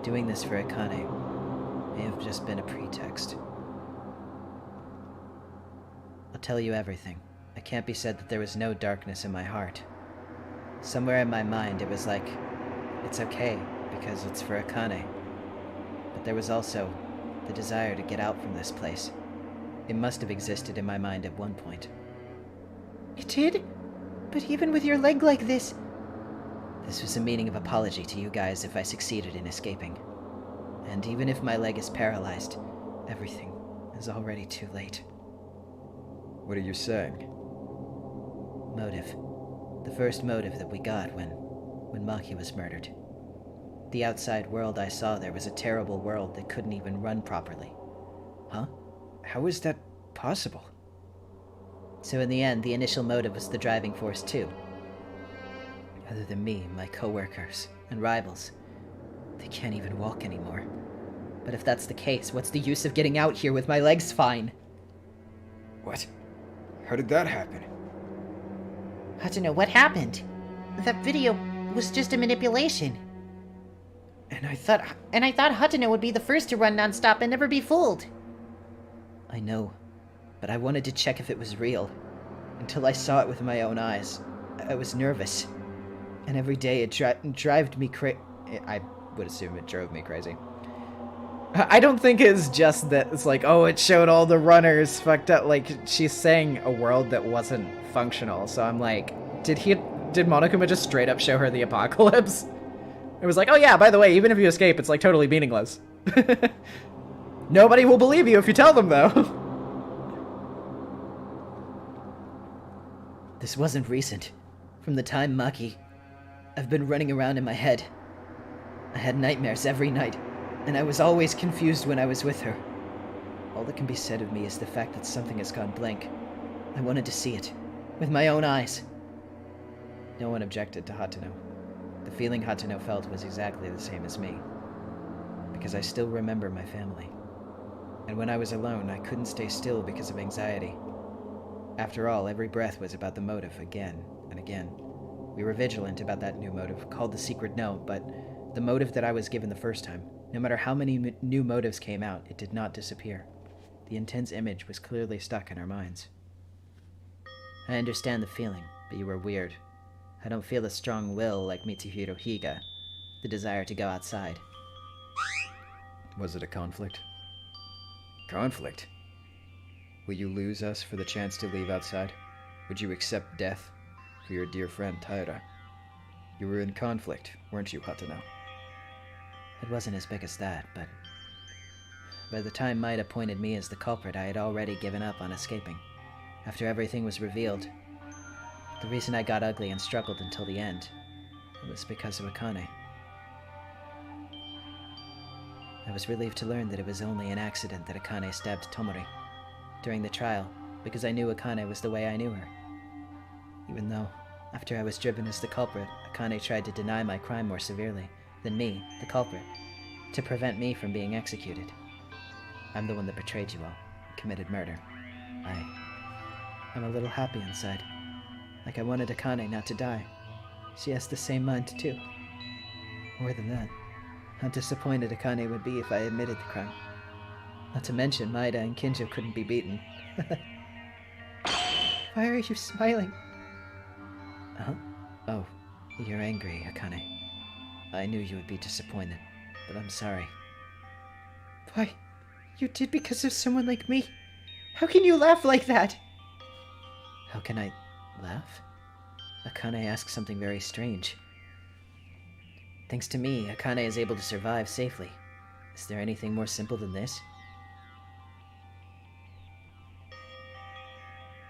doing this for Akane may have just been a pretext. I'll tell you everything. It can't be said that there was no darkness in my heart. Somewhere in my mind it was like, it's okay, because it's for Akane. But there was also the desire to get out from this place. It must have existed in my mind at one point. It did? But even with your leg like this... This was a meaning of apology to you guys if I succeeded in escaping. And even if my leg is paralyzed, everything is already too late. What are you saying? Motive. The first motive that we got when Maki was murdered. The outside world I saw there was a terrible world that couldn't even run properly. Huh? How is that possible? So in the end, the initial motive was the driving force too. Other than me, my coworkers, and rivals, they can't even walk anymore. But if that's the case, what's the use of getting out here with my legs fine? What? How did that happen? Hatano, what happened? That video was just a manipulation. And I thought Hatano would be the first to run nonstop and never be fooled. I know, but I wanted to check if it was real. Until I saw it with my own eyes. I was nervous. And every day it drove me crazy. I would assume it drove me crazy. I don't think it's just that it's like, oh, it showed all the runners fucked up. Like, she's saying a world that wasn't functional. So I'm like, did Monokuma just straight up show her the apocalypse? It was like, oh yeah, by the way, even if you escape, it's like totally meaningless. Nobody will believe you if you tell them, though. This wasn't recent. From the time Maki, I've been running around in my head. I had nightmares every night, and I was always confused when I was with her. All that can be said of me is the fact that something has gone blank. I wanted to see it, with my own eyes. No one objected to Hatono. The feeling Hatono felt was exactly the same as me, because I still remember my family. And when I was alone, I couldn't stay still because of anxiety. After all, every breath was about the motive again and again. We were vigilant about that new motive, called the secret note, but the motive that I was given the first time, no matter how many new motives came out, it did not disappear. The intense image was clearly stuck in our minds. I understand the feeling, but you were weird. I don't feel a strong will like Mitsuhiro Higa, the desire to go outside. Was it a conflict? Conflict? Will you lose us for the chance to leave outside? Would you accept death for your dear friend Taira? You were in conflict, weren't you, Hatono? It wasn't as big as that, but by the time Maida pointed me as the culprit, I had already given up on escaping. After everything was revealed, the reason I got ugly and struggled until the end, it was because of Akane. I was relieved to learn that it was only an accident that Akane stabbed Tomori during the trial, because I knew Akane was the way I knew her. Even though, after I was driven as the culprit, Akane tried to deny my crime more severely than me, the culprit, to prevent me from being executed. I'm the one that betrayed you all, committed murder. I'm a little happy inside. Like I wanted Akane not to die. She has the same mind too. More than that, how disappointed Akane would be if I admitted the crime. Not to mention, Maida and Kinjo couldn't be beaten. Why are you smiling? Huh? Oh, you're angry, Akane. I knew you would be disappointed, but I'm sorry. Why? You did because of someone like me? How can you laugh like that? How can I laugh? Akane asks something very strange. Thanks to me, Akane is able to survive safely. Is there anything more simple than this?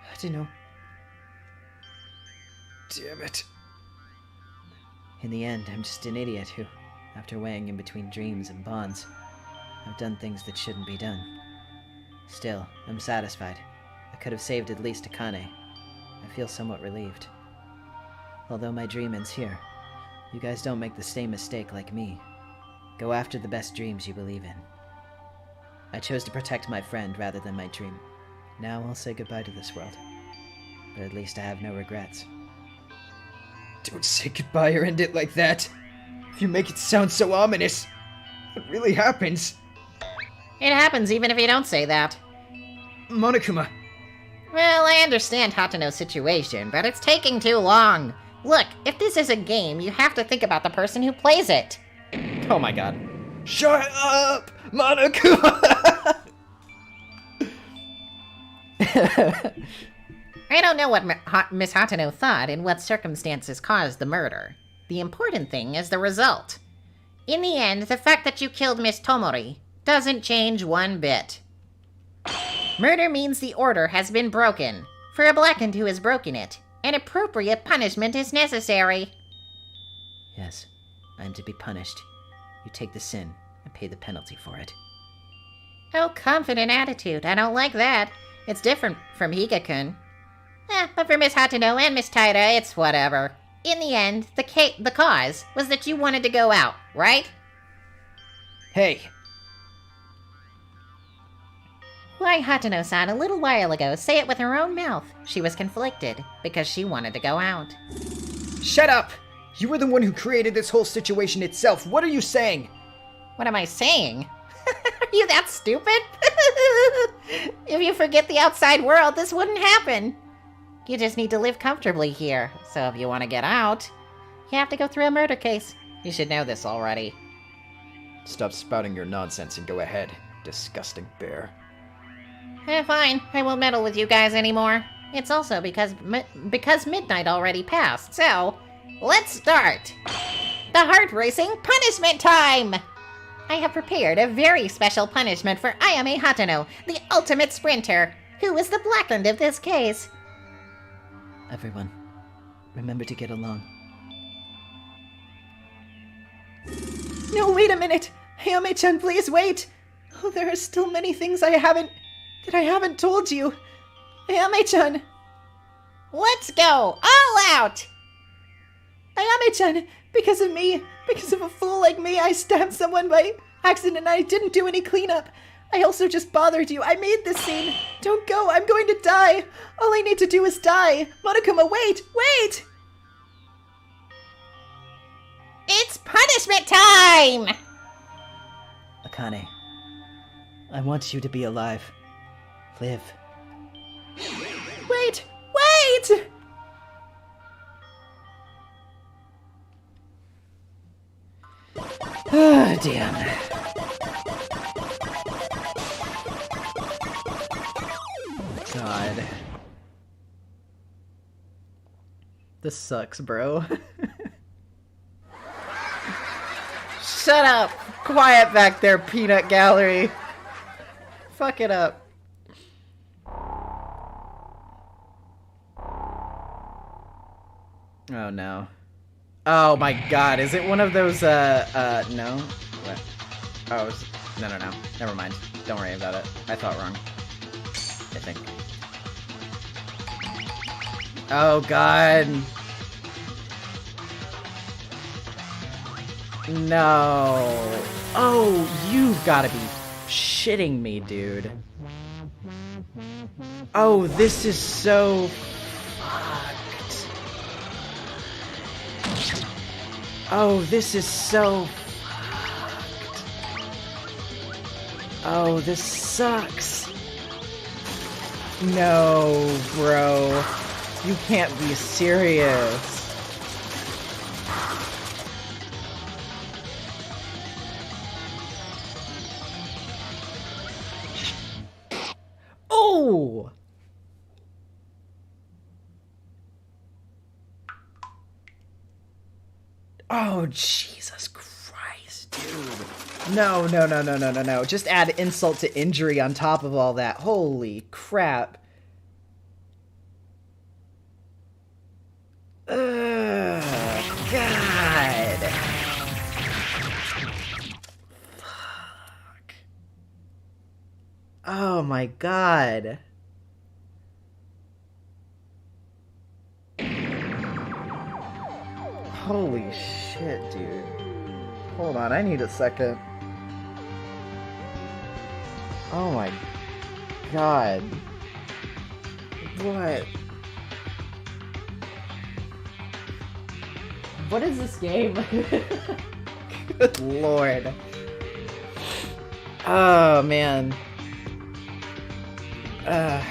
I don't know. Damn it. In the end, I'm just an idiot who, after weighing in between dreams and bonds, I've done things that shouldn't be done. Still, I'm satisfied. I could have saved at least Akane. I feel somewhat relieved. Although my dream ends here, you guys don't make the same mistake like me. Go after the best dreams you believe in. I chose to protect my friend rather than my dream. Now I'll say goodbye to this world. But at least I have no regrets. Don't say goodbye or end it like that. If you make it sound so ominous, what really happens? It happens even if you don't say that. Monokuma. Well, I understand Hatono's situation, but it's taking too long. Look, if this is a game, you have to think about the person who plays it. Oh my god. Shut up, Monokuma! I don't know what Miss Hatono thought and what circumstances caused the murder. The important thing is the result. In the end, the fact that you killed Miss Tomori doesn't change one bit. Murder means the order has been broken. For a blackened who has broken it, an appropriate punishment is necessary. Yes, I am to be punished. You take the sin and pay the penalty for it. Oh, confident attitude. I don't like that. It's different from Higa-kun. But for Miss Hatono and Miss Taira, it's whatever. In the end, the cause was that you wanted to go out, right? Hey. Why, Hatono-san, a little while ago, say it with her own mouth. She was conflicted because she wanted to go out. Shut up! You were the one who created this whole situation itself. What are you saying? What am I saying? Are you that stupid? If you forget the outside world, this wouldn't happen. You just need to live comfortably here. So if you want to get out, you have to go through a murder case. You should know this already. Stop spouting your nonsense and go ahead, disgusting bear. Fine, I won't meddle with you guys anymore. It's also because midnight already passed, so let's start. The heart-racing punishment time! I have prepared a very special punishment for Ayame Hatano, the ultimate sprinter, who is the Blackland of this case. Everyone, remember to get along. No, wait a minute! Hayame-chan, please wait! Oh, there are still many things that I haven't told you. Hayame-chan! Let's go! All out! Hayame-chan, because of me, because of a fool like me, I stabbed someone by accident and I didn't do any cleanup. I also just bothered you. I made this scene. Don't go, I'm going to die. All I need to do is die. Monokuma, wait! It's punishment time! Akane, I want you to be alive. Live. Wait! Ah, damn. God. This sucks, bro. Shut up! Quiet back there, peanut gallery. Fuck it up. Oh no. Oh my god, is it one of those, no? What? Oh, no. Never mind. Don't worry about it. I thought wrong. I think. Oh god. No. Oh, you've gotta be shitting me, dude. Oh, this is so fucked. Oh, this is so fucked. Oh, this sucks. No, bro. You can't be serious. Oh! Oh, Jesus Christ, dude. No. Just add insult to injury on top of all that. Holy crap. Ugh, God. Fuck. Oh my God. Holy shit, dude. Hold on, I need a second. Oh my God. What? What is this game? Good lord. Oh, man.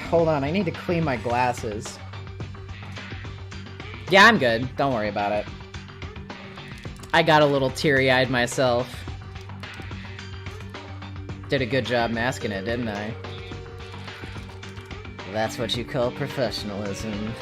Hold on, I need to clean my glasses. Yeah, I'm good. Don't worry about it. I got a little teary-eyed myself. Did a good job masking it, didn't I? That's what you call professionalism.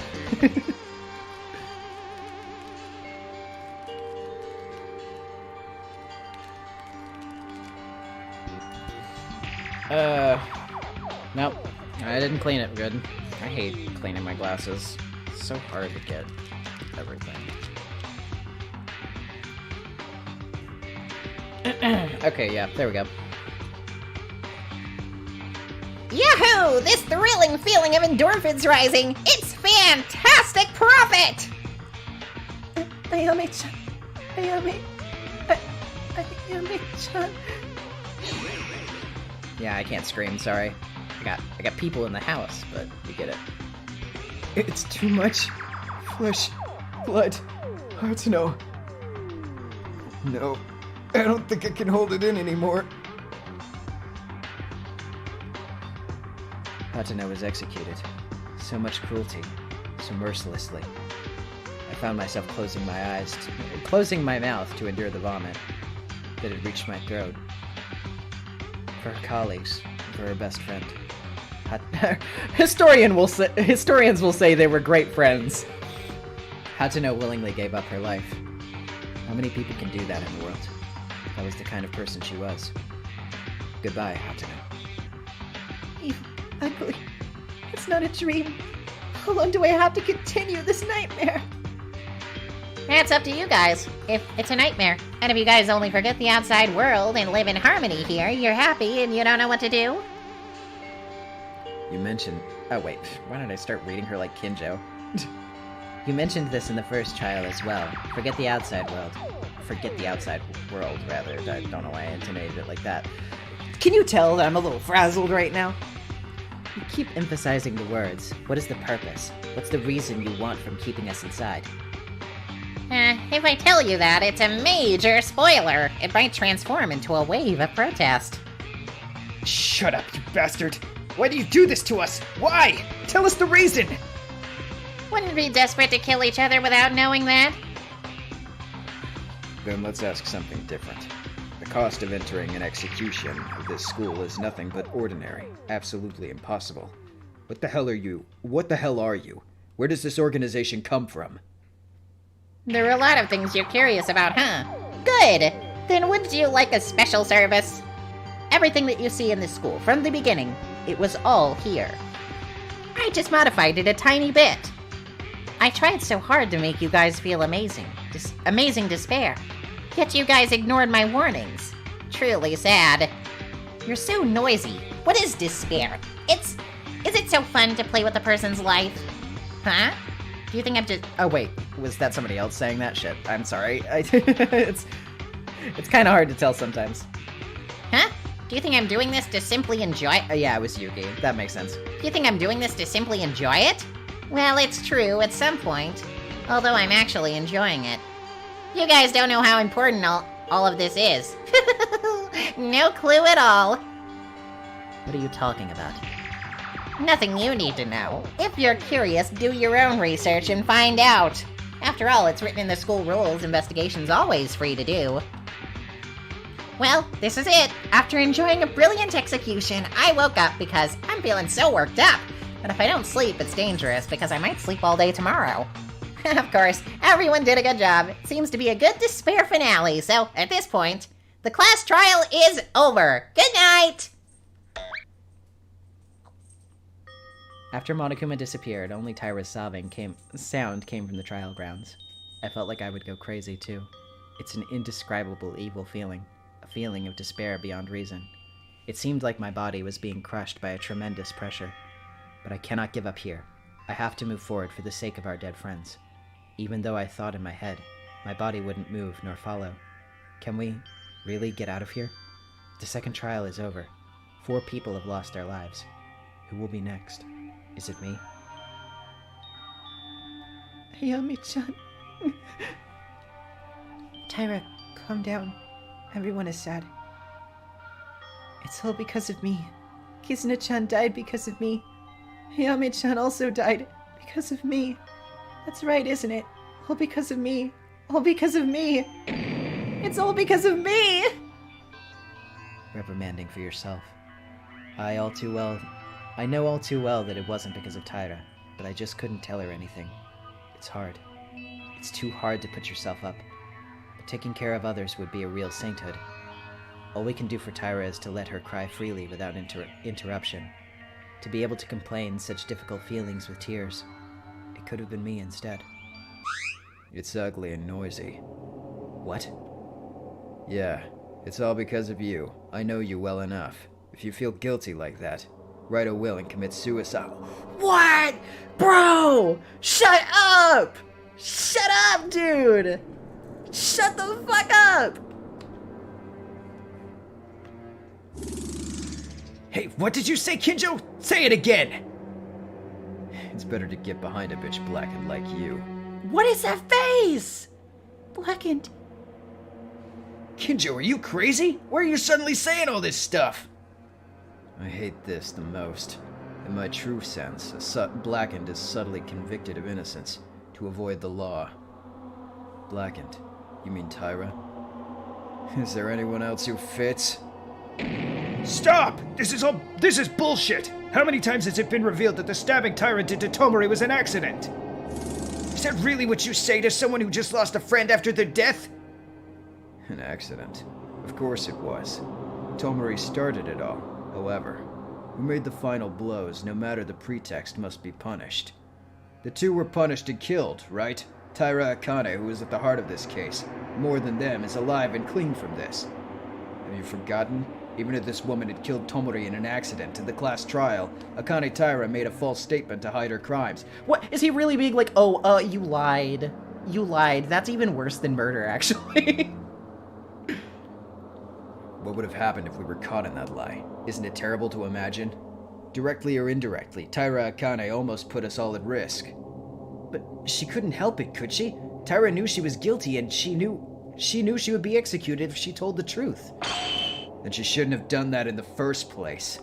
Nope. I didn't clean it good. I hate cleaning my glasses. It's so hard to get everything. Okay, yeah, there we go. Yahoo! This thrilling feeling of endorphins rising! It's fantastic profit! Ayame-chan. Ayame-chan. Yeah, I can't scream, sorry. I got people in the house, but you get it. It's too much. Flesh, blood, hard to know. No, I don't think I can hold it in anymore. Hatano was executed. So much cruelty, so mercilessly. I found myself closing my mouth to endure the vomit. that had reached my throat. For her colleagues, for her best friend. Historians will say they were great friends. Hatano willingly gave up her life. How many people can do that in the world? That was the kind of person she was. Goodbye, Hatano. Even ugly. It's not a dream. How long do I have to continue this nightmare? That's up to you guys. If it's a nightmare, and if you guys only forget the outside world and live in harmony here, you're happy and you don't know what to do. You mentioned... Oh wait, why don't I start reading her like Kinjo? You mentioned this in the first trial as well. Forget the outside world. Forget the outside world, rather. I don't know why I intonated it like that. Can you tell that I'm a little frazzled right now? You keep emphasizing the words. What is the purpose? What's the reason you want from keeping us inside? If I tell you that, it's a major spoiler. It might transform into a wave of protest. Shut up, you bastard! Why do you do this to us? Why? Tell us the reason! Wouldn't be desperate to kill each other without knowing that. Then let's ask something different. The cost of entering an execution of this school is nothing but ordinary, absolutely impossible. What the hell are you? What the hell are you? Where does this organization come from? There are a lot of things you're curious about, huh? Good! Then wouldn't you like a special service? Everything that you see in this school, from the beginning, it was all here. I just modified it a tiny bit. I tried so hard to make you guys feel amazing. Amazing despair. Yet you guys ignored my warnings. Truly sad. You're so noisy. What is despair? Is it so fun to play with a person's life? Huh? Do you think I'm just... Oh wait, was that somebody else saying that? Shit, I'm sorry. It's kind of hard to tell sometimes. Huh? Do you think I'm doing this to simply enjoy... Yeah, it was Yuki. That makes sense. Do you think I'm doing this to simply enjoy it? Well, it's true at some point. Although I'm actually enjoying it. You guys don't know how important all of this is. No clue at all. What are you talking about? Nothing you need to know. If you're curious, do your own research and find out. After all, it's written in the school rules, investigation's always free to do. Well, this is it. After enjoying a brilliant execution, I woke up because I'm feeling so worked up. But if I don't sleep, it's dangerous because I might sleep all day tomorrow. Of course, everyone did a good job. It seems to be a good despair finale, so at this point, the class trial is over. Good night! After Monokuma disappeared, only Tyra's sound came from the trial grounds. I felt like I would go crazy too. It's an indescribable evil feeling, a feeling of despair beyond reason. It seemed like my body was being crushed by a tremendous pressure. But I cannot give up here. I have to move forward for the sake of our dead friends. Even though I thought in my head, my body wouldn't move nor follow. Can we really get out of here? The second trial is over. 4 people have lost their lives. Who will be next? Is it me? Ayami-chan. Tyra, calm down. Everyone is sad. It's all because of me. Kizuna-chan died because of me. Ayami-chan also died because of me. That's right, isn't it? All because of me. All because of me. It's all because of me! Reprimanding for yourself. I know all too well that it wasn't because of Tyra, but I just couldn't tell her anything. It's hard. It's too hard to put yourself up. But taking care of others would be a real sainthood. All we can do for Tyra is to let her cry freely without interruption. To be able to complain such difficult feelings with tears. It could have been me instead. It's ugly and noisy. What? Yeah, it's all because of you. I know you well enough. If you feel guilty like that, write a will and commit suicide. What? Bro! Shut up! Shut up, dude! Shut the fuck up! Hey, what did you say, Kinjo? Say it again! It's better to get behind a bitch blackened like you. What is that face? Blackened. Kinjo, are you crazy? Why are you suddenly saying all this stuff? I hate this the most. In my true sense, blackened is subtly convicted of innocence to avoid the law. Blackened? You mean Tyra? Is there anyone else who fits? Stop! This is bullshit! How many times has it been revealed that the stabbing Tyra did to Tomori was an accident? Is that really what you say to someone who just lost a friend after their death? An accident. Of course it was. Tomori started it all. However, who made the final blows, no matter the pretext, must be punished. The two were punished and killed, right? Taira Akane, who is at the heart of this case, more than them, is alive and clean from this. Have you forgotten? Even if this woman had killed Tomori in an accident in the class trial, Akane Taira made a false statement to hide her crimes. What? Is he really being like, oh, you lied. You lied. That's even worse than murder, actually. What would have happened if we were caught in that lie? Isn't it terrible to imagine? Directly or indirectly, Taira Akane almost put us all at risk. But she couldn't help it, could she? Taira knew she was guilty, and she knew she would be executed if she told the truth. Then she shouldn't have done that in the first place.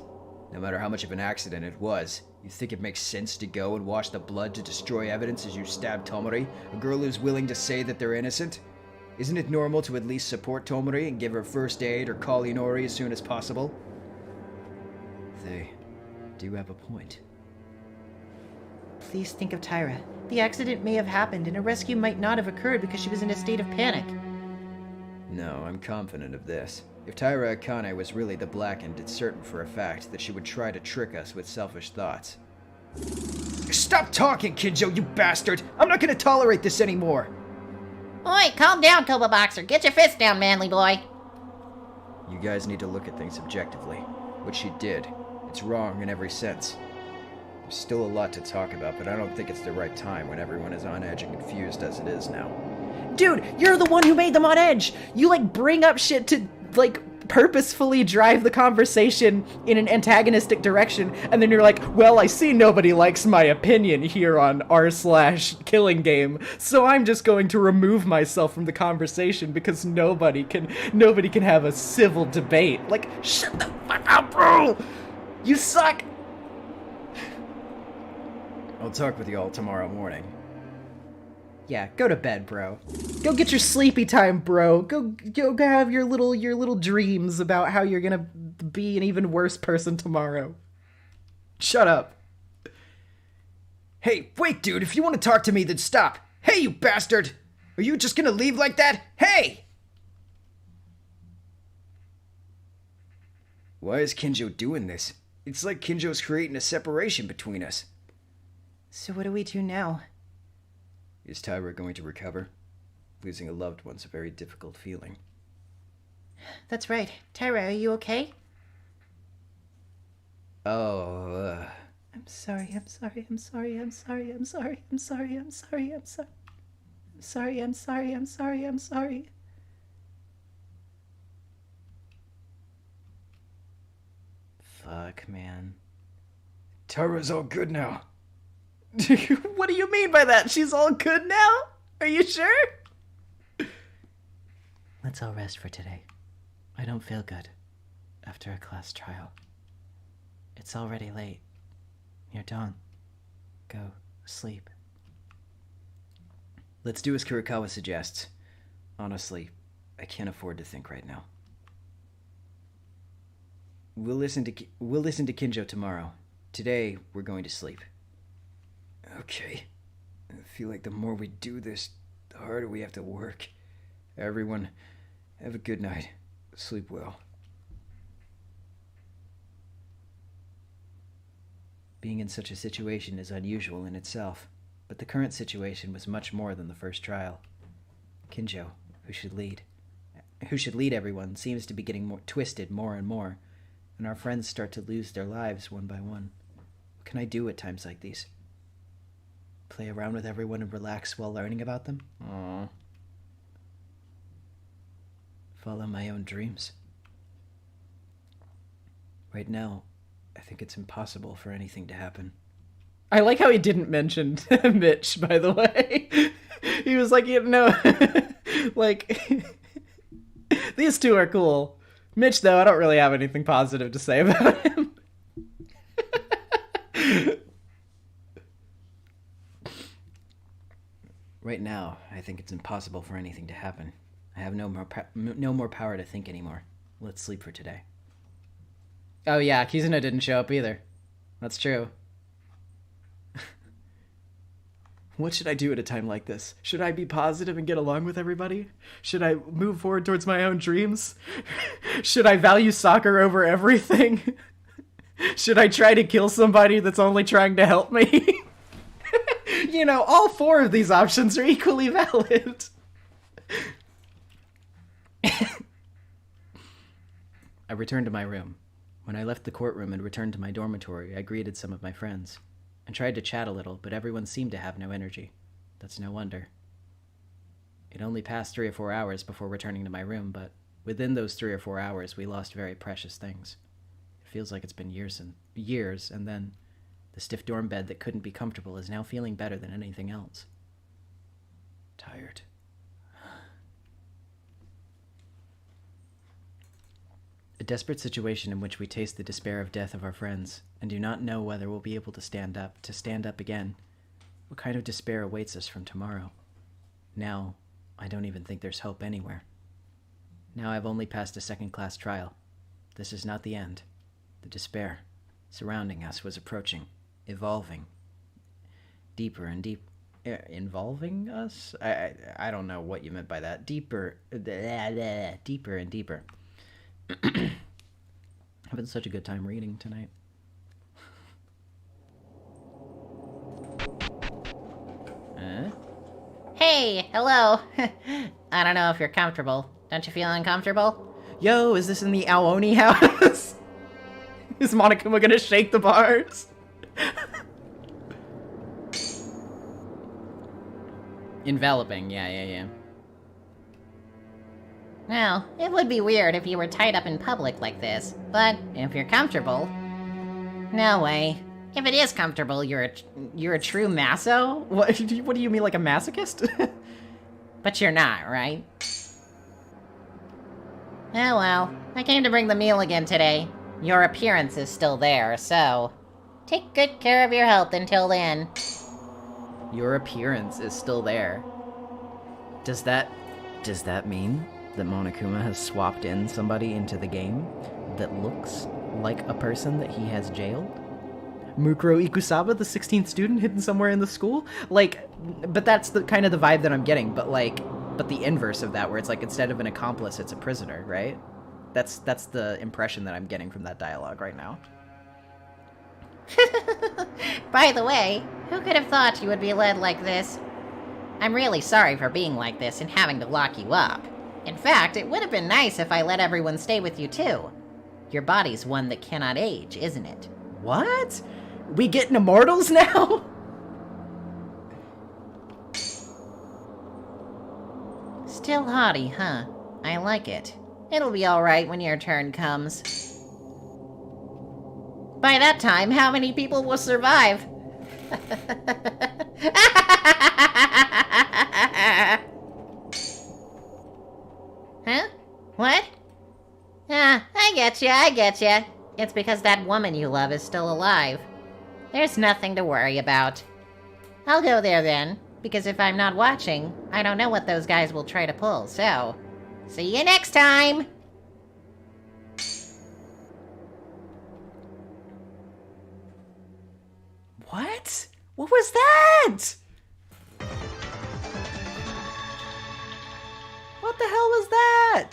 No matter how much of an accident it was, you think it makes sense to go and wash the blood to destroy evidence as you stab Tomori, a girl who's willing to say that they're innocent? Isn't it normal to at least support Tomori and give her first aid or call Inori as soon as possible? They do have a point. Please think of Tyra. The accident may have happened, and a rescue might not have occurred because she was in a state of panic. No, I'm confident of this. If Taira Akane was really the Blackened, it's certain for a fact that she would try to trick us with selfish thoughts. Stop talking, Kinjo, you bastard! I'm not gonna tolerate this anymore! Oi, calm down, Koba Boxer. Get your fist down, manly boy. You guys need to look at things objectively. What she did, it's wrong in every sense. There's still a lot to talk about, but I don't think it's the right time when everyone is on edge and confused as it is now. Dude, you're the one who made them on edge. You, bring up shit to, purposefully drive the conversation in an antagonistic direction, and then you're like, well, I see nobody likes my opinion here on r/killing game, so I'm just going to remove myself from the conversation because nobody can have a civil debate. Shut the fuck up, bro! You suck! I'll talk with you all tomorrow morning. Yeah, go to bed, bro. Go get your sleepy time, bro. Go have your little dreams about how you're gonna be an even worse person tomorrow. Shut up. Hey, wait, dude, if you want to talk to me, then stop. Hey, you bastard! Are you just gonna leave like that? Hey! Why is Kinjo doing this? It's like Kinjo's creating a separation between us. So what do we do now? Is Tyra going to recover? Losing a loved one's a very difficult feeling. That's right. Tyra, are you okay? Oh, I'm sorry. Fuck, man. Tyra's all good now. What do you mean by that? She's all good now? Are you sure? Let's all rest for today. I don't feel good after a class trial. It's already late. You're done. Go sleep. Let's do as Kurokawa suggests. Honestly, I can't afford to think right now. We'll listen to Kinjo tomorrow. Today, we're going to sleep. Okay. I feel like the more we do this, the harder we have to work. Everyone, have a good night. Sleep well. Being in such a situation is unusual in itself, but the current situation was much more than the first trial. Kinjo, who should lead everyone, seems to be getting more twisted more and more, and our friends start to lose their lives one by one. What can I do at times like these? Play around with everyone and relax while learning about them? Aww. Follow my own dreams. Right now, I think it's impossible for anything to happen. I like how he didn't mention Mitch, by the way. He was like, these two are cool. Mitch, though, I don't really have anything positive to say about him. Right now, I think it's impossible for anything to happen. I have no more power to think anymore. Let's sleep for today. Oh yeah, Kizuna didn't show up either. That's true. What should I do at a time like this? Should I be positive and get along with everybody? Should I move forward towards my own dreams? Should I value soccer over everything? Should I try to kill somebody that's only trying to help me? You know, all 4 of these options are equally valid. I returned to my room. When I left the courtroom and returned to my dormitory, I greeted some of my friends and tried to chat a little, but everyone seemed to have no energy. That's no wonder. It only passed 3 or 4 hours before returning to my room, but within those 3 or 4 hours, we lost very precious things. It feels like it's been years, and then the stiff dorm bed that couldn't be comfortable is now feeling better than anything else. Tired. A desperate situation in which we taste the despair of death of our friends, and do not know whether we'll be able to stand up again. What kind of despair awaits us from tomorrow? Now, I don't even think there's hope anywhere. Now I've only passed a second-class trial. This is not the end. The despair surrounding us was approaching, evolving, deeper and deeper. Involving us? I don't know what you meant by that. Deeper and deeper. Having such a good time reading tonight. Hey, hello. I don't know if you're comfortable. Don't you feel uncomfortable? Yo, is this in the Aoni house? Is Monokuma gonna shake the bars? Enveloping, yeah. Well, it would be weird if you were tied up in public like this, but if you're comfortable... No way. If it is comfortable, you're a true maso? What do you mean, like a masochist? But you're not, right? Oh well, I came to bring the meal again today. Your appearance is still there, so... Take good care of your health until then. Your appearance is still there. Does that mean that Monokuma has swapped in somebody into the game that looks like a person that he has jailed? Mukuro Ikusaba, the 16th student hidden somewhere in the school? Like, but that's the kind of the vibe that I'm getting, but the inverse of that, where it's like instead of an accomplice, it's a prisoner, right? That's the impression that I'm getting from that dialogue right now. By the way, who could have thought you would be led like this? I'm really sorry for being like this and having to lock you up. In fact, it would have been nice if I let everyone stay with you too. Your body's one that cannot age, isn't it? What? We getting immortals now? Still haughty, huh? I like it. It'll be alright when your turn comes. By that time, how many people will survive? Huh? What? I getcha. It's because that woman you love is still alive. There's nothing to worry about. I'll go there then, because if I'm not watching, I don't know what those guys will try to pull, so... See you next time! What? What was that? What the hell was that?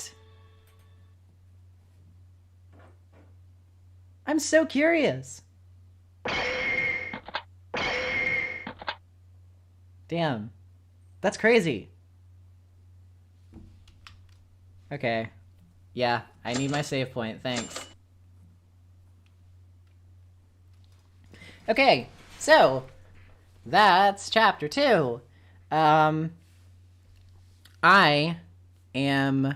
I'm so curious. Damn. That's crazy. Okay. Yeah, I need my save point, thanks. Okay, so that's chapter 2. I am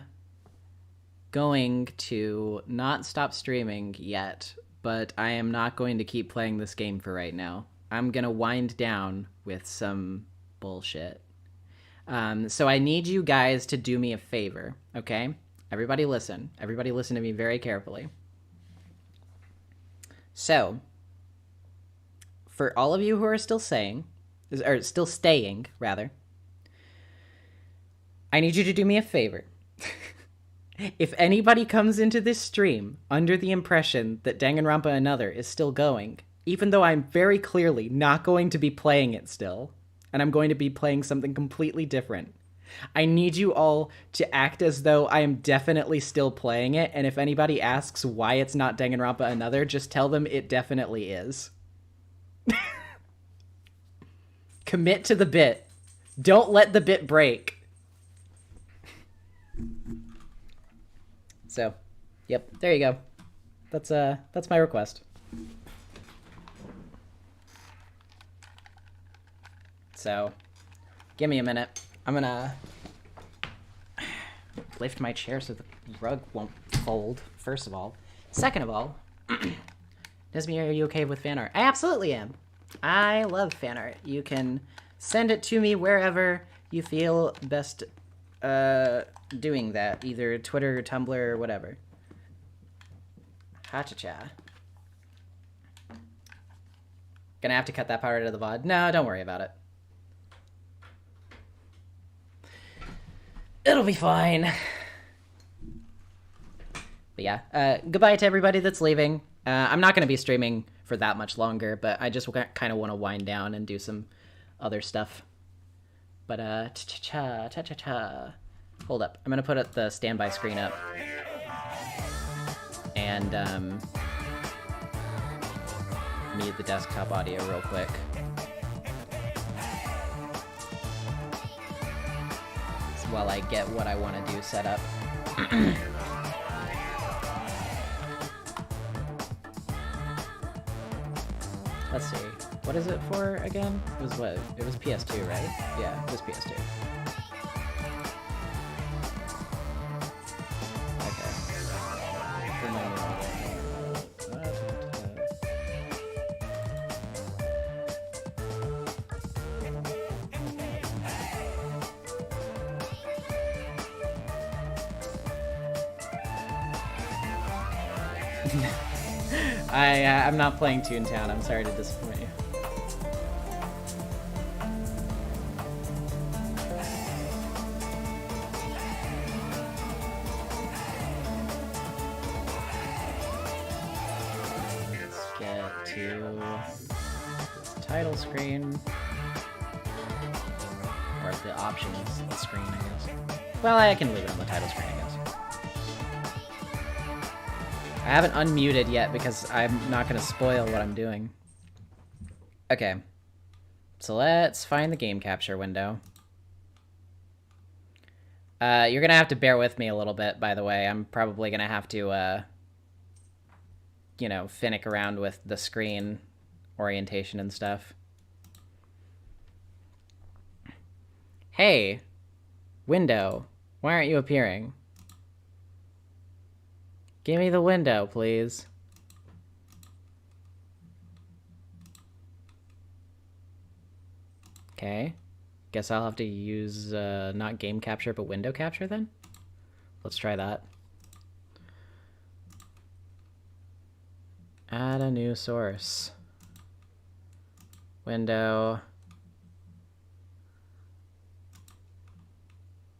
going to not stop streaming yet, but I am not going to keep playing this game for right now. I'm gonna wind down with some bullshit. So I need you guys to do me a favor, okay? Everybody listen. Everybody listen to me very carefully. So, for all of you who are still staying, rather, I need you to do me a favor. If anybody comes into this stream under the impression that Danganronpa Another is still going, even though I'm very clearly not going to be playing it still, and I'm going to be playing something completely different, I need you all to act as though I am definitely still playing it, and if anybody asks why it's not Danganronpa Another, just tell them it definitely is. Commit to the bit. Don't let the bit break. So, yep, there you go. That's my request. So, give me a minute. I'm gonna lift my chair so the rug won't fold, first of all. Second of all, Nesmi, are you okay with fan art? I absolutely am. I love fan art. You can send it to me wherever you feel best doing that. Either Twitter, Tumblr, or whatever. Ha-cha-cha. Gonna have to cut that part out of the VOD. No, don't worry about it. It'll be fine. But yeah, goodbye to everybody that's leaving. I'm not going to be streaming for that much longer, but I just kind of want to wind down and do some other stuff. But, cha-cha-cha. Hold up. I'm going to put the standby screen up. And, mute the desktop audio real quick. While I get what I want to do set up. Let's see. What is it for again? It was what? It was PS2, right? Yeah, it was PS2. I'm not playing Toontown. I'm sorry to disappoint you. Let's get to the title screen. Or the options screen, I guess. Well, I can leave it on the title screen, I guess. I haven't unmuted yet because I'm not going to spoil what I'm doing. Okay. So let's find the game capture window. You're going to have to bear with me a little bit, by the way. I'm probably going to have to, you know, finnick around with the screen orientation and stuff. Hey, window, why aren't you appearing? Give me the window, please. Okay. Guess I'll have to use, not game capture, but window capture then? Let's try that. Add a new source. Window.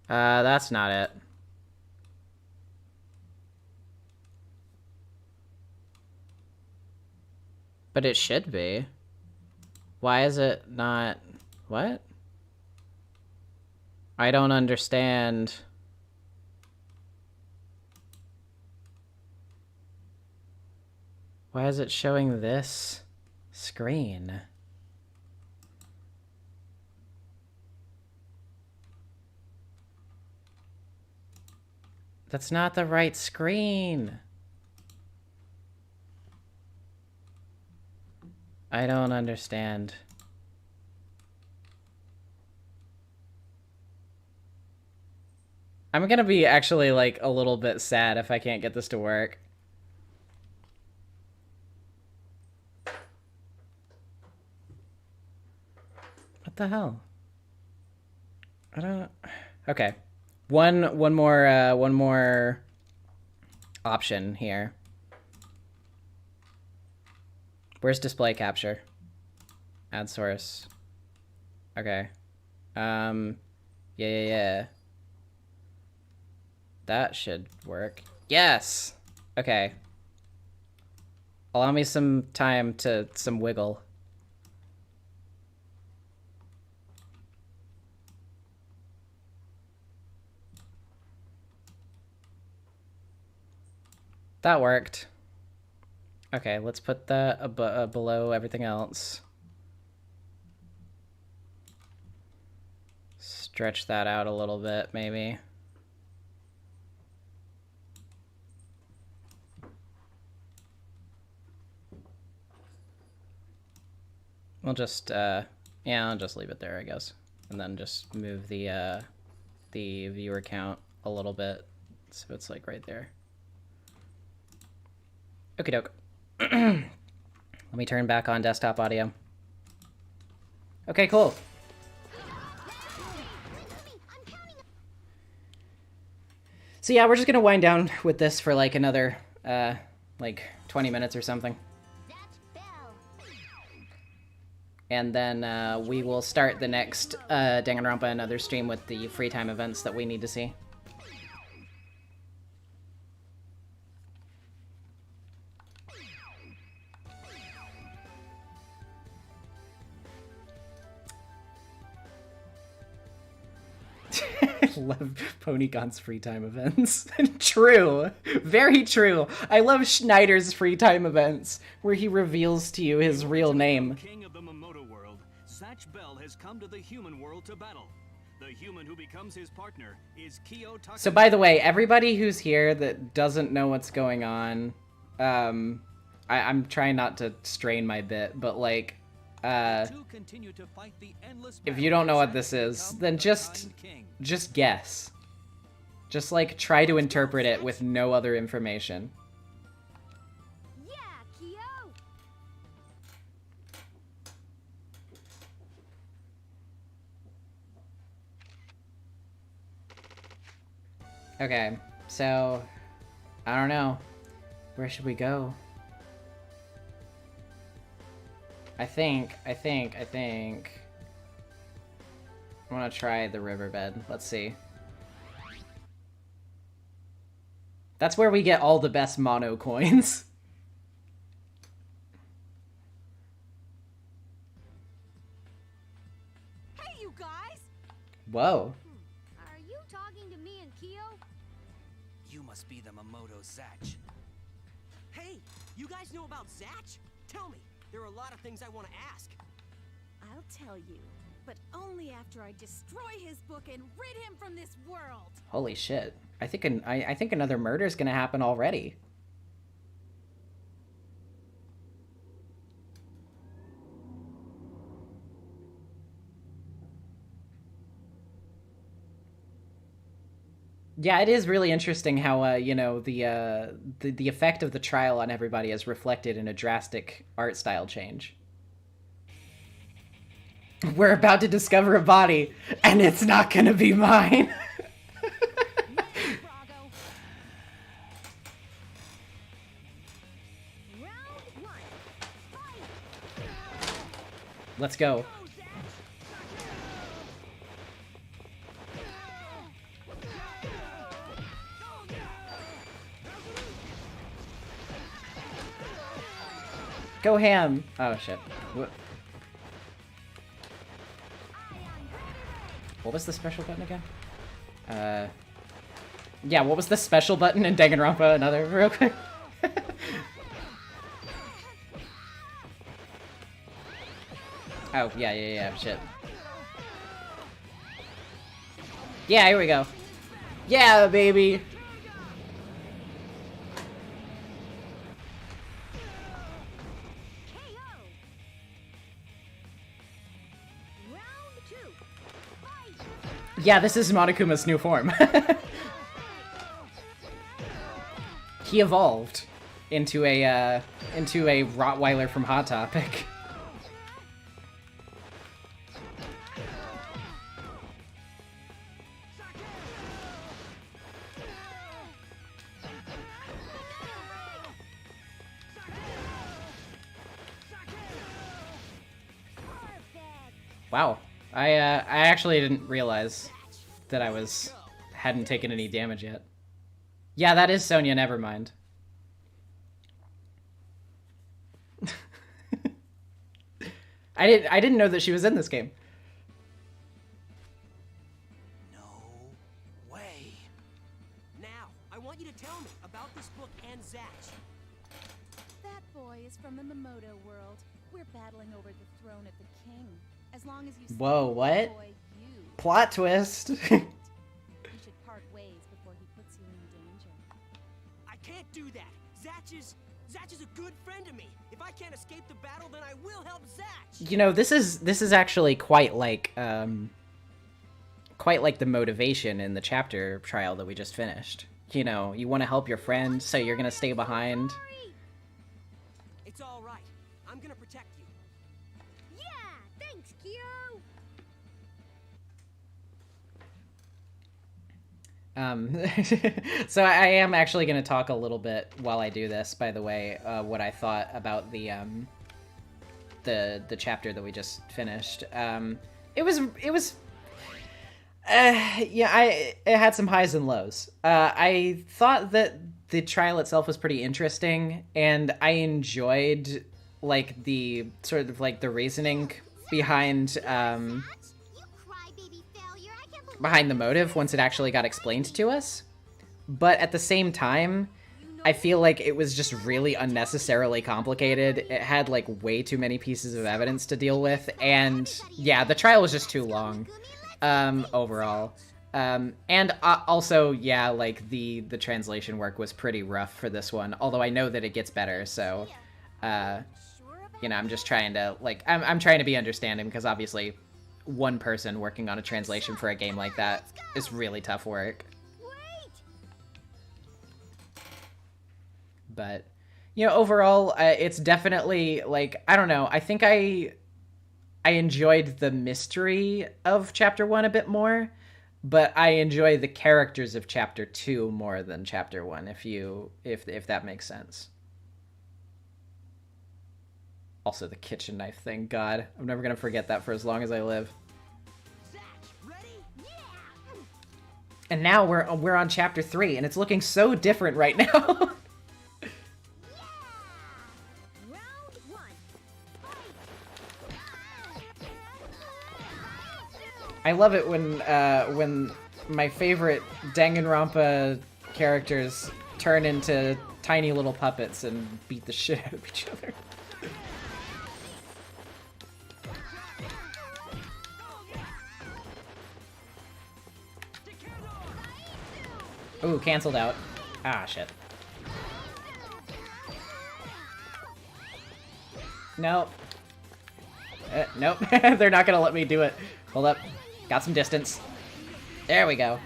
That's not it. But it should be. Why is it not... What? I don't understand. Why is it showing this screen? That's not the right screen. I don't understand. I'm gonna be actually, like, a little bit sad if I can't get this to work. What the hell? I don't... Okay. One more option here. Where's display capture? Add source. Okay. Yeah. That should work. Yes! Okay. Allow me some time to some wiggle. That worked. Okay, let's put that below everything else. Stretch that out a little bit, maybe. We'll just, yeah, I'll just leave it there, I guess. And then just move the viewer count a little bit, so it's like right there. Okie doke. Let me turn back on desktop audio. Okay, cool. So yeah, we're just gonna wind down with this for like another, like 20 minutes or something. And then we will start the next Danganronpa another stream with the free time events that we need to see. I love Ponygon's free time events. True. Very true. I love Schneider's free time events, where he reveals to you his real name. King of the Momoto world, Satch Bell has come to the human world to battle. The human who becomes his partner is Kyo Taka. So by the way, everybody who's here that doesn't know what's going on, I'm trying not to strain my bit, but like, if you don't know what this is, then just guess. Just like try to interpret it with no other information. Yeah, Kyo. Okay, so I don't know. Where should we go? I think I'm gonna try the riverbed. Let's see. That's where we get all the best mono coins. Hey, you guys! Whoa. Are you talking to me and Kyo? You must be the Momoto Satch. Hey, you guys know about Zatch? Tell me. There are a lot of things I want to ask. I'll tell you, but only after I destroy his book and rid him from this world. Holy shit. I think another murder is gonna happen already. Yeah, it is really interesting how you know, the effect of the trial on everybody is reflected in a drastic art style change. We're about to discover a body, and it's not gonna be mine. Let's go. Go ham! Oh shit. What was the special button again? Yeah, what was the special button in Danganronpa? Another, real quick. Oh, yeah, shit. Yeah, here we go. Yeah, baby! Yeah, this is Monokuma's new form. He evolved into a Rottweiler from Hot Topic. Wow. I actually didn't realize that I hadn't taken any damage yet. Yeah, that is Sonya, never mind. I didn't know that she was in this game. No way. Now, I want you to tell me about this book and Zatch. That boy is from the Momoto world. We're battling over the throne of the king. As long as you stay Whoa, with what? the boy, you Plot twist. you should part ways before he puts you in danger. I can't do that. Zatch is a good friend to me. If I can't escape the battle, then I will help Zatch. You know, this is actually quite like the motivation in the chapter trial that we just finished. You know, you want to help your friend, so you're gonna stay behind. It's all right. I'm gonna protect you. Yeah, thanks, Kyo. So I am actually going to talk a little bit while I do this, by the way, what I thought about the chapter that we just finished. It was it had some highs and lows. I thought that the trial itself was pretty interesting, and I enjoyed like the sort of like the reasoning behind the motive once it actually got explained to us. But at the same time, I feel like it was just really unnecessarily complicated. It had like way too many pieces of evidence to deal with, and yeah, the trial was just too long overall. And also, yeah, like the translation work was pretty rough for this one, although I know that it gets better, so you know, I'm just trying to like I'm trying to be understanding, because obviously one person working on a translation for a game like that is really tough work. But, you know, overall, it's definitely, like, I don't know, I think I enjoyed the mystery of Chapter 1 a bit more, but I enjoy the characters of Chapter 2 more than Chapter 1, if that makes sense. Also, the kitchen knife thing, God, I'm never gonna forget that for as long as I live. And now we're on Chapter 3, and it's looking so different right now. I love it when my favorite Danganronpa characters turn into tiny little puppets and beat the shit out of each other. Ooh, canceled out. Ah, shit. Nope. Nope. They're not gonna let me do it. Hold up. Got some distance. There we go.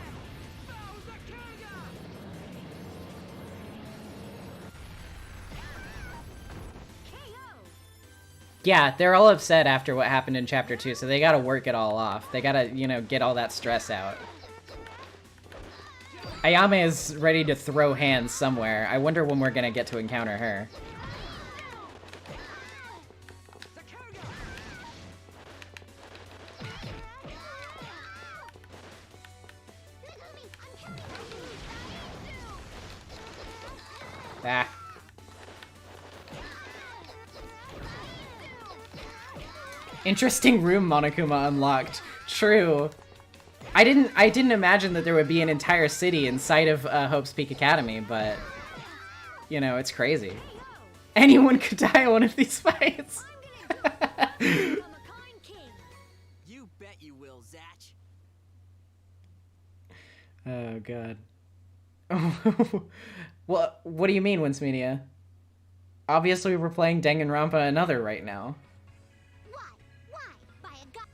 Yeah, they're all upset after what happened in Chapter 2, so they gotta work it all off. They gotta, you know, get all that stress out. Ayame is ready to throw hands somewhere. I wonder when we're gonna get to encounter her. Ah. Interesting room Monokuma unlocked. True. I didn't imagine that there would be an entire city inside of Hope's Peak Academy, but you know, it's crazy. Anyone could die in one of these fights. You bet you will, Zatch. Oh god. Well, what do you mean, Winsmedia? Obviously we're playing Danganronpa Another right now.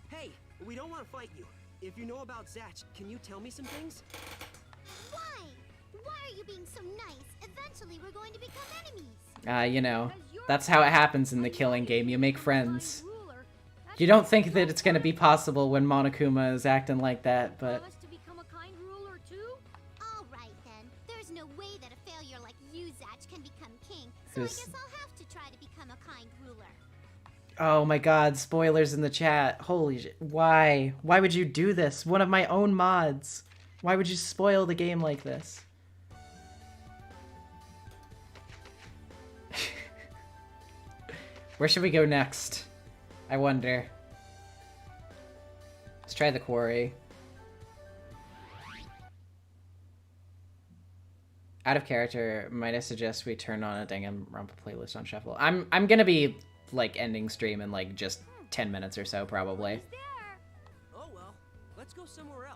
Hey, we don't want to fight you. If you know about Zatch, can you tell me some things? Why? Why are you being so nice? Eventually we're going to become enemies. You know, that's how it happens in the killing game. You make friends. You don't think that it's gonna be possible when Monokuma is acting like that, but... Alright then. There's no way that a failure like you, Zatch, can become king. So I Who's- guess I'll have to try to become a kind ruler. Oh my god, spoilers in the chat. Holy shit. Why? Why would you do this? One of my own mods. Why would you spoil the game like this? Where should we go next? I wonder. Let's try the quarry. Out of character, might I suggest we turn on a Danganronpa playlist on shuffle? I'm gonna be like ending stream in like just 10 minutes or so probably. Oh well, let's go somewhere else.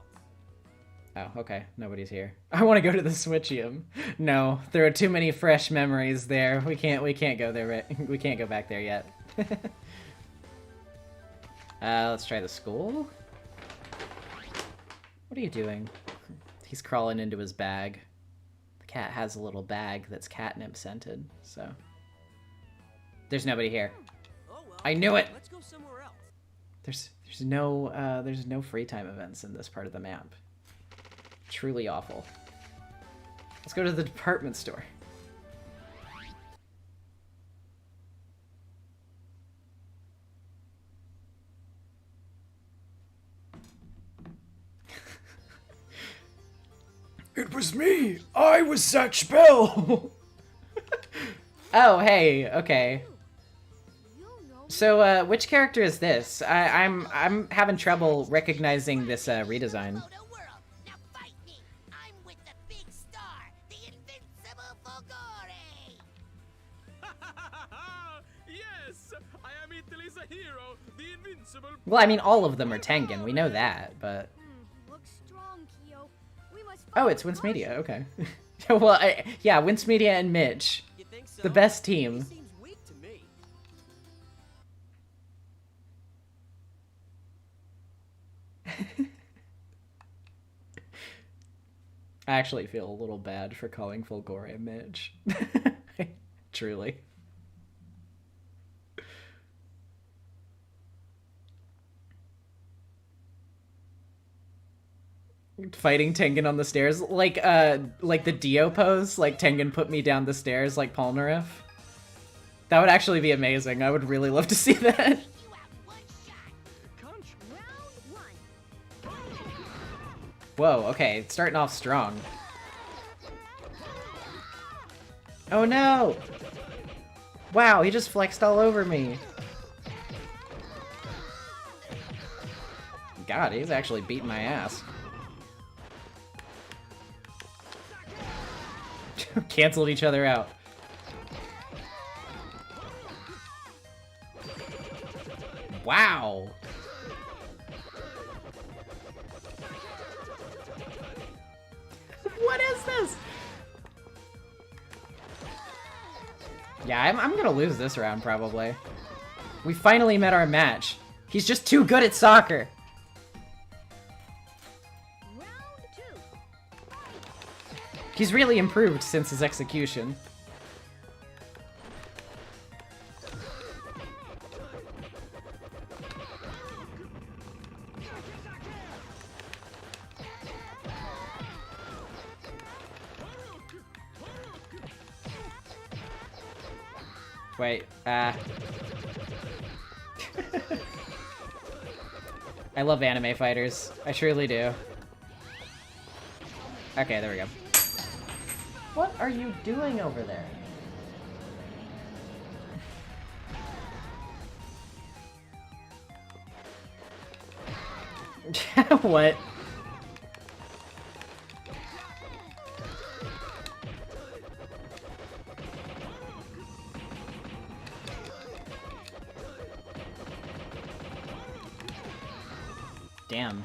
Oh, okay. Nobody's here. I want to go to the Switchium. No, there are too many fresh memories there. We can't go there. We can't go back there yet. Let's try the school. What are you doing? He's crawling into his bag. The cat has a little bag that's catnip scented, so. There's nobody here. Oh well, I knew it! let's go somewhere else. There's no free time events in this part of the map. Truly awful. Let's go to the department store. It was me! I was Zatch Bell! Oh, hey, okay. So, which character is this? I'm having trouble recognizing this redesign. Yes, I am Italy's hero, the invincible. Well, I mean, all of them are Tengen. We know that, but. Look strong, Kyo. We must Oh, it's Wince Media. Okay. Well, yeah, Wince Media and Mitch, You think so? the best team. He seems weak to me. I actually feel a little bad for calling Fulgore Mitch. Truly. Fighting Tengen on the stairs, like the Dio pose, like Tengen put me down the stairs like Polnareff. That would actually be amazing. I would really love to see that. Whoa, okay, starting off strong. Oh no! Wow, he just flexed all over me. God, he's actually beating my ass. Canceled each other out. Wow! What is this? Yeah, I'm gonna lose this round, probably. We finally met our match. He's just too good at soccer. He's really improved since his execution. Wait, I love anime fighters. I surely do. Okay, there we go. What are you doing over there? What? Damn.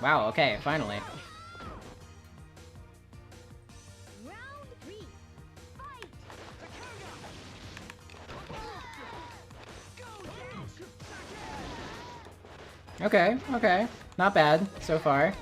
Wow, okay, finally. Okay, okay. Not bad so far.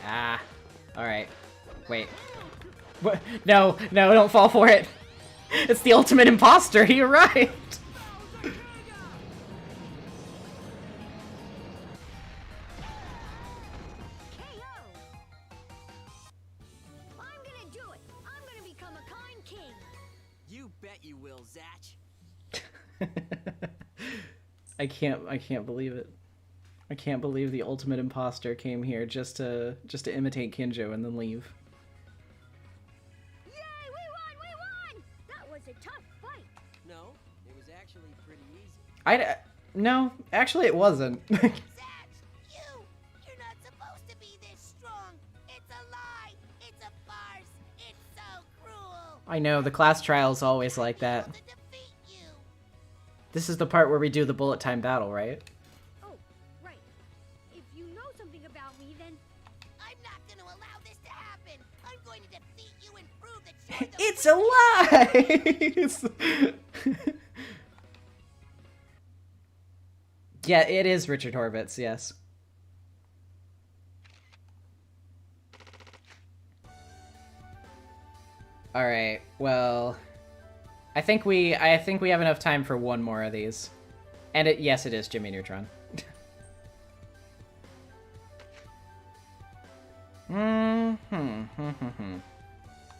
Ah. Alright. Wait. What? No, no, don't fall for it. It's the ultimate imposter. He arrived. I can't believe it. I can't believe the ultimate imposter came here just to imitate Kinjo and then leave. Yay, we won! That was a tough fight. No, it was actually pretty easy. No, actually it wasn't. You're not supposed to be this strong. It's a lie. It's a farce. It's so cruel. I know, the class trial is always like that. This is the part where we do the bullet time battle, right? Oh, right. If you know something about me, then I'm not going to allow this to happen. I'm going to defeat you and prove that you're It's a lie! Yeah, it is Richard Horvitz, yes. Alright, well... I think we have enough time for one more of these. And yes, it is Jimmy Neutron.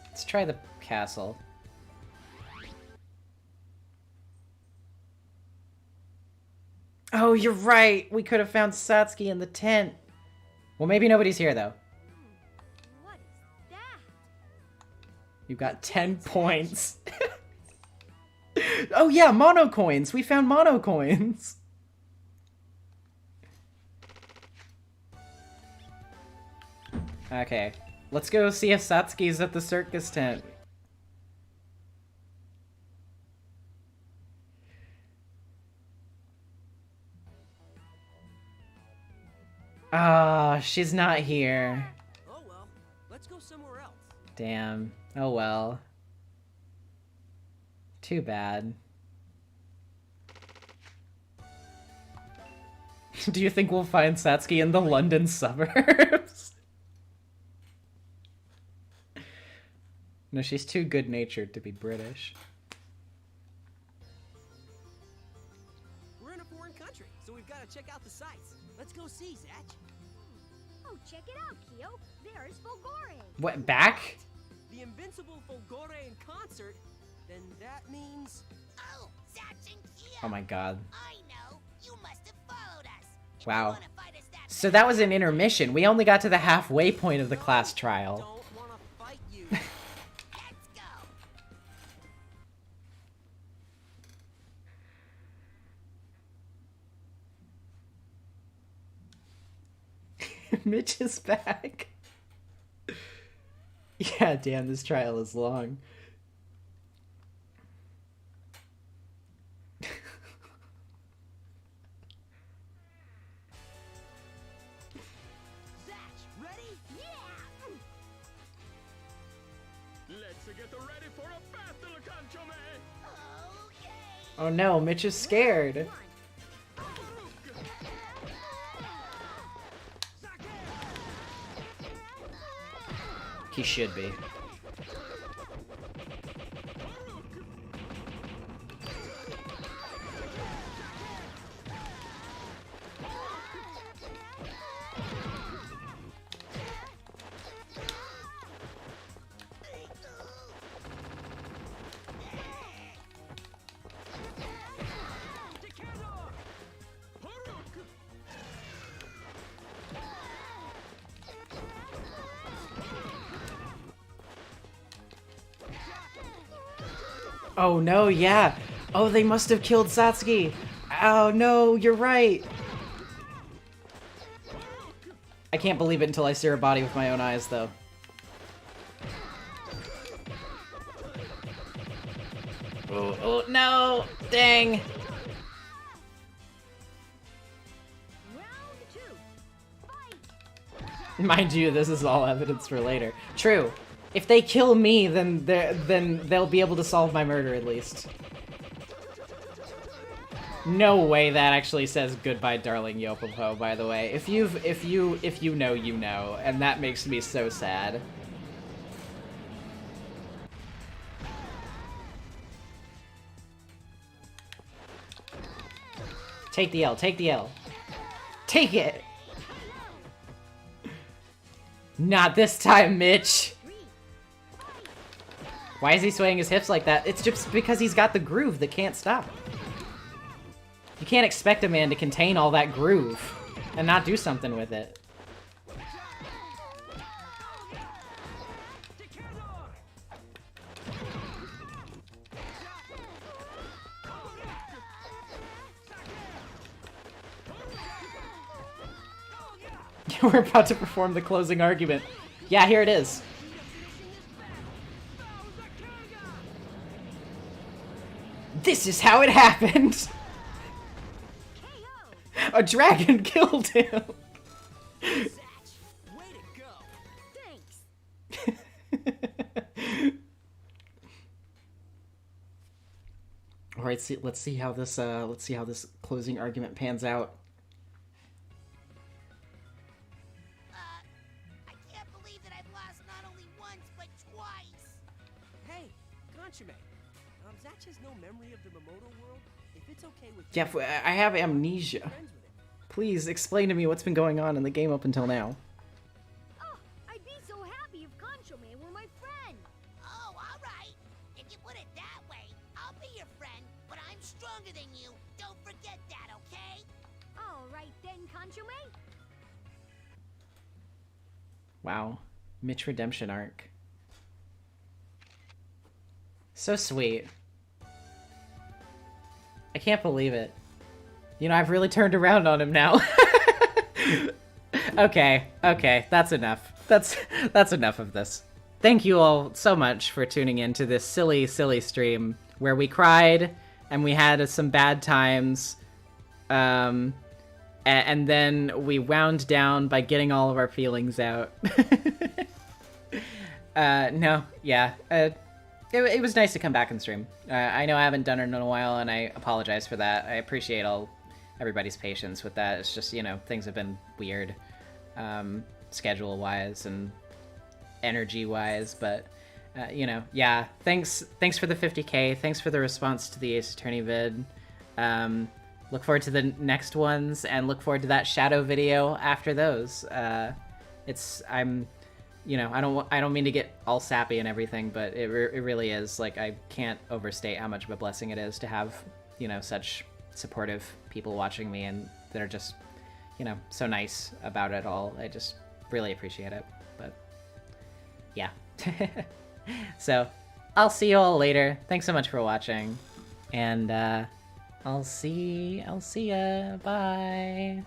Let's try the castle. Oh, you're right! We could have found Satsuki in the tent! Well, maybe nobody's here, though. What is that? You got 10 points. Oh yeah, mono coins! We found mono coins! Okay, let's go see if Satsuki's at the circus tent. Ah, she's not here. Oh well, let's go somewhere else. Damn. Oh well. Too bad. Do you think we'll find Satsuki in the London suburbs? No, she's too good-natured to be British. We're in a foreign country, so we've got to check out the sights. Let's go see, Zach. Oh, check it out, Kyo. There's Fulgore. What, back? The invincible Fulgore in concert? Then that means... Oh, Zach and Kyo. Oh my god. I know. You must have followed us. Wow. So that was an intermission. We only got to the halfway point of the class trial. Don't want to fight you. Let's go. Mitch is back. Yeah, damn, this trial is long. Oh no, Mitch is scared. He should be. Oh no, yeah. Oh, they must have killed Satsuki. Oh no, you're right. I can't believe it until I see her body with my own eyes, though. Oh, no! Dang! Mind you, this is all evidence for later. True. If they kill me, then they'll be able to solve my murder at least. No way that actually says goodbye, darling Yopopo, by the way. If you know, you know, and that makes me so sad. Take the L, take the L. Take it! Not this time, Mitch! Why is he swaying his hips like that? It's just because he's got the groove that can't stop. You can't expect a man to contain all that groove and not do something with it. We're about to perform the closing argument. Yeah, here it is. This is how it happened. A dragon killed him. All right, let's see how this closing argument pans out. I can't believe that I've lost not only once but twice. Hey, Kanchime. Zatch has no memory of the Momoto world. If it's okay with Yeah, I have amnesia. Please explain to me what's been going on in the game up until now. Oh, I'd be so happy if Kanchome were my friend. Oh, all right. If you put it that way, I'll be your friend, but I'm stronger than you. Don't forget that, okay? All right then, Kanchome. Wow. Mitch redemption arc. So sweet. I can't believe it. You know, I've really turned around on him now. Okay, that's enough. That's enough of this. Thank you all so much for tuning in to this silly, silly stream where we cried and we had some bad times. And then we wound down by getting all of our feelings out. It was nice to come back and stream. I know I haven't done it in a while, and I apologize for that. I appreciate everybody's patience with that. It's just, you know, things have been weird, schedule-wise and energy-wise, but, you know, yeah. Thanks for the 50K. Thanks for the response to the Ace Attorney vid. Look forward to the next ones, and look forward to that Shadow video after those. You know, I don't mean to get all sappy and everything, but it really is, like, I can't overstate how much of a blessing it is to have, you know, such supportive people watching me, and they're just, you know, so nice about it all. I just really appreciate it. But yeah. So I'll see you all later. Thanks so much for watching, and I'll see ya. Bye.